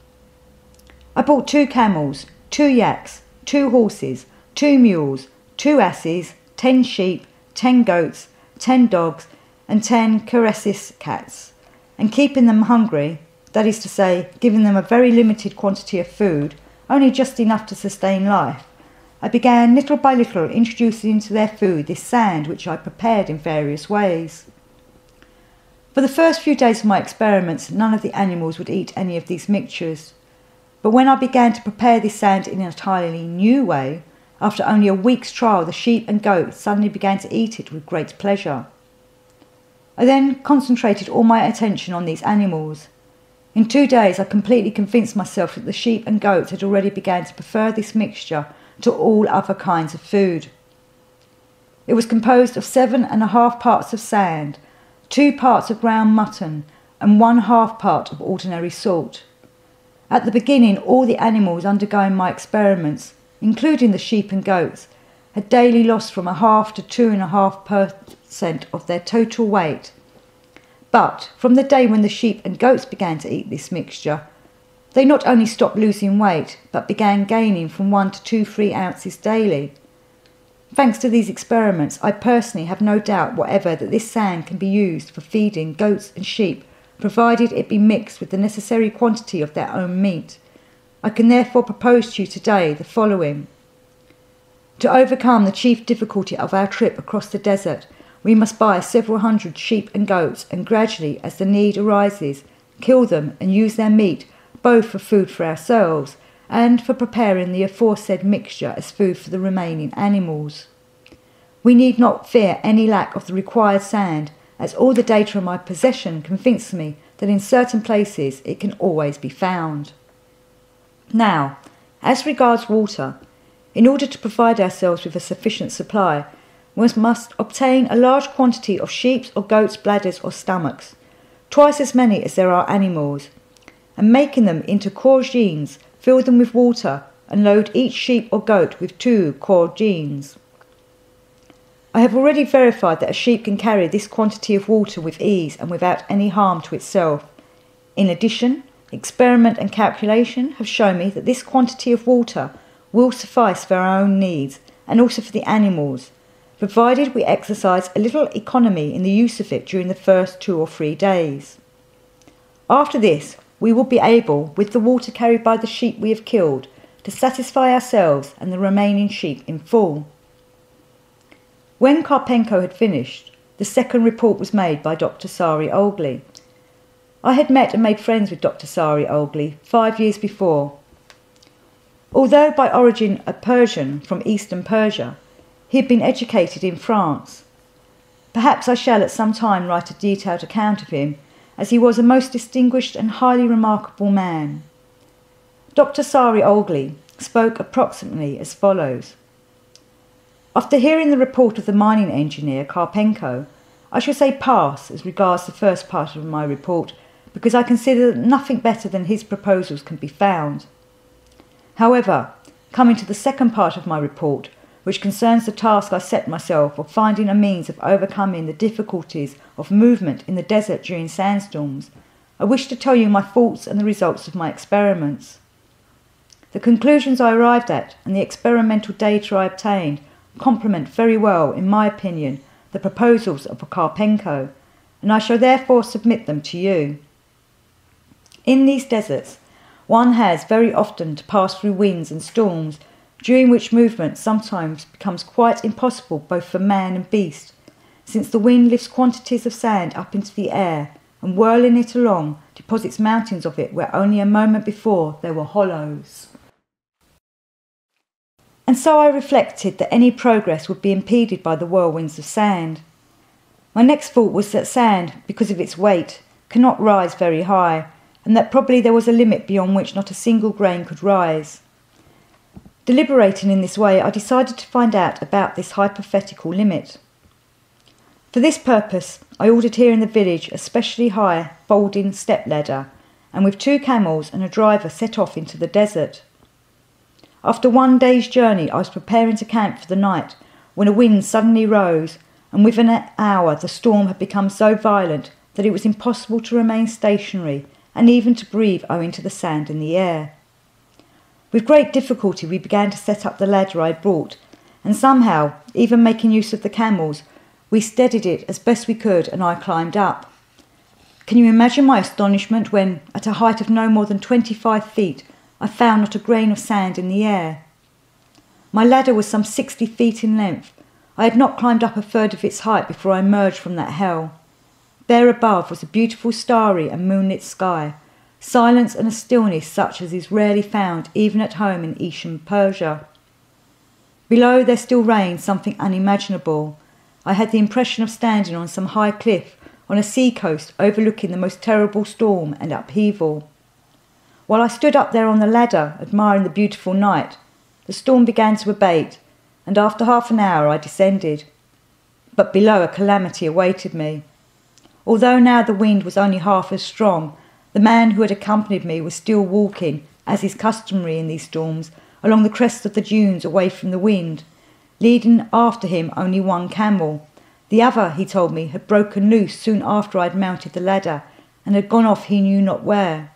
I bought 2 camels, 2 yaks, 2 horses, 2 mules, 2 asses, 10 sheep, 10 goats, 10 dogs, and 10 Keresis cats, and keeping them hungry, that is to say, giving them a very limited quantity of food, only just enough to sustain life, I began little by little introducing into their food this sand which I prepared in various ways. For the first few days of my experiments, none of the animals would eat any of these mixtures, but when I began to prepare this sand in an entirely new way, after only a week's trial, the sheep and goats suddenly began to eat it with great pleasure. I then concentrated all my attention on these animals. In 2 days I completely convinced myself that the sheep and goats had already begun to prefer this mixture to all other kinds of food. It was composed of 7½ parts of sand, 2 parts of ground mutton, and 1/2 part of ordinary salt. At the beginning, all the animals undergoing my experiments, including the sheep and goats, had daily lost from 1/2 to 2½ % of their total weight. But from the day when the sheep and goats began to eat this mixture, they not only stopped losing weight, but began gaining from 1 to 2–3 ounces daily. Thanks to these experiments, I personally have no doubt whatever that this sand can be used for feeding goats and sheep, provided it be mixed with the necessary quantity of their own meat. I can therefore propose to you today the following. To overcome the chief difficulty of our trip across the desert, we must buy several hundred sheep and goats, and gradually, as the need arises, kill them and use their meat both for food for ourselves and for preparing the aforesaid mixture as food for the remaining animals. We need not fear any lack of the required sand, as all the data in my possession convince me that in certain places it can always be found. Now, as regards water, in order to provide ourselves with a sufficient supply, we must obtain a large quantity of sheep's or goat's bladders or stomachs, twice as many as there are animals, and making them into gourgines, fill them with water and load each sheep or goat with 2 gourgines. I have already verified that a sheep can carry this quantity of water with ease and without any harm to itself. In addition, experiment and calculation have shown me that this quantity of water will suffice for our own needs and also for the animals, provided we exercise a little economy in the use of it during the first 2 or 3 days. After this, we will be able, with the water carried by the sheep we have killed, to satisfy ourselves and the remaining sheep in full. When Karpenko had finished, the second report was made by Dr. Sari Olgli. I had met and made friends with Dr. Sari Olgli 5 years before. Although by origin a Persian from eastern Persia, he had been educated in France. Perhaps I shall at some time write a detailed account of him, as he was a most distinguished and highly remarkable man. Dr. Sari Olgli spoke approximately as follows. After hearing the report of the mining engineer Karpenko, I shall say pass as regards the first part of my report, because I consider that nothing better than his proposals can be found. However, coming to the second part of my report, which concerns the task I set myself of finding a means of overcoming the difficulties of movement in the desert during sandstorms, I wish to tell you my thoughts and the results of my experiments. The conclusions I arrived at and the experimental data I obtained complement very well, in my opinion, the proposals of Karpenko, and I shall therefore submit them to you. In these deserts, one has very often to pass through winds and storms, during which movement sometimes becomes quite impossible both for man and beast, since the wind lifts quantities of sand up into the air, and whirling it along, deposits mountains of it where only a moment before there were hollows. And so I reflected that any progress would be impeded by the whirlwinds of sand. My next thought was that sand, because of its weight, cannot rise very high, and that probably there was a limit beyond which not a single grain could rise. Deliberating in this way, I decided to find out about this hypothetical limit. For this purpose, I ordered here in the village a specially high folding step ladder, and with 2 camels and a driver set off into the desert. After 1 day's journey, I was preparing to camp for the night when a wind suddenly rose, and within an hour the storm had become so violent that it was impossible to remain stationary and even to breathe owing to the sand in the air. With great difficulty we began to set up the ladder I had brought, and somehow, even making use of the camels, we steadied it as best we could and I climbed up. Can you imagine my astonishment when, at a height of no more than 25 feet, I found not a grain of sand in the air? My ladder was some 60 feet in length. I had not climbed up a third of its height before I emerged from that hell. There above was a beautiful starry and moonlit sky, silence and a stillness such as is rarely found even at home in Eastern Persia. Below there still reigned something unimaginable. I had the impression of standing on some high cliff on a sea coast overlooking the most terrible storm and upheaval. While I stood up there on the ladder admiring the beautiful night, the storm began to abate, and after half an hour I descended. But below a calamity awaited me. Although now the wind was only half as strong, the man who had accompanied me was still walking, as is customary in these storms, along the crests of the dunes away from the wind, leading after him only 1 camel. The other, he told me, had broken loose soon after I had mounted the ladder, and had gone off he knew not where.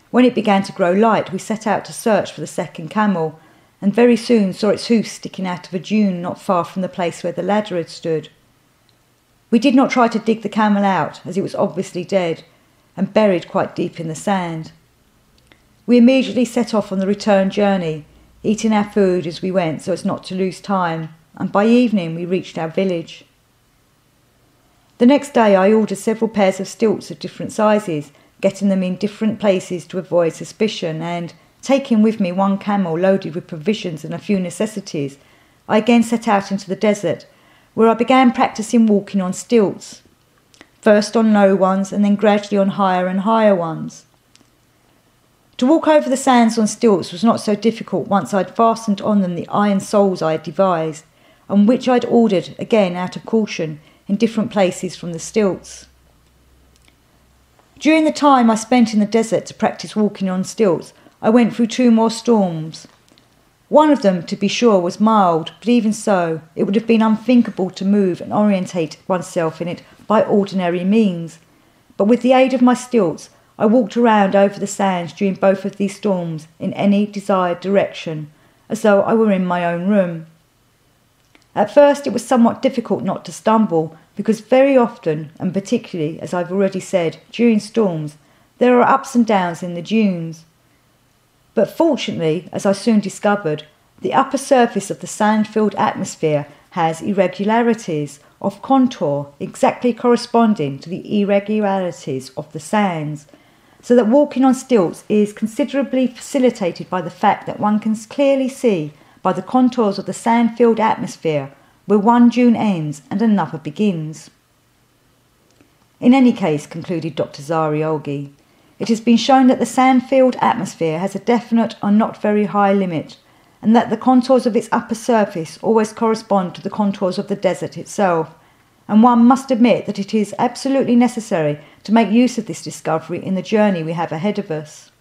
When it began to grow light, we set out to search for the second camel, and very soon saw its hoofs sticking out of a dune not far from the place where the ladder had stood. We did not try to dig the camel out, as it was obviously dead, and buried quite deep in the sand. We immediately set off on the return journey, eating our food as we went so as not to lose time, and by evening we reached our village. The next day I ordered several pairs of stilts of different sizes, getting them in different places to avoid suspicion, and, taking with me 1 camel loaded with provisions and a few necessities, I again set out into the desert, where I began practising walking on stilts, first on low ones and then gradually on higher and higher ones. To walk over the sands on stilts was not so difficult once I had fastened on them the iron soles I had devised, and which I had ordered, again out of caution, in different places from the stilts. During the time I spent in the desert to practice walking on stilts, I went through 2 more storms. One of them, to be sure, was mild, but even so, it would have been unthinkable to move and orientate oneself in it by ordinary means. But with the aid of my stilts, I walked around over the sands during both of these storms in any desired direction, as though I were in my own room. At first it was somewhat difficult not to stumble, because very often, and particularly, as I've already said, during storms, there are ups and downs in the dunes. But fortunately, as I soon discovered, the upper surface of the sand-filled atmosphere has irregularities of contour exactly corresponding to the irregularities of the sands, so that walking on stilts is considerably facilitated by the fact that one can clearly see by the contours of the sand-filled atmosphere where one dune ends and another begins. In any case, concluded Dr. Zariolgi, it has been shown that the sand-filled atmosphere has a definite or not very high limit, and that the contours of its upper surface always correspond to the contours of the desert itself, and one must admit that it is absolutely necessary to make use of this discovery in the journey we have ahead of us.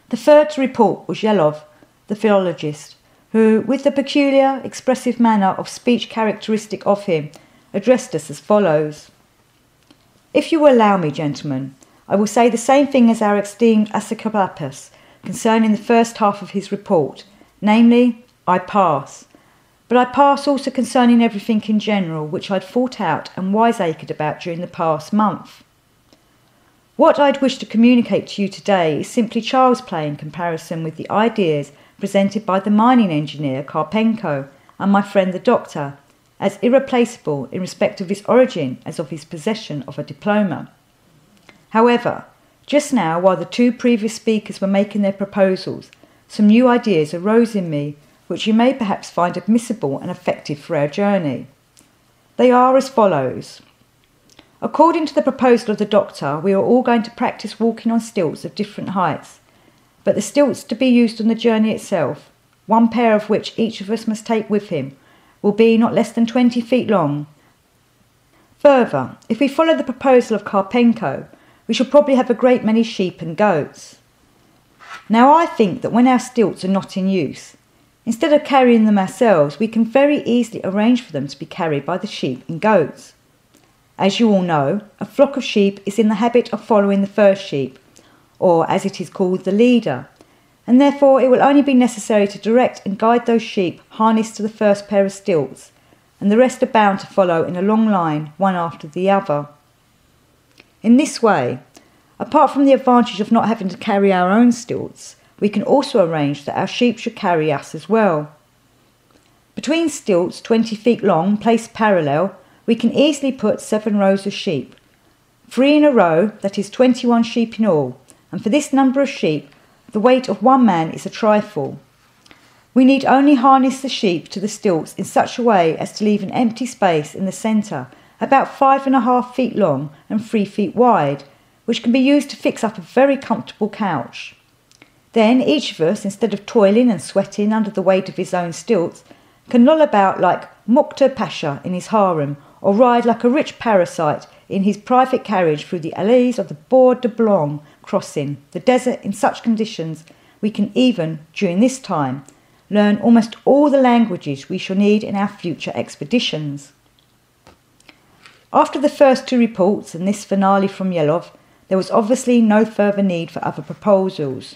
The third to report was Yelov, the philologist, who, with the peculiar, expressive manner of speech characteristic of him, addressed us as follows. If you will allow me, gentlemen, I will say the same thing as our esteemed Ascopapas concerning the first half of his report, namely, I pass. but I pass also concerning everything in general which I'd thought out and wiseacred about during the past month. What I'd wish to communicate to you today is simply child's play in comparison with the ideas presented by the mining engineer Karpenko and my friend the doctor, as irreplaceable in respect of his origin as of his possession of a diploma. However, just now, while the two previous speakers were making their proposals, some new ideas arose in me which you may perhaps find admissible and effective for our journey. They are as follows. According to the proposal of the doctor, we are all going to practice walking on stilts of different heights, but the stilts to be used on the journey itself, one pair of which each of us must take with him, will be not less than 20 feet long. Further, if we follow the proposal of Karpenko, we shall probably have a great many sheep and goats. Now I think that when our stilts are not in use, instead of carrying them ourselves, we can very easily arrange for them to be carried by the sheep and goats. As you all know, a flock of sheep is in the habit of following the first sheep, or as it is called, the leader, and therefore it will only be necessary to direct and guide those sheep harnessed to the first pair of stilts, and the rest are bound to follow in a long line, one after the other. In this way, apart from the advantage of not having to carry our own stilts, we can also arrange that our sheep should carry us as well. Between stilts 20 feet long, placed parallel, we can easily put 7 rows of sheep, 3 in a row, that is 21 sheep in all, and for this number of sheep, the weight of one man is a trifle. We need only harness the sheep to the stilts in such a way as to leave an empty space in the centre, about 5.5 feet long and 3 feet wide, which can be used to fix up a very comfortable couch. Then each of us, instead of toiling and sweating under the weight of his own stilts, can loll about like Mukhtar Pasha in his harem, or ride like a rich parasite in his private carriage through the alleys of the Bois de Boulogne crossing, the desert in such conditions we can even, during this time, learn almost all the languages we shall need in our future expeditions. After the first 2 reports and this finale from Yelov, there was obviously no further need for other proposals.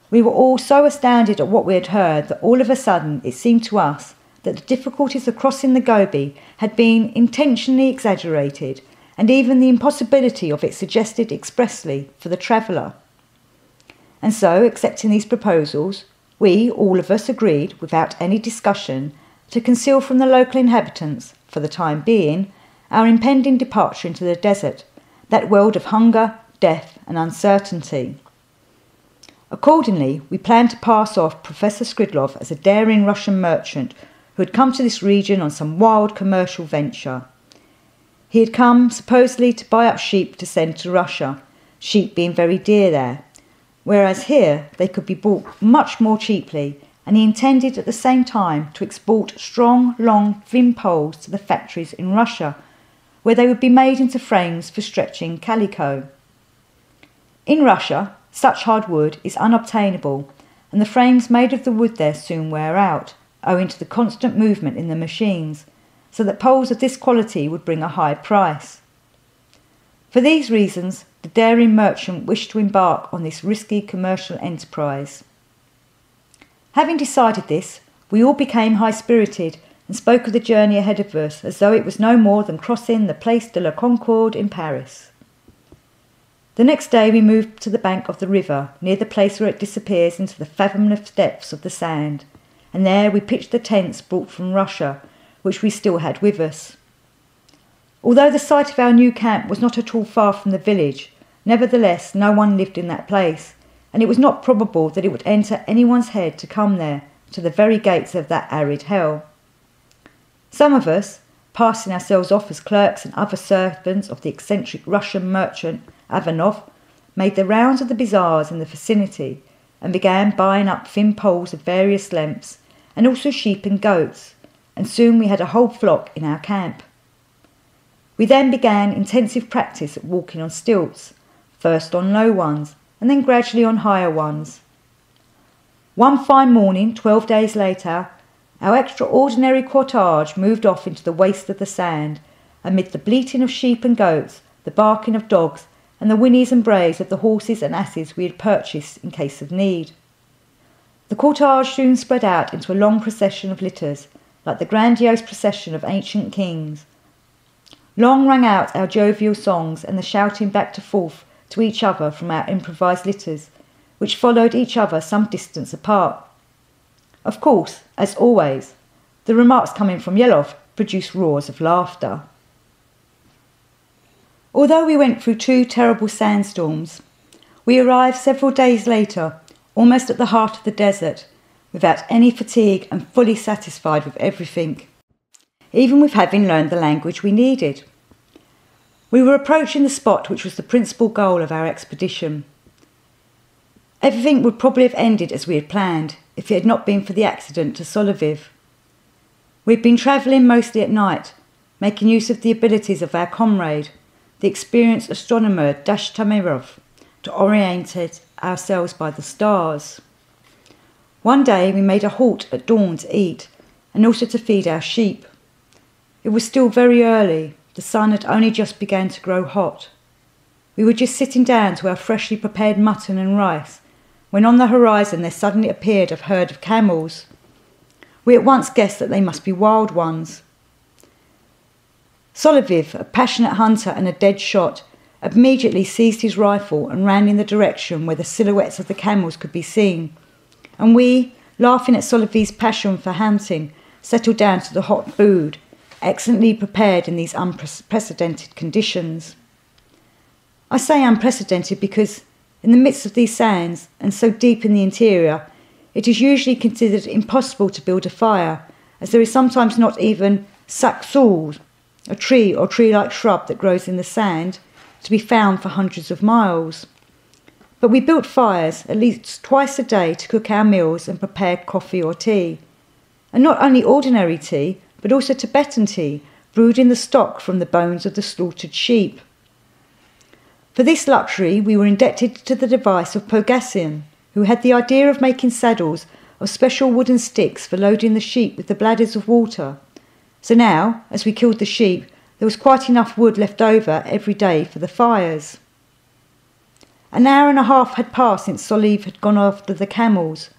We were all so astounded at what we had heard that all of a sudden it seemed to us that the difficulties of crossing the Gobi had been intentionally exaggerated, and even the impossibility of it suggested expressly for the traveller. And so, accepting these proposals, we, all of us, agreed, without any discussion, to conceal from the local inhabitants, for the time being, our impending departure into the desert, that world of hunger, death and uncertainty. Accordingly, we planned to pass off Professor Skridlov as a daring Russian merchant who had come to this region on some wild commercial venture. He had come supposedly to buy up sheep to send to Russia, sheep being very dear there, whereas here they could be bought much more cheaply, and he intended at the same time to export strong, long, thin poles to the factories in Russia, where they would be made into frames for stretching calico. In Russia, such hard wood is unobtainable, and the frames made of the wood there soon wear out, owing to the constant movement in the machines, so that poles of this quality would bring a high price. For these reasons, the daring merchant wished to embark on this risky commercial enterprise. Having decided this, we all became high-spirited and spoke of the journey ahead of us as though it was no more than crossing the Place de la Concorde in Paris. The next day we moved to the bank of the river, near the place where it disappears into the fathomless depths of the sand, and there we pitched the tents brought from Russia, which we still had with us. Although the site of our new camp was not at all far from the village, nevertheless no one lived in that place, and it was not probable that it would enter anyone's head to come there, to the very gates of that arid hell. Some of us, passing ourselves off as clerks and other servants of the eccentric Russian merchant Ivanov, made the rounds of the bazaars in the vicinity, and began buying up thin poles of various lengths, and also sheep and goats, and soon we had a whole flock in our camp. We then began intensive practice at walking on stilts, first on low ones, and then gradually on higher ones. One fine morning, 12 days later, our extraordinary cortege moved off into the waste of the sand, amid the bleating of sheep and goats, the barking of dogs, and the whinnies and brays of the horses and asses we had purchased in case of need. The cortege soon spread out into a long procession of litters, like the grandiose procession of ancient kings. Long rang out our jovial songs and the shouting back and forth to each other from our improvised litters, which followed each other some distance apart. Of course, as always, the remarks coming from Yelov produced roars of laughter. Although we went through 2 terrible sandstorms, we arrived several days later, almost at the heart of the desert, without any fatigue and fully satisfied with everything, even with having learned the language we needed. We were approaching the spot which was the principal goal of our expedition. Everything would probably have ended as we had planned if it had not been for the accident to Solovey. We had been travelling mostly at night, making use of the abilities of our comrade, the experienced astronomer Ukhtomsky, to orientate ourselves by the stars. One day we made a halt at dawn to eat and also to feed our sheep. It was still very early. The sun had only just begun to grow hot. We were just sitting down to our freshly prepared mutton and rice when on the horizon there suddenly appeared a herd of camels. We at once guessed that they must be wild ones. Solovey, a passionate hunter and a dead shot, immediately seized his rifle and ran in the direction where the silhouettes of the camels could be seen, and we, laughing at Solovey's passion for hunting, settled down to the hot food, excellently prepared in these unprecedented conditions. I say unprecedented because, in the midst of these sands, and so deep in the interior, it is usually considered impossible to build a fire, as there is sometimes not even saksul, a tree or tree-like shrub that grows in the sand, to be found for hundreds of miles. But we built fires at least twice a day to cook our meals and prepare coffee or tea. And not only ordinary tea, but also Tibetan tea, brewed in the stock from the bones of the slaughtered sheep. For this luxury we were indebted to the device of Pogassian, who had the idea of making saddles of special wooden sticks for loading the sheep with the bladders of water. So now, as we killed the sheep, there was quite enough wood left over every day for the fires. An hour and a half had passed since Solovey had gone after the camels.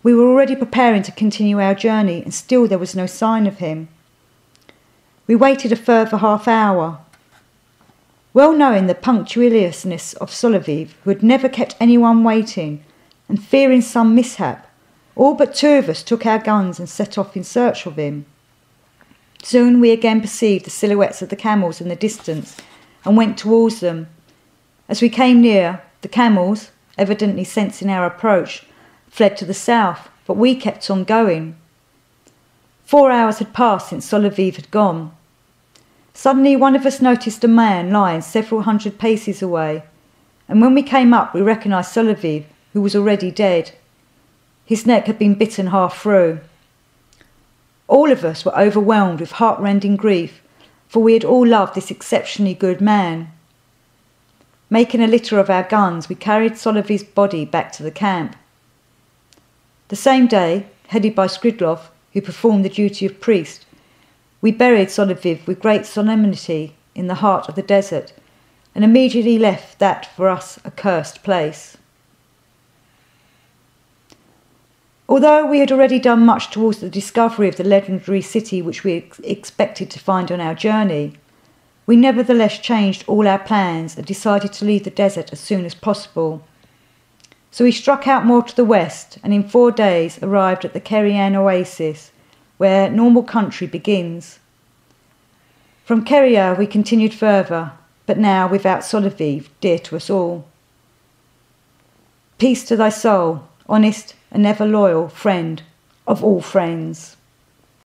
We were already preparing to continue our journey, and still there was no sign of him. We waited a further half hour. Well knowing the punctiliousness of Solovey, who had never kept anyone waiting, and fearing some mishap, all but 2 of us took our guns and set off in search of him. Soon we again perceived the silhouettes of the camels in the distance, and went towards them. As we came near, the camels, evidently sensing our approach, fled to the south, but we kept on going. 4 hours had passed since Solovey had gone. Suddenly one of us noticed a man lying several hundred paces away, and when we came up we recognised Solovey, who was already dead. His neck had been bitten half through. All of us were overwhelmed with heart-rending grief, for we had all loved this exceptionally good man. Making a litter of our guns, we carried Solovey's body back to the camp. The same day, headed by Skridlov, who performed the duty of priest, we buried Solovey with great solemnity in the heart of the desert, and immediately left that for us accursed place. Although we had already done much towards the discovery of the legendary city which we expected to find on our journey, we nevertheless changed all our plans and decided to leave the desert as soon as possible. So we struck out more to the west, and in 4 days arrived at the Kerian oasis, where normal country begins. From Keria we continued further, but now without Solovey, dear to us all. Peace to thy soul, honest and ever loyal friend of all friends.